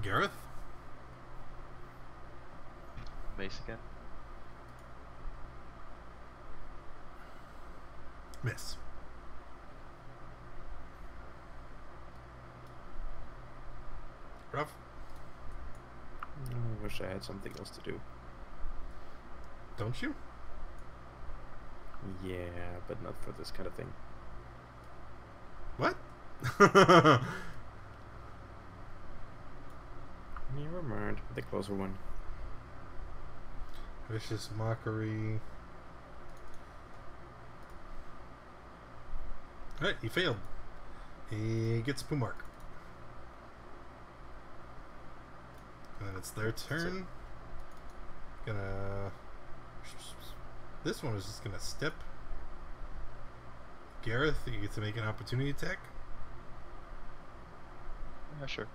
Gareth. Mace again. Miss. Rough. I wish I had something else to do. Don't you? Yeah, but not for this kind of thing. What? Never mind. The closer one. Vicious mockery. Alright, he failed. He gets a poo mark. And then it's their turn. Gonna... This one is just gonna step. Gareth, you get to make an opportunity attack. Yeah, sure.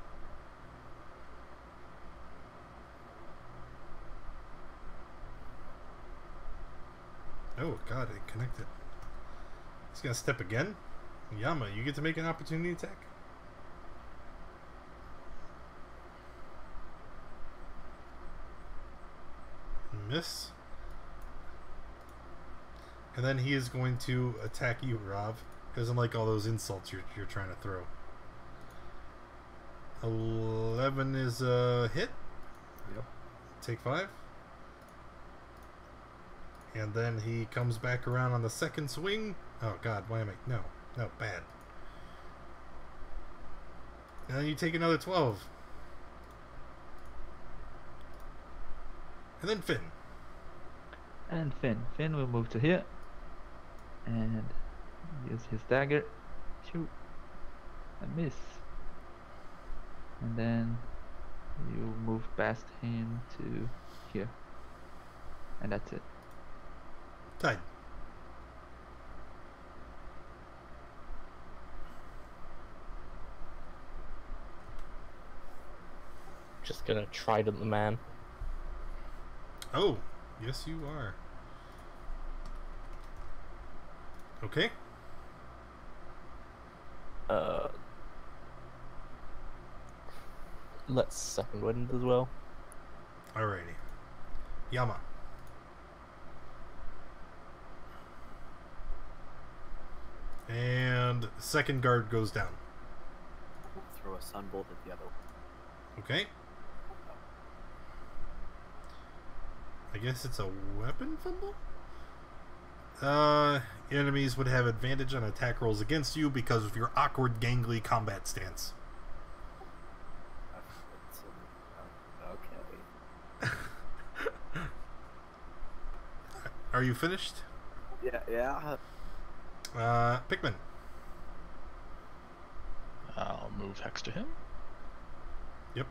Oh god, it connected. He's gonna step again. Yama, you get to make an opportunity attack. Miss. And then he is going to attack you, Rav. He doesn't like all those insults you're trying to throw. 11 is a hit. Yep. Take 5. And then he comes back around on the second swing. Oh god, why am I... No, bad. And then you take another 12. And then Finn. And Finn will move to here and use his dagger. Shoot. And miss. And then you move past him to here. And that's it. Tied. Just gonna trident the man. Oh, yes you are. Okay. Let's second wind as well. Alrighty. Yama. And second guard goes down. Throw a sunbolt at the other one. Okay. I guess it's a weapon fumble? Enemies would have advantage on attack rolls against you because of your awkward, gangly combat stance. Okay. Are you finished? Yeah. Pikmin. I'll move Hex to him. Yep.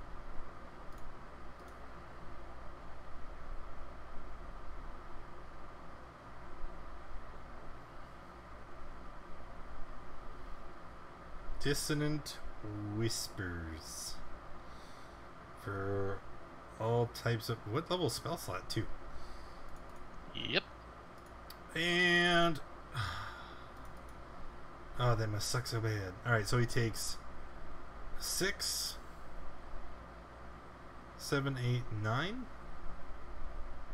Dissonant Whispers. For all types of... What level spell slot, too? Yep. And... Oh, that must suck so bad. Alright, so he takes 6, 7, 8, 9?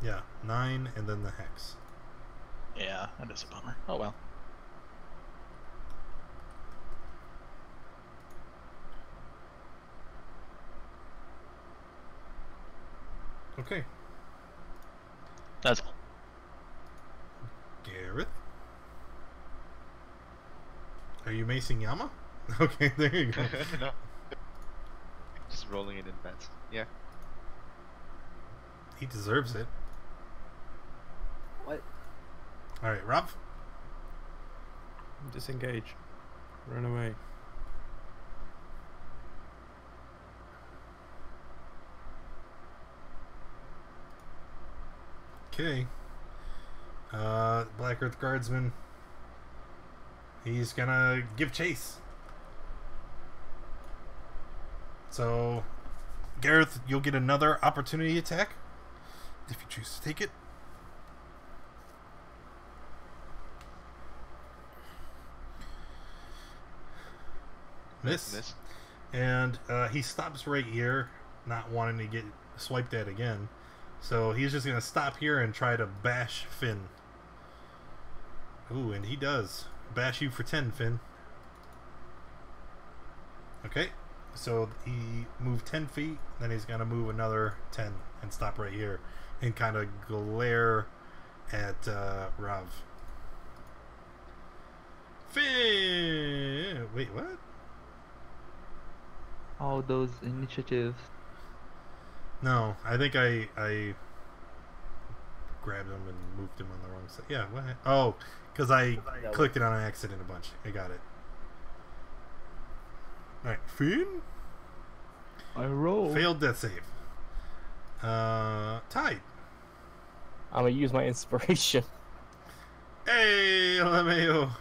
Yeah, 9 and then the hex. Yeah, that is a bummer. Oh well. Okay. That's all. Gareth? Are you macing Yama? Okay, there you go. No. Just rolling it in advance. Yeah. He deserves it. What? Alright, Rob? Disengage. Run away. Okay. Black Earth Guardsman. He's gonna give chase. So, Gareth, you'll get another opportunity attack if you choose to take it. Miss. And he stops right here, not wanting to get swiped at again. So he's just gonna stop here and try to bash Finn. Ooh, and he does. Bash you for 10, Finn. Okay. So he moved 10 feet, then he's gonna move another 10 and stop right here and kind of glare at Rav. Finn! Wait, what? All those initiatives. No, I think I grabbed him and moved him on the wrong side. Yeah, what? Oh, because I clicked it on accident a bunch. I got it. Alright, Finn? I roll. Failed death save. Tied. I'm gonna use my inspiration. Hey, LMAO.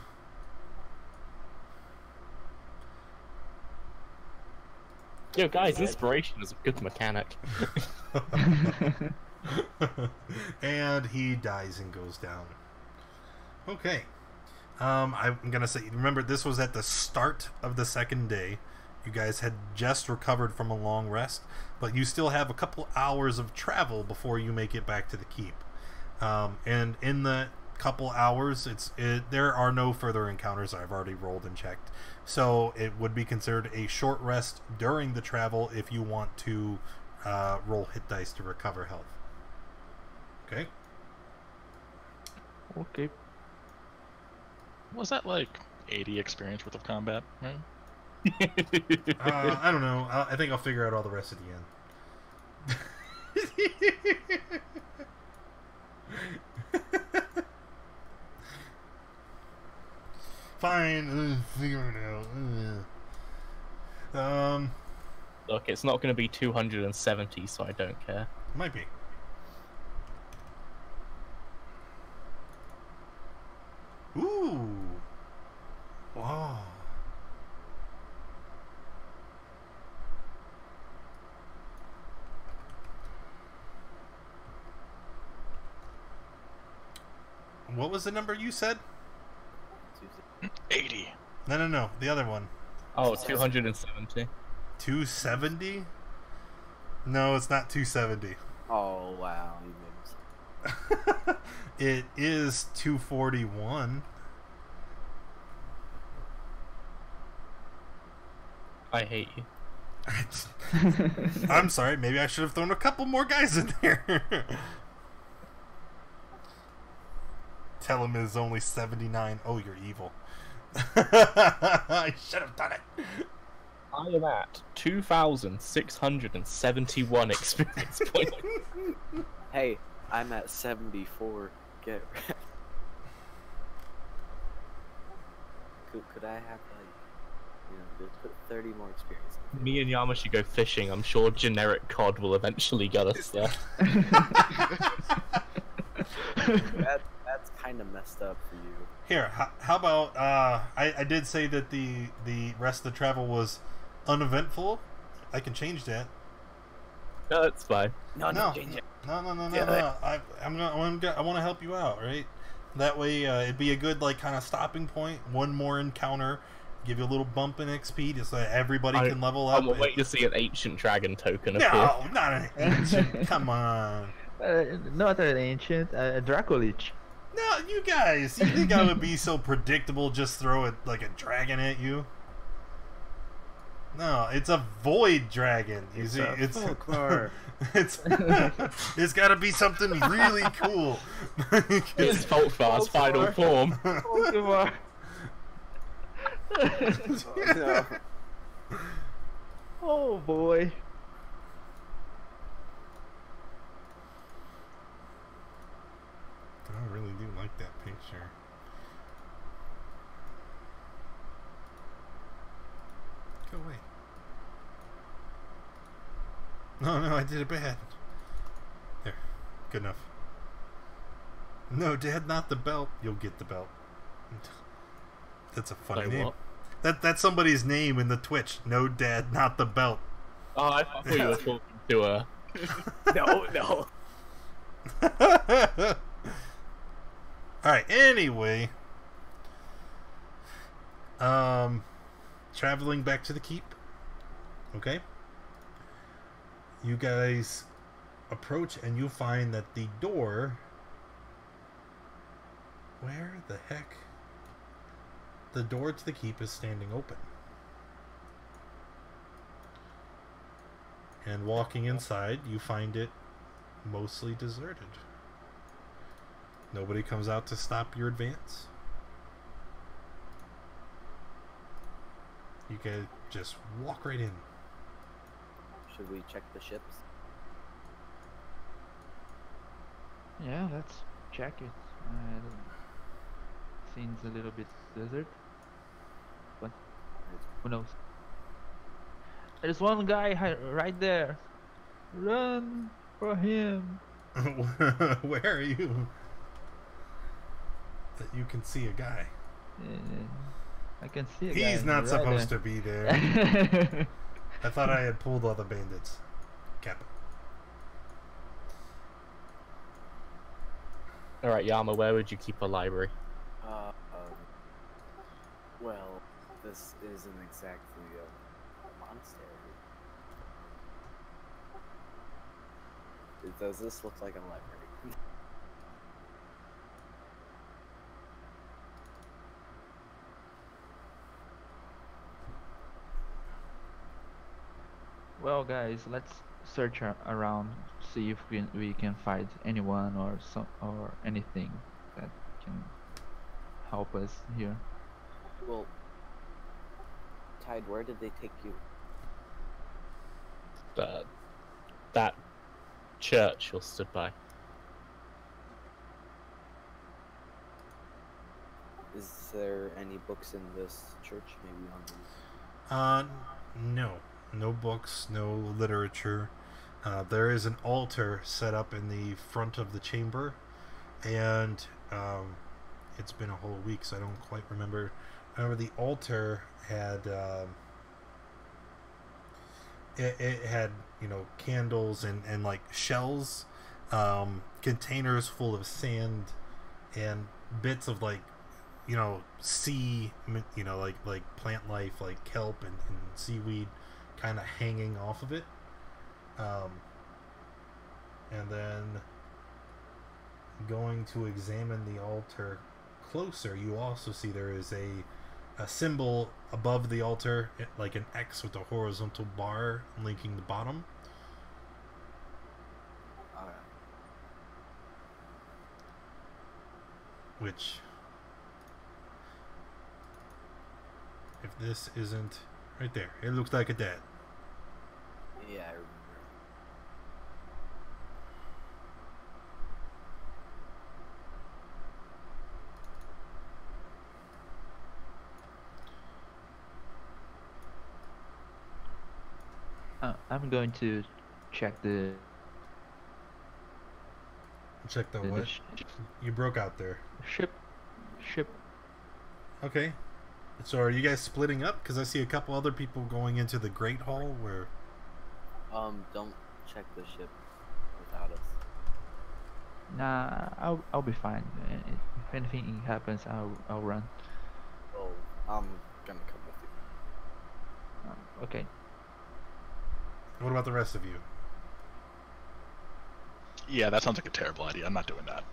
Yo, guys, inspiration is a good mechanic. And he dies and goes down. Okay. I'm gonna say, remember, this was at the start of the second day. You guys had just recovered from a long rest, but you still have a couple hours of travel before you make it back to the keep. And in the couple hours, there are no further encounters. I've already rolled and checked, so it would be considered a short rest during the travel if you want to roll hit dice to recover health. Okay. Okay. Was that like 80 experience worth of combat? Right? I don't know. I think I'll figure out all the rest at the end. Fine, figure it out. Look, it's not going to be 270, so I don't care. Might be. Ooh. Wow. What was the number you said? 80. No. The other one. Oh, 270. 270? No, it's not 270. Oh wow, you made me. It is 241. I hate you. I'm sorry, maybe I should have thrown a couple more guys in there. Tell him it's only 79. Oh, you're evil. I should have done it. I am at 2,671 experience points. Hey, I'm at 74. Get could I have just put 30 more experience? Me and Yama should go fishing. I'm sure generic COD will eventually get us there. That's kind of messed up for you. Here, how about I did say that the rest of the travel was uneventful. I can change that. No, that's fine. No, change it. No. Yeah, I want to help you out, right? That way, it'd be a good kind of stopping point. One more encounter, give you a little bump in XP, just so everybody can level up. I'm waiting to see an ancient dragon token appear. No, not an ancient. Come on. Not an ancient, Dracolich. No, you guys, you think I would be so predictable? Just throw it like a dragon at you? No, it's a void dragon. You see, it's folklore. it's got to be something really cool. It's Folkvar's final form. Pokemon. No. Oh boy. I really do like that picture. Go away. No, I did it bad. There. Good enough. No, Dad, not the belt. You'll get the belt. That's a funny Like name. what? That's somebody's name in the Twitch. No, Dad, not the belt. Oh, I thought you were talking to her. No. Alright, anyway. Traveling back to the keep. Okay. You guys approach and you find that the door... Where the heck? The door to the keep is standing open. And walking inside, you find it mostly deserted. Nobody comes out to stop your advance. You can just walk right in. Should we check the ships? Yeah, let's check it. Seems a little bit desert, but who knows? There's one guy right there. Run for him. Where are you? That you can see a guy. I can see a guy. He's not right supposed there. to be there. I thought I had pulled all the bandits. Cap. Alright, Yama, where would you keep a library? Well, this isn't exactly a monastery. Does this look like a library? Well, guys, let's search around, see if we can find anyone or anything that can help us here. Well, Tide, where did they take you? That church you're stood by. Is there any books in this church? Maybe on the... No. No books, no literature. There is an altar set up in the front of the chamber, and it's been a whole week, so I don't quite remember. However, the altar had it had, you know, candles and like shells, containers full of sand, and bits of, like, you know, sea, you know, like plant life, like kelp and seaweed, kind of hanging off of it. And then going to examine the altar closer, you also see there is a symbol above the altar, like an X with a horizontal bar linking the bottom. Which, if this isn't right there, it looks like a dead. Yeah, I remember. I'm going to check the Check the what? You broke out there. ship. Okay. So are you guys splitting up? Because I see a couple other people going into the Great Hall where... Don't check the ship without us. Nah, I'll be fine. If anything happens, I'll run. Oh, I'm gonna come with you. Okay. What about the rest of you? Yeah, that sounds like a terrible idea. I'm not doing that.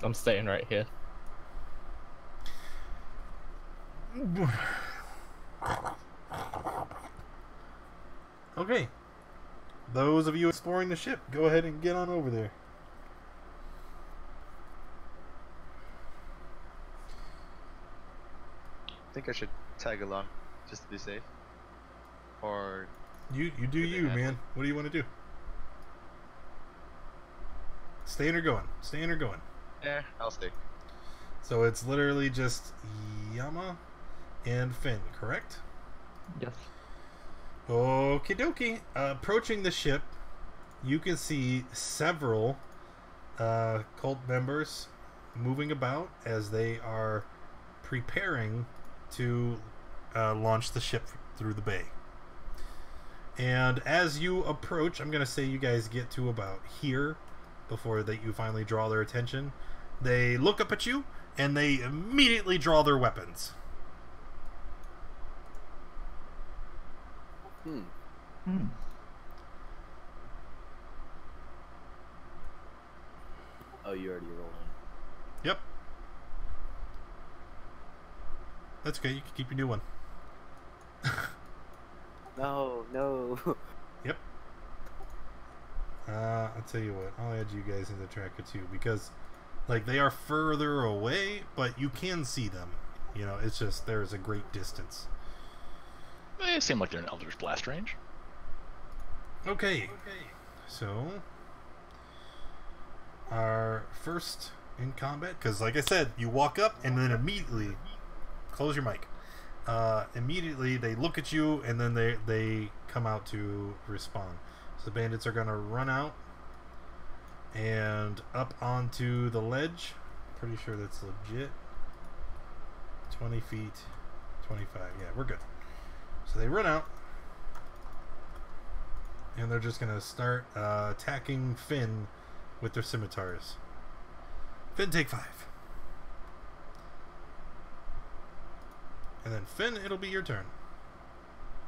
I'm staying right here. Okay. Those of you exploring the ship, go ahead and get on over there. I think I should tag along just to be safe. Or You do Good you, to have man. What do you want to do? Staying or going? Staying or going? yeah, I'll stay. So it's literally just Yama and Finn, correct? Yes. Okie dokie. Approaching the ship, you can see several cult members moving about as they are preparing to launch the ship through the bay. And as you approach, I'm going to say you guys get to about here before that you finally draw their attention. They look up at you and they immediately draw their weapons. Oh, you already rolled in. Yep. That's okay. You can keep your new one. No, no. Yep. I'll tell you what. I'll add you guys into tracker too because, like, they are further away, but you can see them. You know, it's just there's a great distance. They seem like they're in Eldritch Blast range. Okay. So, our first in combat, because like I said, you walk up and then immediately close your mic. Immediately they look at you and then they come out to respond. So the bandits are gonna run out and up onto the ledge. Pretty sure that's legit. 20 feet, 25. Yeah, we're good. So they run out. And they're just going to start attacking Finn with their scimitars. Finn, take 5. And then Finn, it'll be your turn.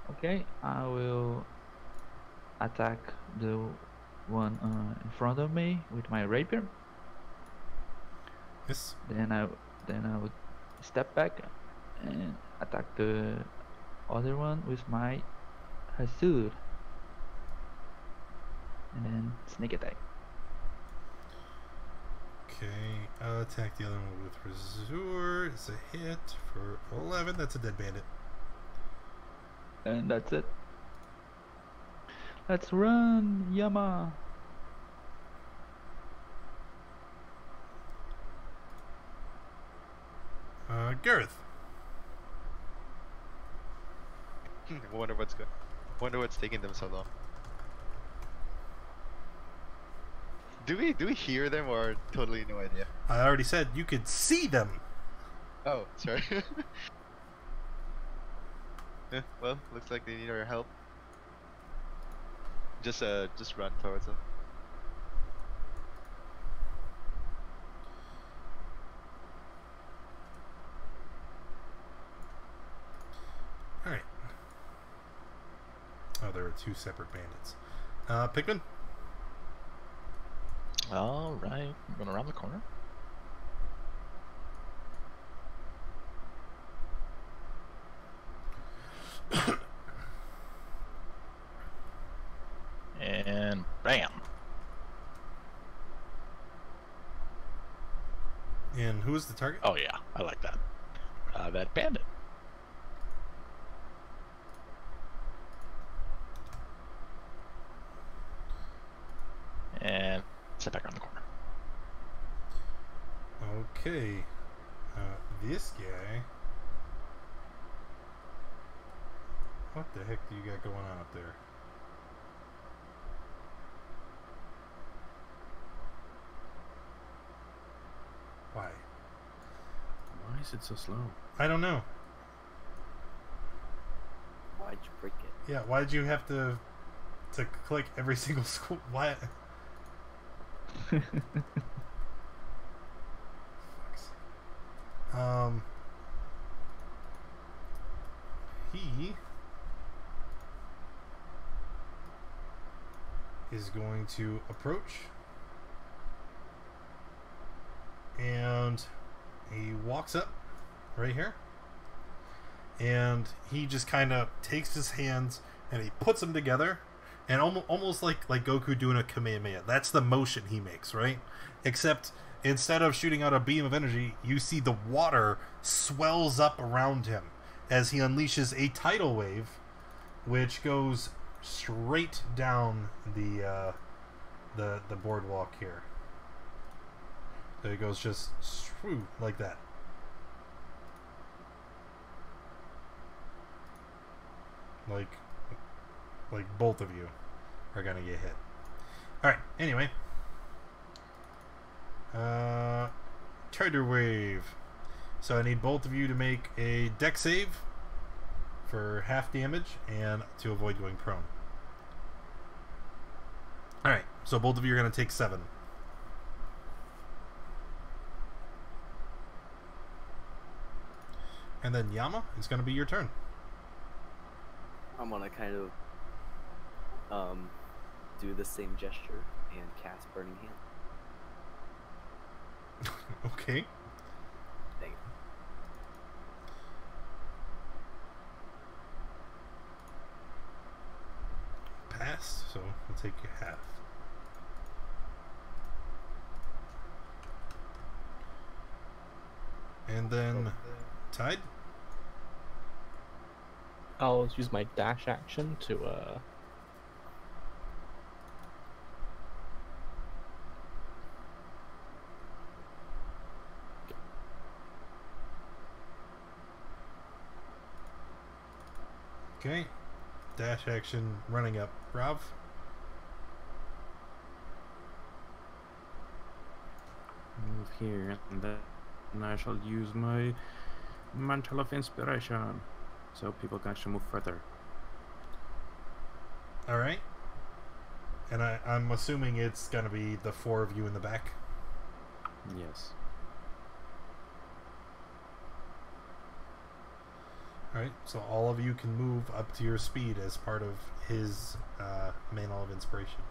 Okay, I will attack the one in front of me with my rapier. Yes. Then I would step back and attack the other one with my Hasur. And then sneak attack. Okay, attack the other one with Razor. It's a hit for 11. That's a dead bandit. And that's it. Let's run, Yama. Gareth. Wonder what's taking them so long. Do we hear them or totally no idea? I already said you could see them. Oh, sorry. Yeah, well, looks like they need our help. Just run towards them. All right. Oh, there are 2 separate bandits. Pikmin. All right, I'm going around the corner. And bam. And who is the target? Oh yeah, I like that. That bandit. And sit back around the corner. Okay. This guy. What the heck do you got going on up there? Why? Why is it so slow? I don't know. Why'd you break it? Yeah, why'd you have to click every single school? Why? He is going to approach, and he walks up right here, and he just kind of takes his hands and he puts them together, and almost like Goku doing a Kamehameha. That's the motion he makes, right? Except instead of shooting out a beam of energy, you see the water swells up around him as he unleashes a tidal wave, which goes straight down the boardwalk here. So it goes just swoo, like that. Like both of you are gonna get hit. Alright, anyway. Tidal wave. So I need both of you to make a deck save for half damage and to avoid going prone. Alright, so both of you are going to take 7. And then Yama, it's going to be your turn. I'm gonna kind of do the same gesture and cast Burning Hand. Okay. Dang it. Passed, so we'll take your half. And then Tide. I'll use my dash action to Okay. Dash action running up. Rav. Move here, and then I shall use my mantle of inspiration, so people can actually move further. Alright. And I'm assuming it's going to be the 4 of you in the back. Yes. Alright, so all of you can move up to your speed as part of his mantle of inspiration.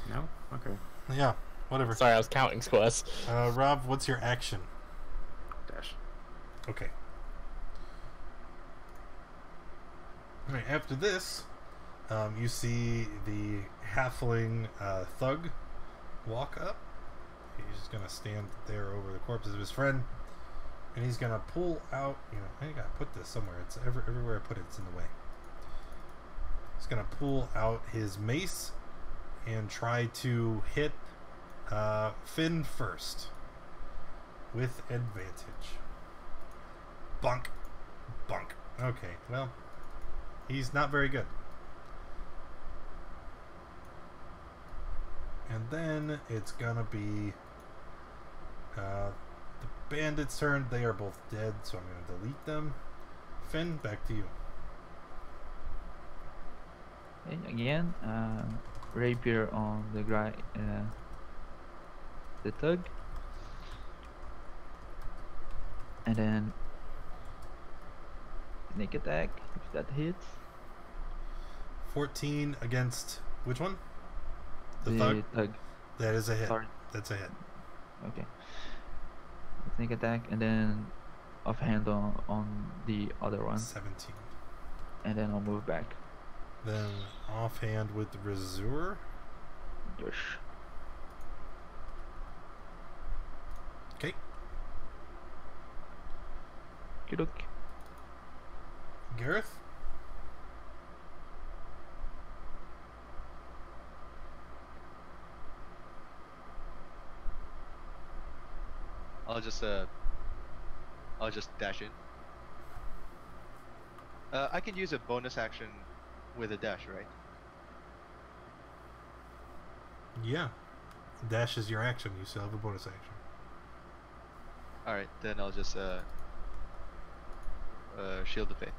No? Okay. Yeah, whatever. sorry, I was counting squares. Rob, what's your action? Dash. Okay. Alright, after this, you see the halfling thug walk up. He's just gonna stand there over the corpse of his friend, and he's gonna pull out. I gotta put this somewhere. It's everywhere I put it, it's in the way. He's gonna pull out his mace and try to hit Finn first with advantage. Bunk, bunk. Okay, well. He's not very good. And then it's gonna be the bandits' turn. They are both dead, so I'm gonna delete them. Finn, back to you. And again, rapier on the guy, the thug, and then sneak attack if that hits. 14 against which one? The thug? That is a hit. Sorry. That's a hit. Okay. Sneak attack and then offhand on the other one, 17. and then I'll move back. Then offhand with the Razor. Yes. Okay. Kiduk. Gareth? I'll just dash in. I can use a bonus action with a dash, right? Yeah. Dash is your action. You still have a bonus action. Alright, then I'll just shield the faith.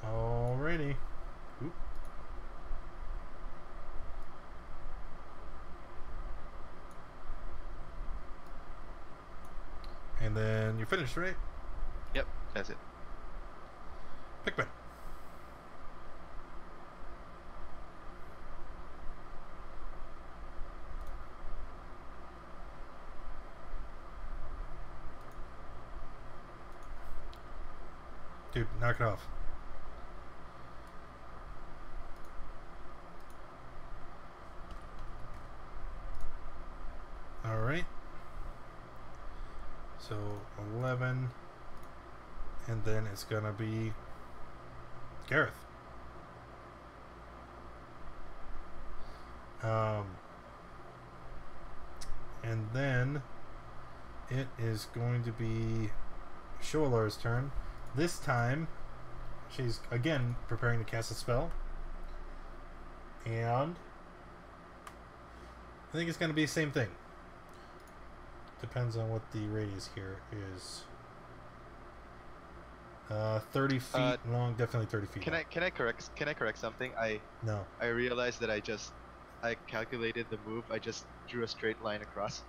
Alrighty. Oop. And then you're finished, right? Yep, that's it. Pikmin. Dude, knock it off. Alright. So 11. And then it's gonna be Gareth. And then it is going to be Shoalar's turn. This time, she's again preparing to cast a spell. And I think it's going to be the same thing. Depends on what the radius here is. 30 feet long, definitely 30 feet. Can I correct something? No. I realized that I calculated the move. I just drew a straight line across.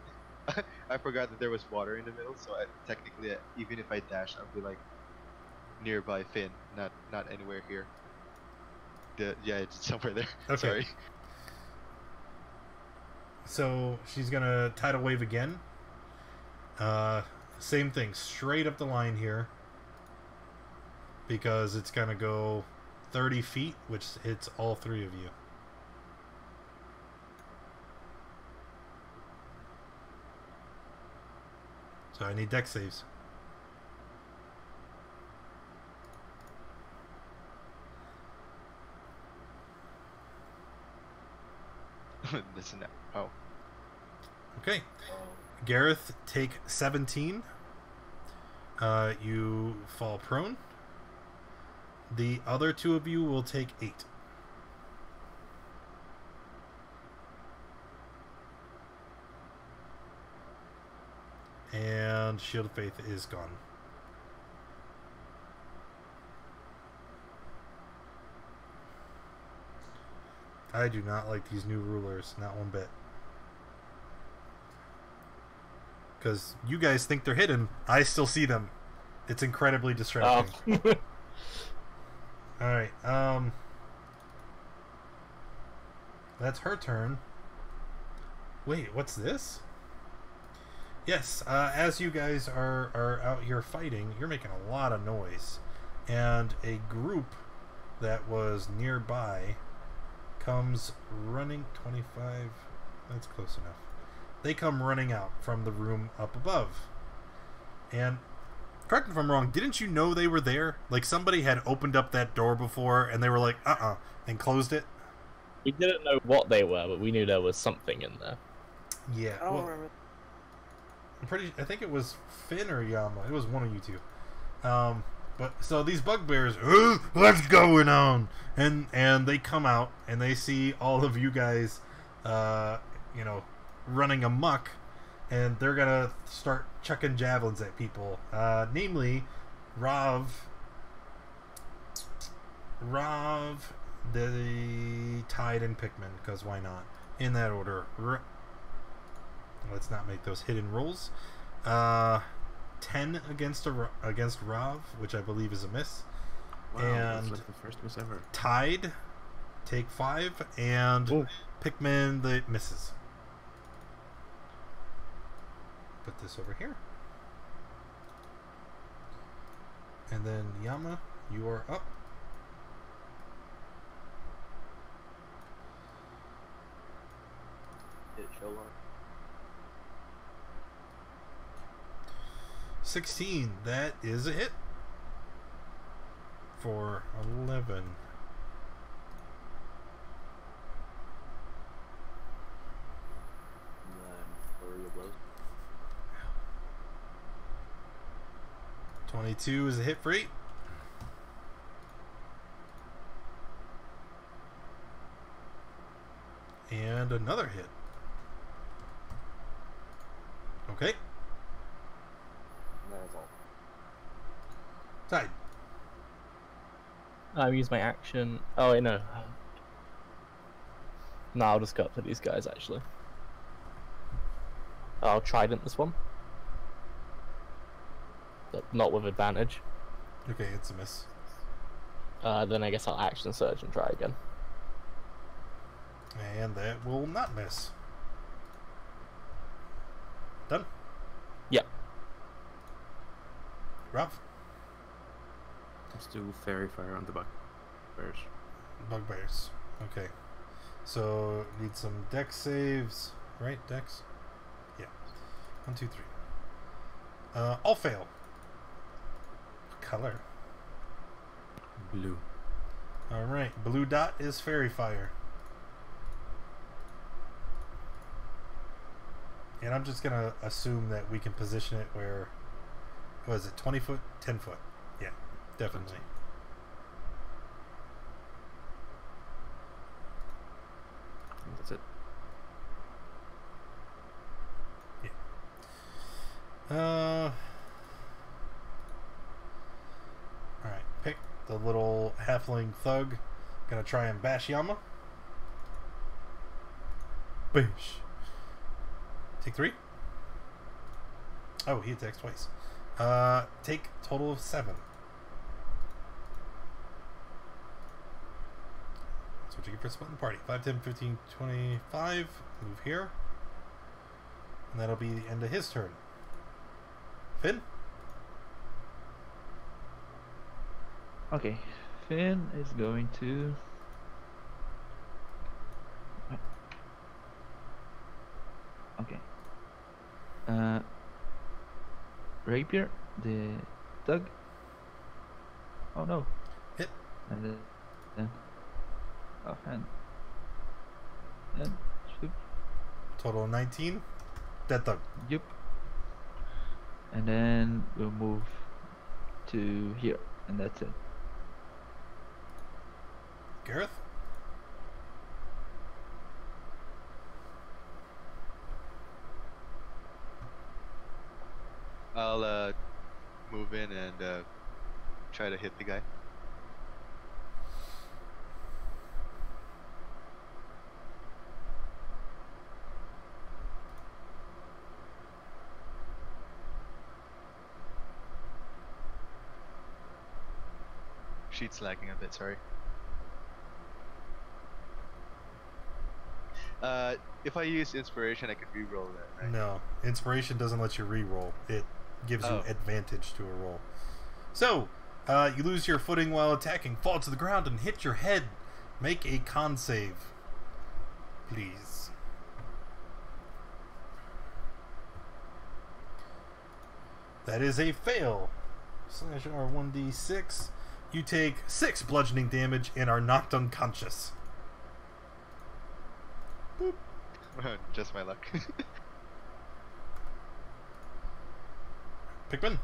I forgot that there was water in the middle, so technically, even if I dash, I'll be like nearby Finn, not anywhere here. Yeah, it's somewhere there. Okay. Sorry. So she's gonna tidal wave again. Same thing, straight up the line here, because it's gonna go 30 feet, which hits all three of you. So I need dex saves. Listen, oh. Okay. Gareth, take 17. You fall prone. The other two of you will take 8. And Shield of Faith is gone. I do not like these new rulers, not one bit. Because you guys think they're hidden. I still see them. It's incredibly distracting. Alright, that's her turn. Wait, what's this? Yes, as you guys are out here fighting, you're making a lot of noise. And a group that was nearby comes running 25. That's close enough. They come running out from the room up above. And correct me if I'm wrong, didn't you know they were there? Like somebody had opened up that door before and they were like, and closed it? We didn't know what they were, but we knew there was something in there. Yeah. I don't remember. I think it was Finn or Yama. It was one of you two. But so these bugbears, what's going on? And they come out and they see all of you guys, running amok, and they're gonna start chucking javelins at people. Namely, Rav, the Tide, and Pikmin, because why not? In that order. Let's not make those hidden rolls. 10 against Rav, which I believe is a miss. Wow, and that's like the first miss ever. Tide, take 5, and Ooh. Pikmin, the misses. Put this over here. And then Yama, you are up. Hit Sholar. 16, that is a hit. For 11. And then flurry of blows. 22 is a hit for 8. And another hit. Okay. And that is all. Tide. I'll use my action. Oh, wait, no. No, I'll just go up to these guys, actually. I'll trident this one. But not with advantage. Okay, it's a miss. Then I guess I'll action surge and try again. And that will not miss. Done? Yep. Rob? Let's do fairy fire on the bugbears. Bugbears. Okay. So, need some dex saves. Right, dex? Yeah. 1, 2, 3. All fail. What color? Blue. Alright, blue dot is fairy fire. And I'm just gonna assume that we can position it where, what is it, 20 foot, 10 foot? Yeah, definitely. I think that's it. the little halfling thug, gonna try and bash Yama. Bash. Take 3. Oh, he attacks twice. Take total of 7. That's what you get for splitting the party. 5, 10, 15, 25. Move here. And that'll be the end of his turn. Finn? Okay, Finn is going to. Okay. Rapier, the thug. Oh no. Hit. And then offhand. And shoot. Total of 19. Dead thug. Yep. And then we'll move to here, and that's it. Gareth? I'll move in and try to hit the guy. Sheet's lagging a bit, sorry. If I use inspiration, I can re-roll that, right? No. Inspiration doesn't let you re-roll. It gives you Oh. advantage to a roll. So, you lose your footing while attacking, fall to the ground, and hit your head. Make a con save, please. That is a fail. Slash R1d6. You take 6 bludgeoning damage and are knocked unconscious. Boop. Just my luck. Pikmin.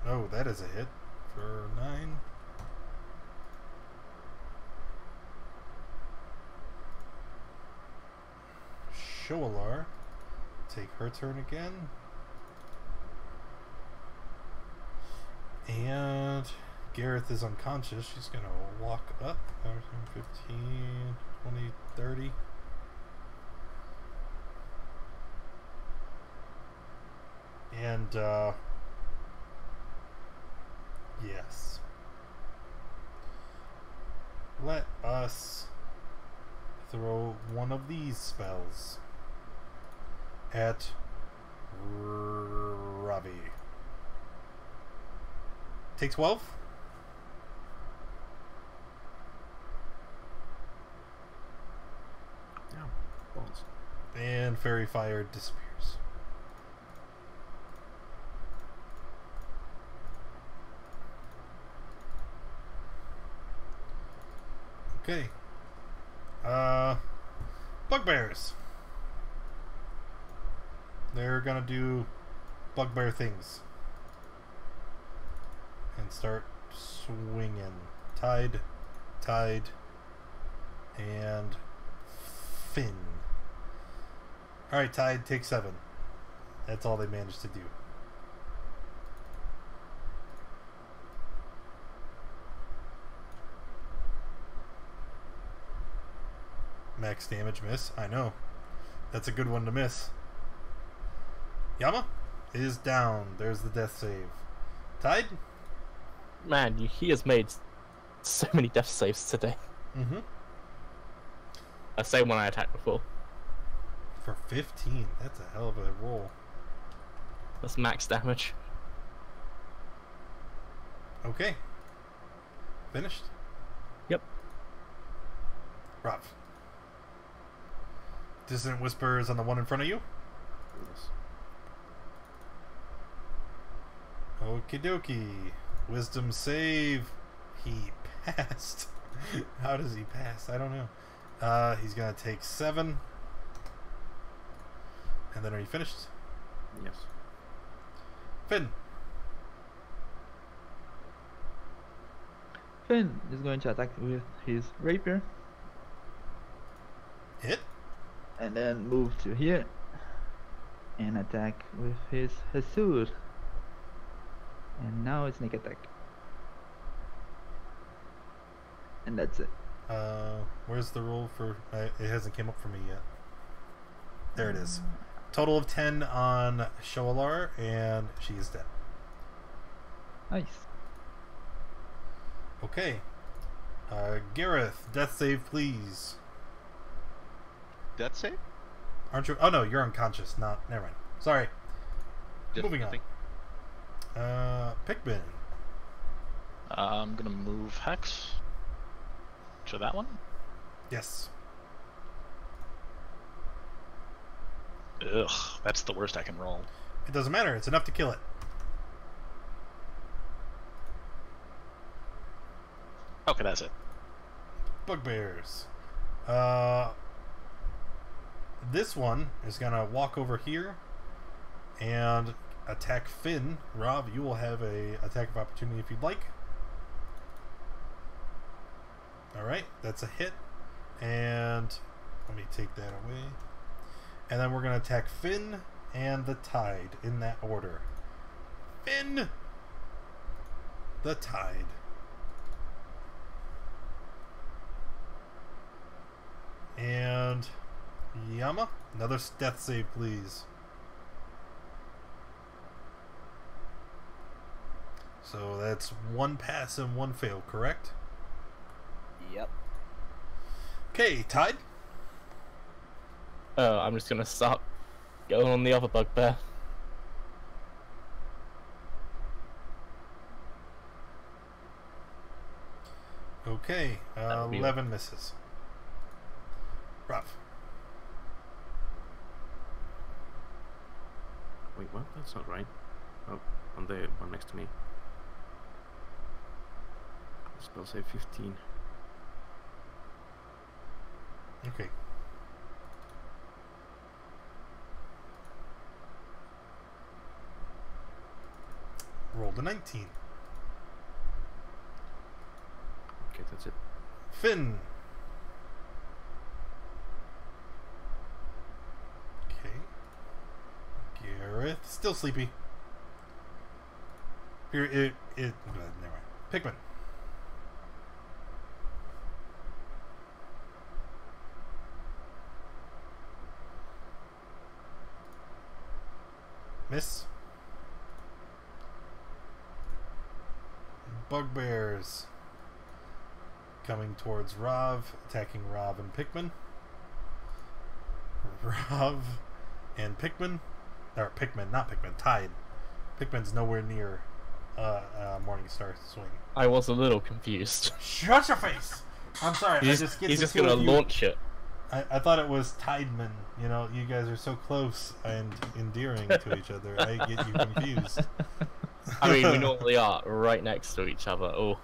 Oh, that is a hit for 9. Shoalar. Take her turn again. And Gareth is unconscious. She's going to walk up. 15, 20, 30. And, yes. Let us throw one of these spells at Ravi. Take 12. Yeah, balls. And Fairy Fire disappears. Okay. Bugbears. They're gonna do bugbear things. And start swinging. Tide, and Finn. Alright, Tide, take 7. That's all they managed to do. Max damage miss. I know. That's a good one to miss. Yama is down. There's the death save. Tide? Man, he has made so many death saves today. Mm-hmm. Same one I attacked before. For 15. That's a hell of a roll. That's max damage. Okay. Finished? Yep. Rob. Dissonant Whisper is on the one in front of you. Yes. Okie dokie. Wisdom save. He passed. How does he pass? I don't know. He's gonna take 7. And then are you finished? Yes. Finn. Finn is going to attack with his rapier Hit. and then move to here and attack with his Hasur. And now it's sneak attack. And that's it. Where's the roll for... it hasn't came up for me yet. There it is. Total of 10 on Shoalar, and she is dead. Nice. Okay. Gareth, death save, please. Death save? Aren't you? Oh no, you're unconscious. Not. Never mind. Sorry. Just Moving nothing. on. Pikmin. I'm gonna move Hex to that one. Yes. Ugh, that's the worst I can roll. It doesn't matter. It's enough to kill it. Okay, that's it. Bugbears. This one is gonna walk over here and attack Finn. Rob, you will have a attack of opportunity if you'd like. Alright, that's a hit. And let me take that away. And then we're gonna attack Finn and the Tide in that order. Finn! The Tide. And Yama, another death save, please. So that's one pass and one fail, correct? Yep. Okay, Tide. I'm just gonna start going on the other bugbear. Okay, That'll be 11 misses. Rough. Wait, what? That's not right. Oh, on the one next to me. Spell save 15. Okay. Roll the 19. Okay, that's it. Finn. Okay. Gareth. Still sleepy. Here, never mind. Pikmin. Miss. Bugbears. Coming towards Rav, attacking Rav and Pikmin. Rav and Pikmin. Or Pikmin, not Pikmin, Tide. Pikmin's nowhere near Morningstar swing. I was a little confused. Shut your face! I'm sorry, He's just gonna launch it. I thought it was Tideman. You know, you guys are so close and endearing to each other. I get you confused. I mean, we normally are right next to each other. Oh,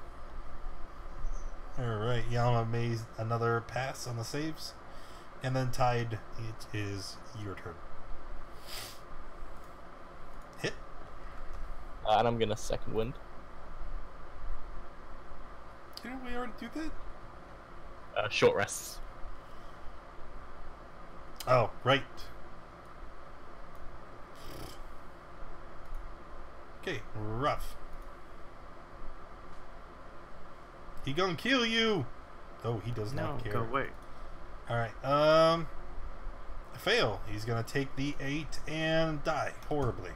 Alright, Yama made another pass on the saves. And then Tide, it is your turn. Hit. and I'm gonna second wind. Didn't we already do that? Short rests. Oh, right. Okay, rough. He gonna kill you! Oh, he does not care. Go away. Alright, fail. He's gonna take the 8 and die horribly.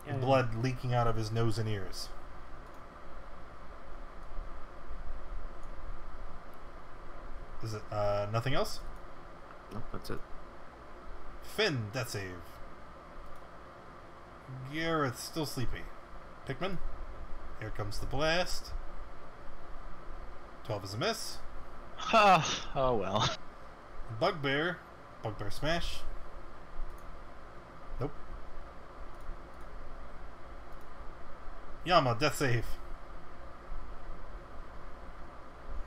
Yeah, Blood leaking out of his nose and ears. Is it, nothing else? Nope, that's it. Finn, death save. Gareth, still sleepy. Pikmin, here comes the blast. 12 is a miss. Oh well. Bugbear, Bugbear smash. Nope. Yama, death save.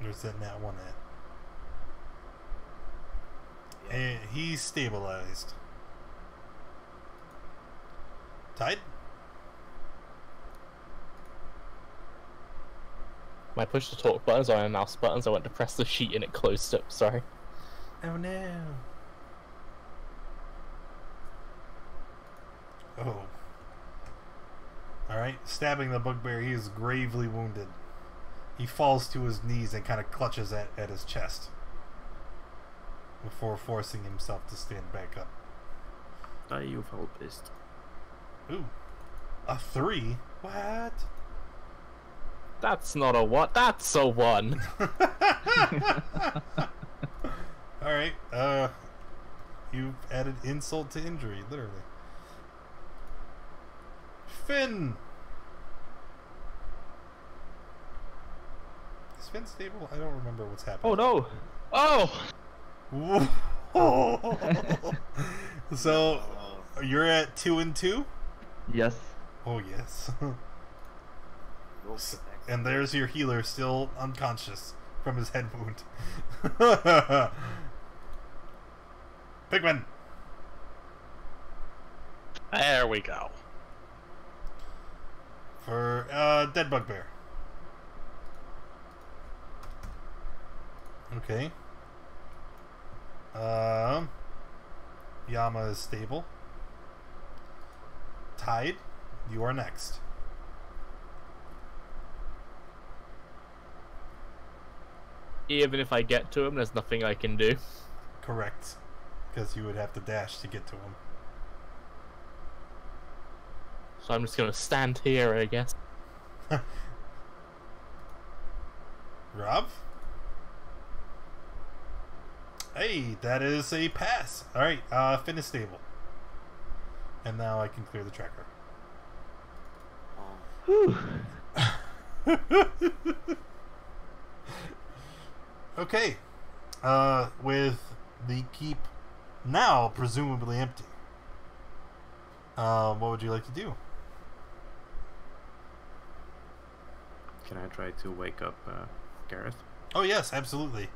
There's that nat 1 at. And he's stabilized. Tide? When I pushed the talk buttons on my mouse buttons, I went to press the sheet and it closed up. Sorry. Oh no. Oh. Alright, stabbing the bugbear, he is gravely wounded. He falls to his knees and kind of clutches at his chest before forcing himself to stand back up. You felt pissed. Ooh. A 3? What? That's not a what? That's a 1. Alright, you've added insult to injury, literally. Finn! Is Finn stable? I don't remember what's happening. Oh no! Oh! So, you're at 2 and 2? Yes. Oh, yes. Roll get back. And there's your healer still unconscious from his head wound. Pigman! There we go. For dead bugbear. Okay. Yama is stable. Tide, you are next. Even if I get to him, there's nothing I can do. Correct. Because you would have to dash to get to him. So I'm just gonna stand here, I guess. Rob? Hey, that is a pass. Alright, Finn is stable. And now I can clear the tracker. Whew. Okay. With the keep now presumably empty. What would you like to do? Can I try to wake up Gareth? Oh yes, absolutely.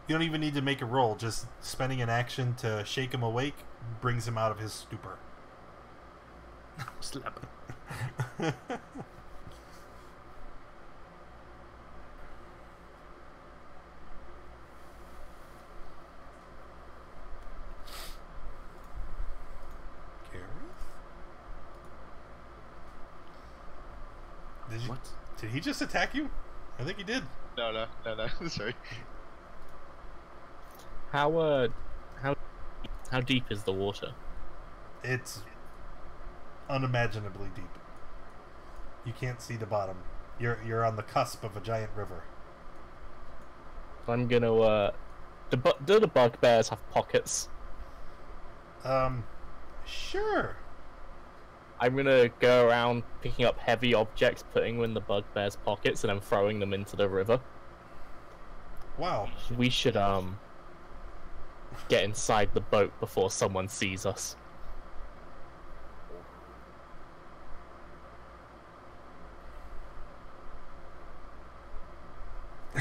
You don't even need to make a roll. Just spending an action to shake him awake brings him out of his stupor. Slap. What? Did he just attack you? I think he did. No. Sorry. How deep is the water? It's unimaginably deep. You can't see the bottom. You're on the cusp of a giant river. I'm gonna do the bugbears have pockets? Sure. I'm gonna go around picking up heavy objects, putting them in the bugbear's pockets, and then throwing them into the river. Wow. We should get inside the boat before someone sees us.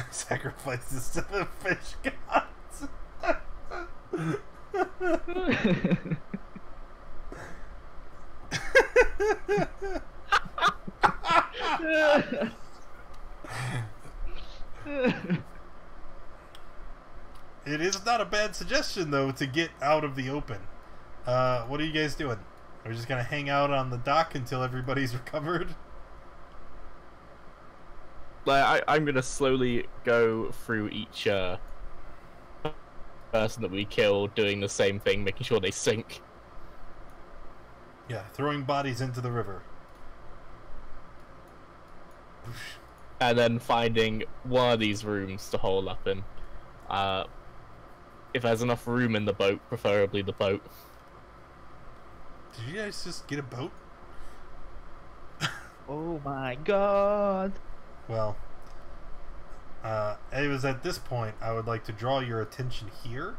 Sacrifices to the fish gods. It is not a bad suggestion, though, to get out of the open. What are you guys doing? Are we just gonna hang out on the dock until everybody's recovered? I'm gonna slowly go through each person that we kill, doing the same thing, making sure they sink. Yeah, throwing bodies into the river. And then finding one of these rooms to hole up in. If there's enough room in the boat, preferably the boat. Did you guys just get a boat? Oh my god. Well, it was at this point I would like to draw your attention here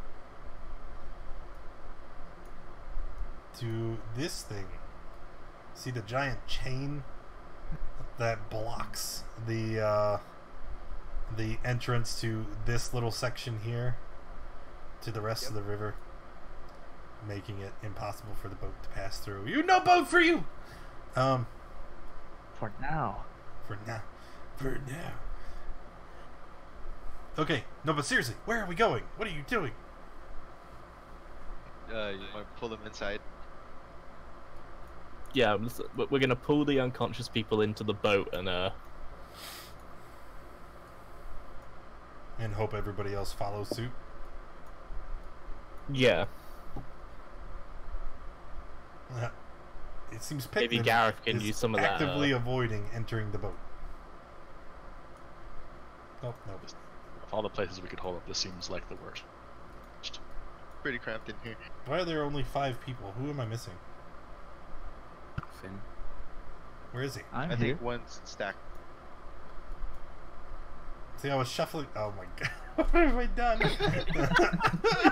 to this thing. See the giant chain that blocks the entrance to this little section here to the rest of the river, making it impossible for the boat to pass through. No boat for you. For now. For now. Okay, no, but seriously, where are we going? What are you doing? You want to pull them inside? Yeah, we're gonna pull the unconscious people into the boat and And hope everybody else follows suit. yeah. It seems Maybe Pittman Gareth can is use some of that. actively avoiding entering the boat. Oh, no. Of all the places we could hold up, this seems like the worst. Pretty cramped in here. Why are there only 5 people? Who am I missing? Finn. Where is he? I'm I here. think one's stacked. See, I was shuffling. Oh my god. What have I done? Is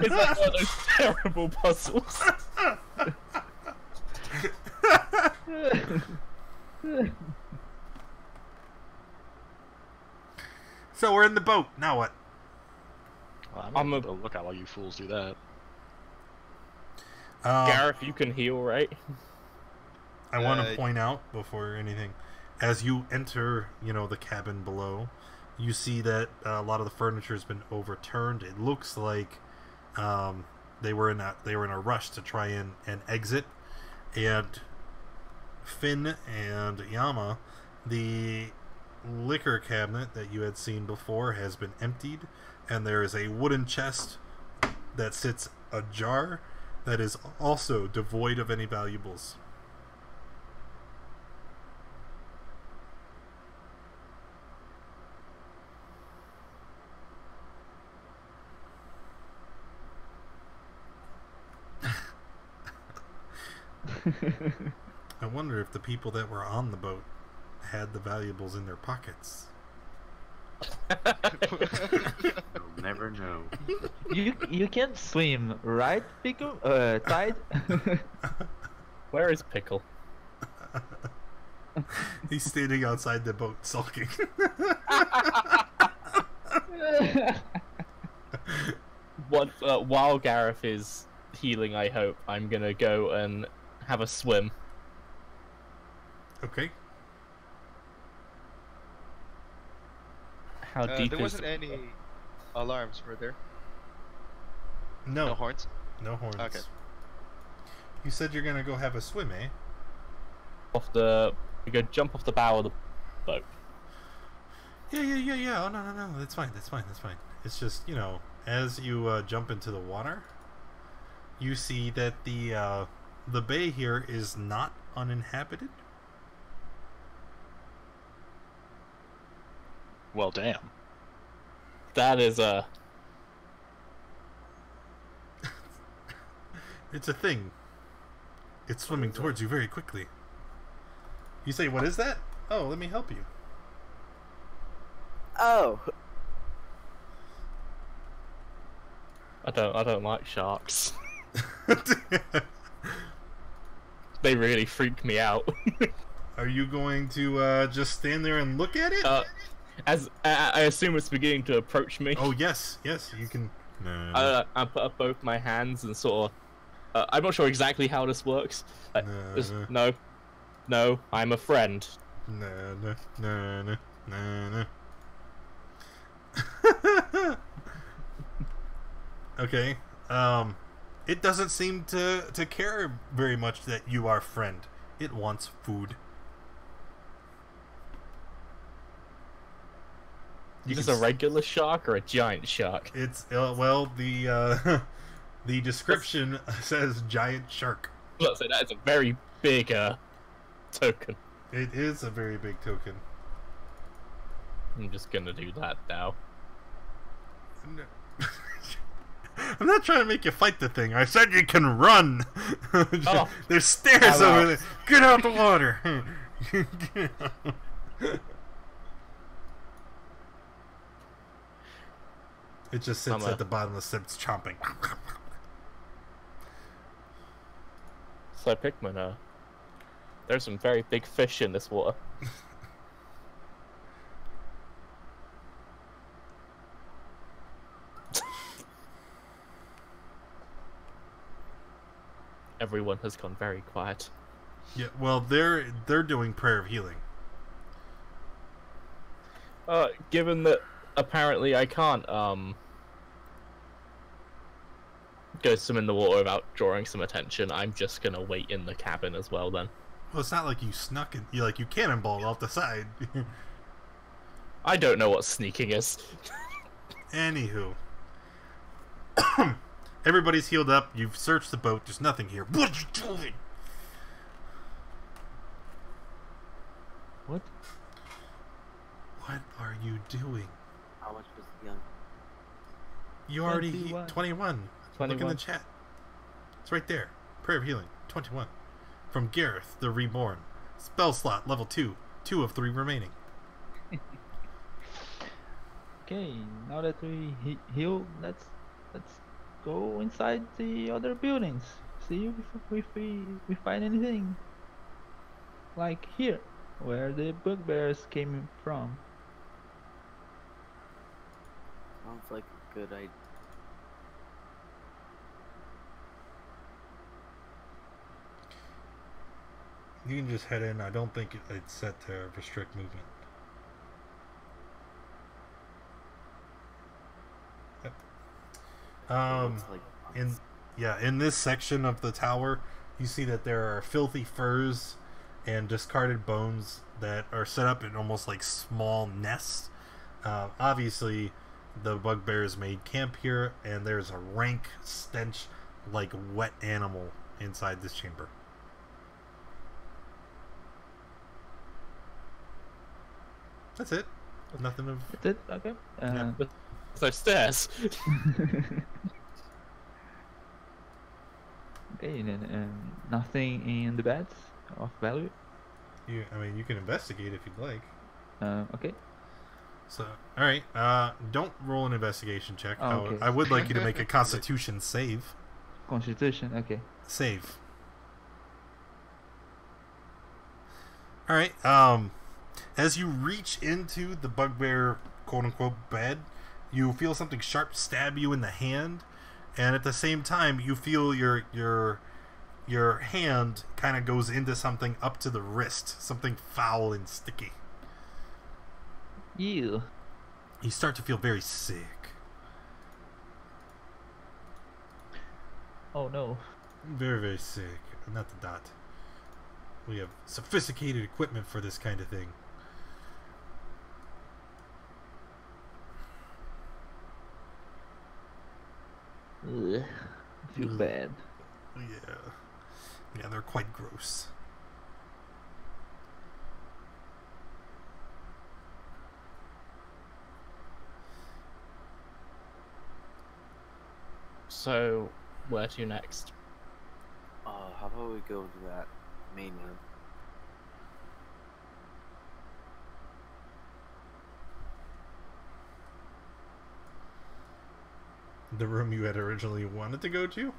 that one of those terrible puzzles? So we're in the boat. Now what? Well, I'm gonna look out while you fools do that. Gareth, you can heal, right? I want to point out before anything, as you enter, the cabin below, you see that a lot of the furniture has been overturned. It looks like they were in a rush to try and exit, and Finn and Yama, the liquor cabinet that you had seen before has been emptied, and there is a wooden chest that sits ajar that is also devoid of any valuables. I wonder if the people that were on the boat had the valuables in their pockets. You'll never know. You can't swim, right, Pickle? Tide? Where is Pickle? He's standing outside the boat sulking. While Gareth is healing, I hope, I'm gonna go and have a swim. Okay. How deep There is wasn't any alarms, were there? No. No horns? No horns. Okay. You said you're gonna go have a swim, eh? we go jump off the bow of the boat. Yeah. Oh, no. That's fine. It's just, as you jump into the water, you see that the bay here is not uninhabited. Well, damn. That is It's a thing. It's swimming towards you very quickly. You say, what is that? Oh, let me help you. Oh, I don't like sharks. They really freak me out. Are you going to just stand there and look at it? As I assume it's beginning to approach me. Oh, yes, you can... No. I put up both my hands and sort of. I'm not sure exactly how this works. No, I'm a friend. No. Okay. It doesn't seem to care very much that you are friend. It wants food. Is this a regular shark or a giant shark? It's well, the the description says giant shark. Look, so that is a very big token. It is a very big token. I'm just gonna do that now. No. I'm not trying to make you fight the thing. I said you can run. Oh. There's stairs over there. Get out the water. It just sits at the bottom of the steps chomping. So Pikmin, there's some very big fish in this water. Everyone has gone very quiet. Yeah, well, they're doing prayer of healing. Given that apparently I can't go swim in the water without drawing some attention, I'm just gonna wait in the cabin as well then. Well, it's not like you snuck it. You cannonballed off the side. I don't know what sneaking is. Anywho. Everybody's healed up. You've searched the boat. There's nothing here. What are you doing? What? What are you doing? How much was the gun? You already 21. 21. Look in the chat. It's right there. Prayer of Healing 21. From Gareth the Reborn. Spell slot level 2. 2 of 3 remaining. Okay, now that we heal, let's go inside the other buildings. See if we find anything. Like here, where the bugbears came from. Sounds like a good idea. You can just head in. I don't think it's set to restrict movement. Looks like In this section of the tower, you see that there are filthy furs and discarded bones that are set up in almost like small nests. Obviously, the bugbears made camp here, and there's a rank stench like wet animal inside this chamber. That's it. Nothing of. That's it. Okay. Yeah. So stairs. Okay, then nothing in the beds of value. You can investigate if you'd like. Okay. So, all right. Don't roll an investigation check. Oh, okay. I would like you to make a Constitution save. Constitution. Okay. Save. All right. As you reach into the bugbear quote-unquote bed, you feel something sharp stab you in the hand, and at the same time, you feel your hand kind of goes into something up to the wrist, something foul and sticky. You. You start to feel very sick. Oh no. Very, very sick. Not the dot. We have sophisticated equipment for this kind of thing. Ugh. I feel bad. Yeah, they're quite gross. So, where to next? How about we go to that mainland? The room you had originally wanted to go to?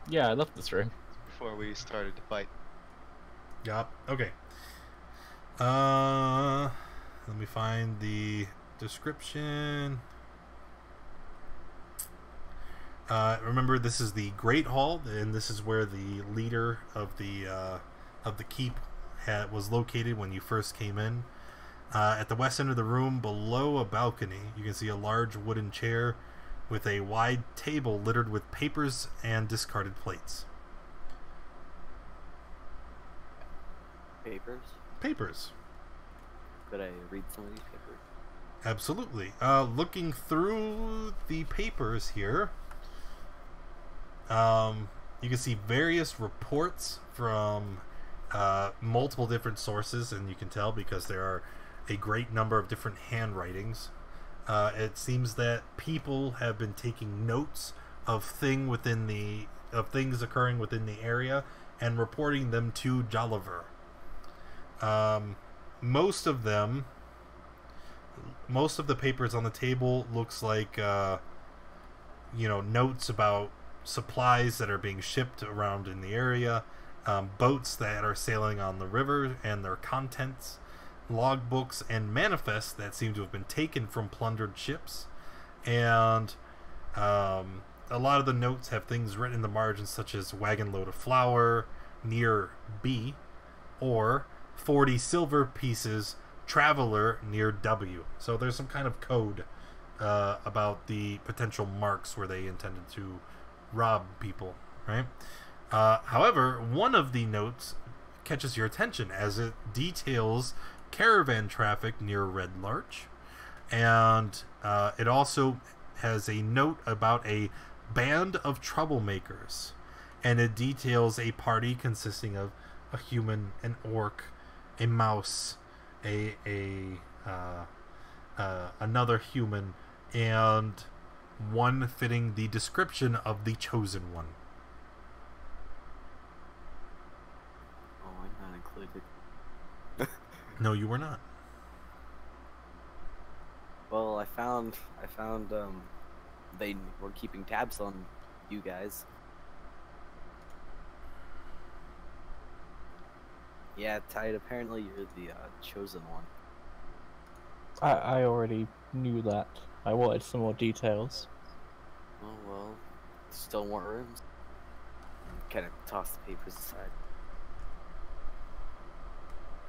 Yeah, I love this room. Before we started the fight. Yup. Okay. Let me find the description. Remember, this is the Great Hall, and this is where the leader of the keep was located when you first came in. At the west end of the room, below a balcony, you can see a large wooden chair with a wide table littered with papers and discarded plates. Papers? Papers. Could I read some of these papers? Absolutely. Looking through the papers here, you can see various reports from multiple different sources, and you can tell because there are a great number of different handwritings. It seems that people have been taking notes of things occurring within the area and reporting them to Jolliver. Most of the papers on the table looks like notes about supplies that are being shipped around in the area, boats that are sailing on the river and their contents, logbooks and manifests that seem to have been taken from plundered ships, and a lot of the notes have things written in the margins such as wagon load of flour near B, or 40 silver pieces traveler near W. So there's some kind of code about the potential marks where they intended to rob people, right? However, one of the notes catches your attention as it details caravan traffic near Red Larch, and it also has a note about a band of troublemakers, and it details a party consisting of a human, an orc, a mouse, another human, and one fitting the description of the chosen one. Oh, I'm not included. No, you were not. Well, I found they were keeping tabs on you guys. Yeah, Tide, apparently you're the chosen one. I already knew that. I wanted some more details. Oh well, still more rooms. Kind of toss the papers aside.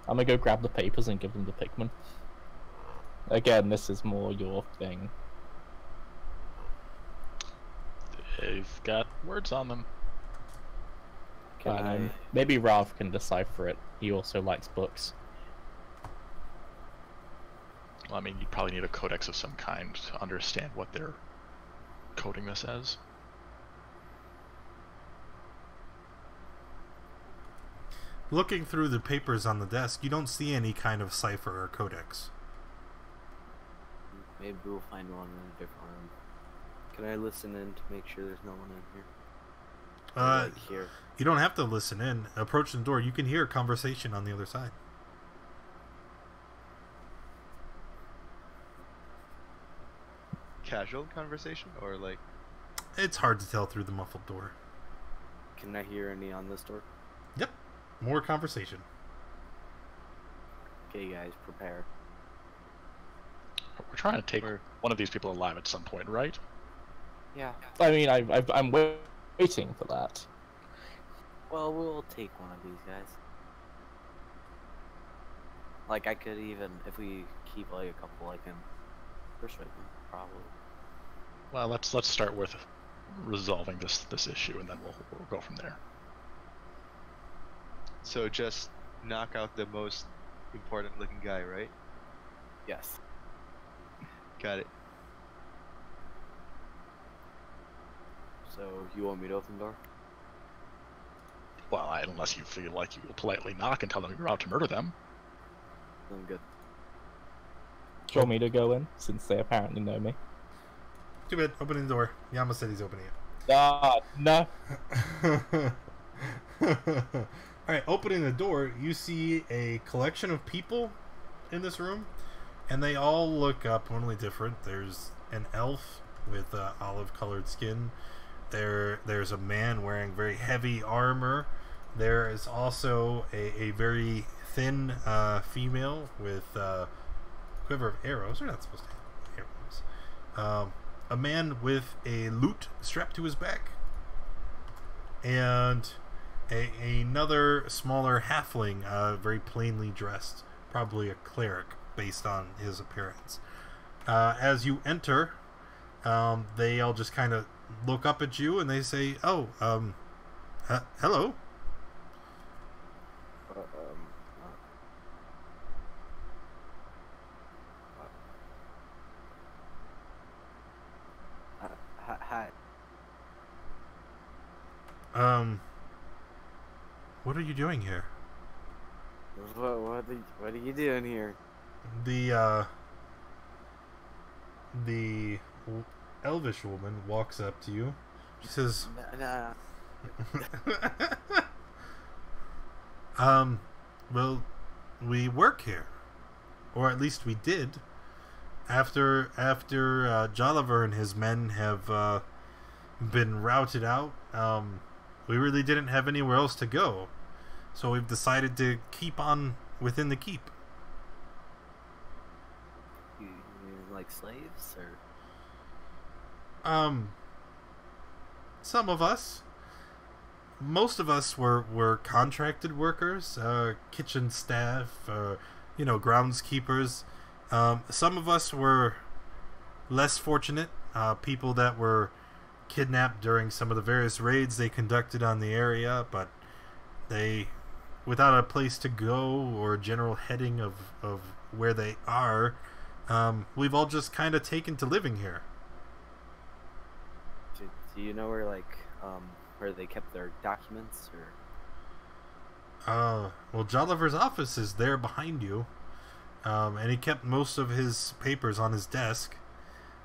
I'm gonna go grab the papers and give them to Pikmin. Again, this is more your thing. They've got words on them. Can I... Maybe Rav can decipher it. He also likes books. Well, I mean, you'd probably need a codex of some kind to understand what they're coding this as. Looking through the papers on the desk, you don't see any kind of cipher or codex. Maybe we'll find one in a different room. Can I listen in to make sure there's no one in here? Like here. You don't have to listen in. Approach the door. You can hear a conversation on the other side. Casual conversation or like? It's hard to tell through the muffled door. Can I hear any on this door? Yep. More conversation. Okay, guys, prepare. We're trying to take one of these people alive at some point, right? Yeah. I mean, I'm waiting for that. Well, we'll take one of these guys. Like, I could even, if we keep like a couple, I can persuade them, probably. Well, let's start with resolving this issue, and then we'll go from there. So just knock out the most important looking guy, right? Yes. Got it. So, you want me to open the door? Well, unless you feel like you will politely knock and tell them you're out to murder them. I'm good. Do you want me to go in, since they apparently know me? Too bad. Opening the door. Yama said he's opening it. No. Alright, opening the door, you see a collection of people in this room, and they all look abnormally different. There's an elf with olive-colored skin. There's a man wearing very heavy armor. There is also a very thin female with quiver of arrows. They're not supposed to have arrows. A man with a lute strapped to his back. And another smaller halfling, very plainly dressed. Probably a cleric based on his appearance. As you enter, they all just kind of look up at you and they say, "Oh, hello." Hi. What are you doing here? What are you doing here? The elvish woman walks up to you. She says, Nah. well, we work here. Or at least we did. After Jolliver and his men have been routed out, we really didn't have anywhere else to go. So we've decided to keep on within the keep. You like slaves, or? Some of us. Most of us were contracted workers, kitchen staff, groundskeepers. Some of us were less fortunate, people that were kidnapped during some of the various raids they conducted on the area, but they, without a place to go or a general heading of where they are, we've all just kind of taken to living here. Do you know where they kept their documents, or? Well, Jolliver's office is there behind you, and he kept most of his papers on his desk.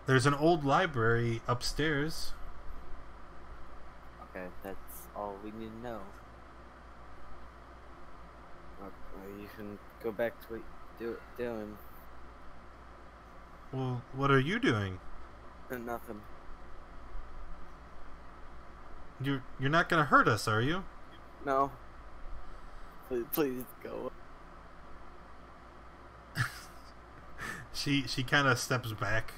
There's an old library upstairs. Okay, that's all we need to know. You can go back to what you're doing. Well, what are you doing? Nothing. You're not gonna hurt us, are you? No. Please go. She kind of steps back.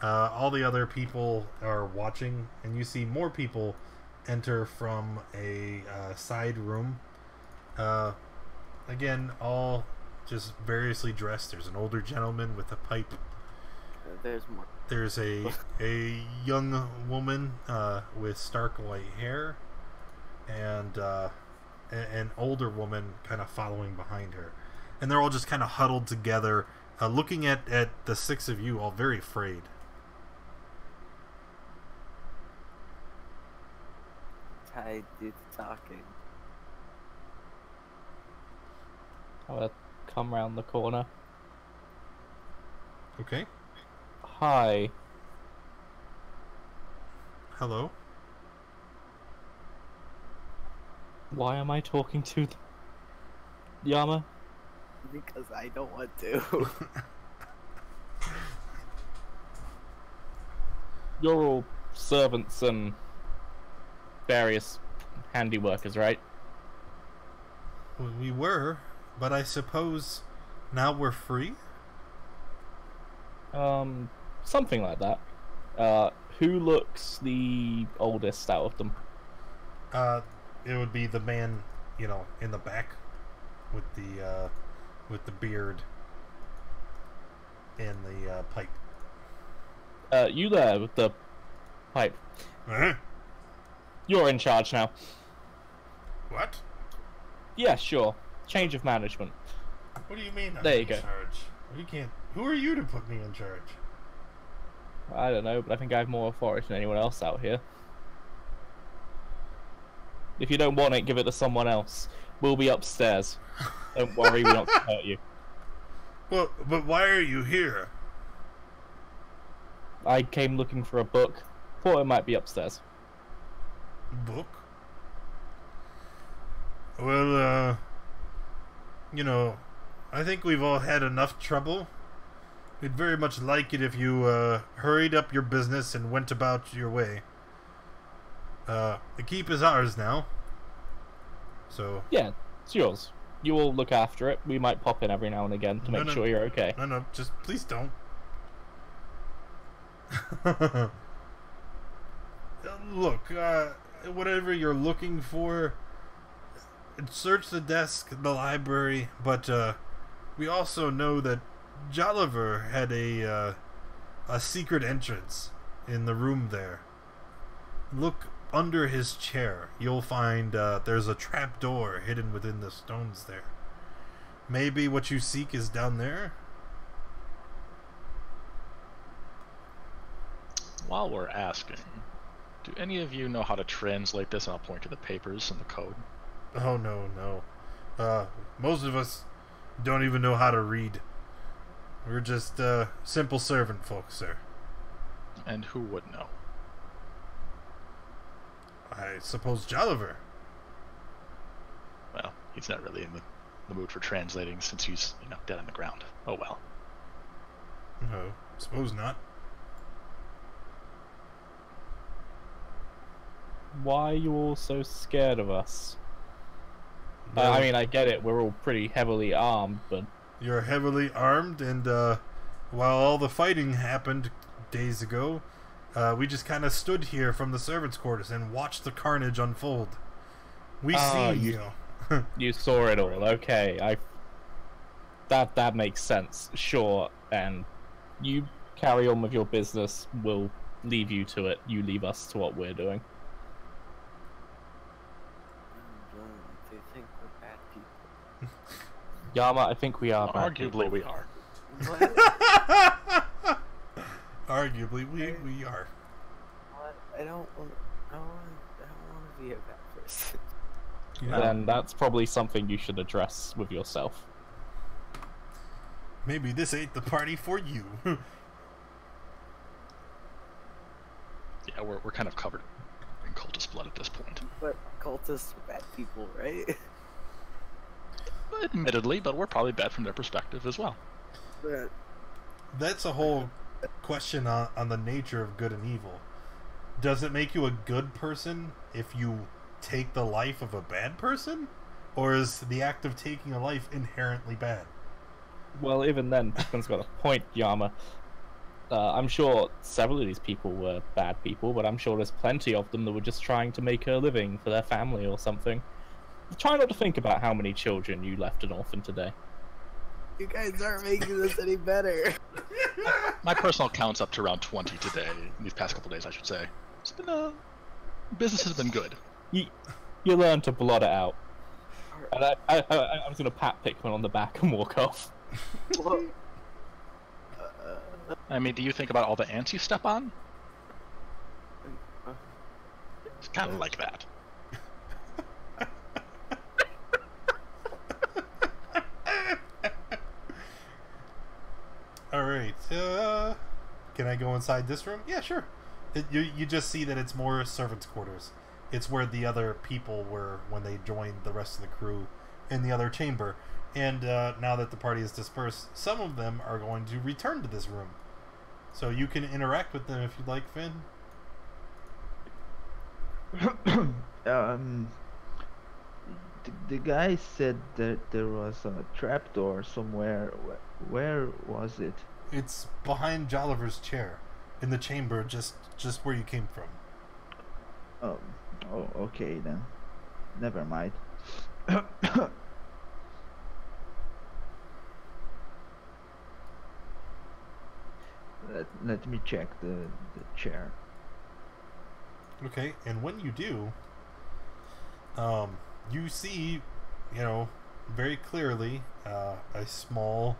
All the other people are watching, and you see more people enter from a side room. Again, all just variously dressed. There's an older gentleman with a pipe. There's more. There's a young woman with stark white hair, and an older woman kind of following behind her. And they're all just kind of huddled together, looking at the six of you, all very afraid. Ty did talking. I'll come round the corner. Okay. Hi. Hello. Why am I talking to Yama? Because I don't want to. You're all servants and various handy workers, right? Well, we were, but I suppose now we're free? Something like that. Who looks the oldest out of them? It would be the man, in the back with the beard and the pipe. You there with the pipe. Uh-huh. You're in charge now. What? Yeah, sure. Change of management. What do you mean I'm There you in go. charge? You can't. Who are you to put me in charge? I don't know, but I think I have more authority than anyone else out here. If you don't want it, give it to someone else. We'll be upstairs. Don't worry, we're not going to hurt you. Well, but why are you here? I came looking for a book. Thought it might be upstairs. Book? Well, I think we've all had enough trouble. We'd very much like it if you hurried up your business and went about your way. The keep is ours now. So... Yeah, it's yours. You will look after it. We might pop in every now and again to make sure you're okay. No, just please don't. Look, whatever you're looking for, search the desk, the library, but we also know that Jolliver had a secret entrance in the room there. Look under his chair. You'll find there's a trap door hidden within the stones there. Maybe what you seek is down there? While we're asking, do any of you know how to translate this? And I'll point to the papers and the code. Oh, no. Most of us don't even know how to read. We're just simple servant folk, sir. And who would know? I suppose Jolliver. Well, he's not really in the mood for translating since he's, dead on the ground. Oh well. No, suppose not. Why are you all so scared of us? Well, I mean, I get it. We're all pretty heavily armed, but... You're heavily armed, and while all the fighting happened days ago, we just kind of stood here from the servants' quarters and watched the carnage unfold. We see you. You saw it all. Okay, that makes sense. Sure, and you carry on with your business. We'll leave you to it. You leave us to what we're doing. They think we're bad people. Yama, I think we are. bad Arguably, people. we are. What? Arguably, we are. What? I don't want to be a bad person. Then that's probably something you should address with yourself. Maybe this ain't the party for you. Yeah, we're kind of covered in cultist blood at this point. But cultists are bad people, right? Admittedly, but we're probably bad from their perspective as well. But That's a whole question on the nature of good and evil. Does it make you a good person if you take the life of a bad person? Or is the act of taking a life inherently bad? Well, even then, Pickman's got a point, Yama. I'm sure several of these people were bad people, but I'm sure there's plenty of them that were just trying to make a living for their family or something. Try not to think about how many children you left an orphan today. you guys aren't making this any better. My personal count's up to around 20 today, in these past couple days, I should say. It's been, business has been good. You learn to blot it out. And I was going to pat Pickman on the back and walk off. Well, I mean, do you think about all the ants you step on? It's kind of like that. Alright, can I go inside this room? Yeah, sure. You just see that it's more servants' quarters. It's where the other people were when they joined the rest of the crew in the other chamber. And now that the party is dispersed, some of them are going to return to this room. So you can interact with them if you'd like, Finn. The guy said that there was a trapdoor somewhere. Where was it? It's behind Jolliver's chair, in the chamber just where you came from. Oh, okay then. Never mind. Let me check the chair. Okay, and when you do, you see, very clearly a small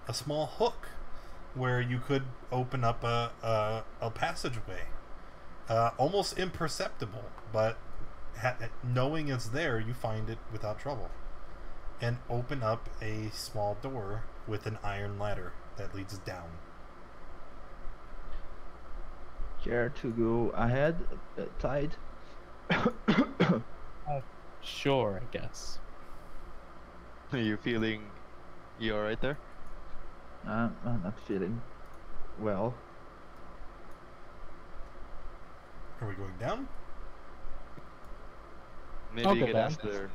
hook where you could open up a passageway, almost imperceptible, but knowing it's there, you find it without trouble, and open up a small door with an iron ladder that leads down. Care to go ahead, Tide? Sure, I guess. Are you feeling... You alright there? I'm not feeling well. Are we going down? Maybe I'll you go could down. ask their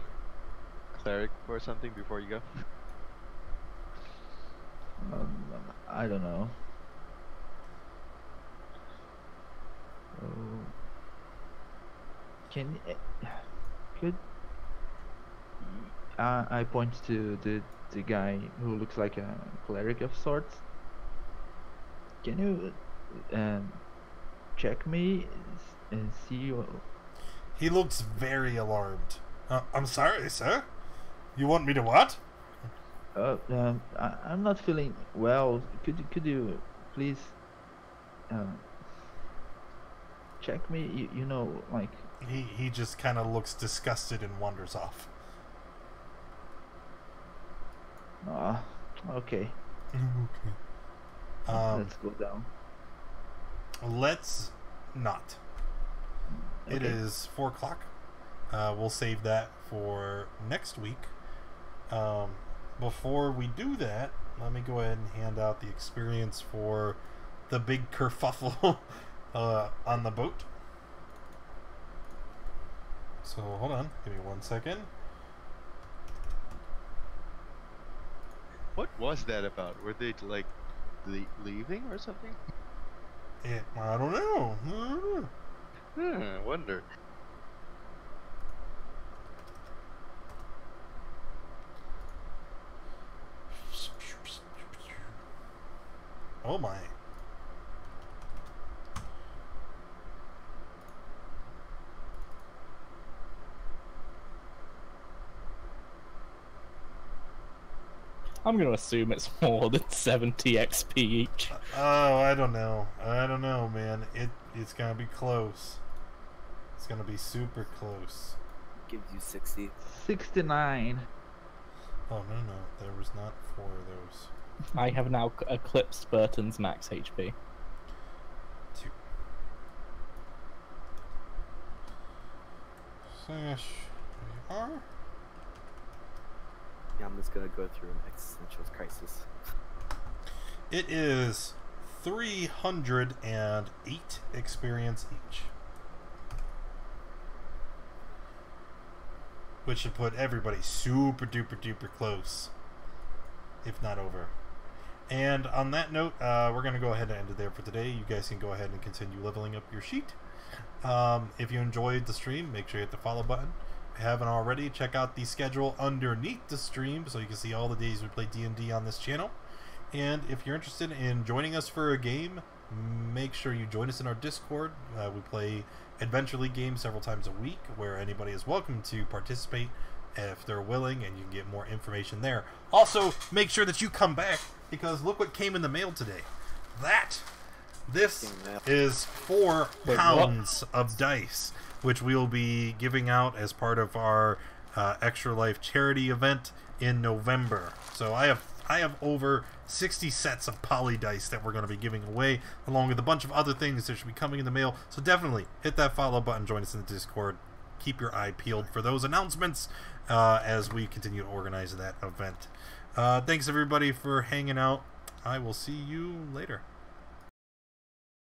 cleric or something before you go. I don't know. Could I point to the guy who looks like a cleric of sorts? Can you check me and see? He looks very alarmed. I'm sorry, sir. You want me to what? I'm not feeling well. Could you please check me? You know, like. He just kind of looks disgusted and wanders off. Okay. Okay. Let's go down. Let's not. It Okay. is 4 o'clock. We'll save that for next week. Before we do that, let me go ahead and hand out the experience for the big kerfuffle on the boat. So hold on, give me 1 second. What was that about? Were they like leaving or something? I don't know. I wonder. Oh my. I'm gonna assume it's more than 70 XP each. Oh, I don't know. I don't know, man. It's gonna be close. It's gonna be super close. Gives you 60. 69. Oh, no. There was not 4 of those. I have now eclipsed Burton's max HP. 2. Slash AR. Yeah, I'm just gonna go through an existential crisis. It is 308 experience each. Which should put everybody super duper duper close, if not over. And on that note, we're going to go ahead and end it there for today. You guys can go ahead and continue leveling up your sheet. If you enjoyed the stream, make sure you hit the follow button. If you haven't already, check out the schedule underneath the stream so you can see all the days we play D&D on this channel. And if you're interested in joining us for a game, make sure you join us in our Discord. We play Adventure League games several times a week where anybody is welcome to participate if they're willing, and you can get more information there. Also, make sure that you come back, because look what came in the mail today. This is 4 pounds of dice, which we'll be giving out as part of our Extra Life charity event in November. So I have over 60 sets of poly dice that we're going to be giving away, along with a bunch of other things that should be coming in the mail. So definitely hit that follow button, join us in the Discord, keep your eye peeled for those announcements as we continue to organize that event. Thanks everybody for hanging out. I will see you later.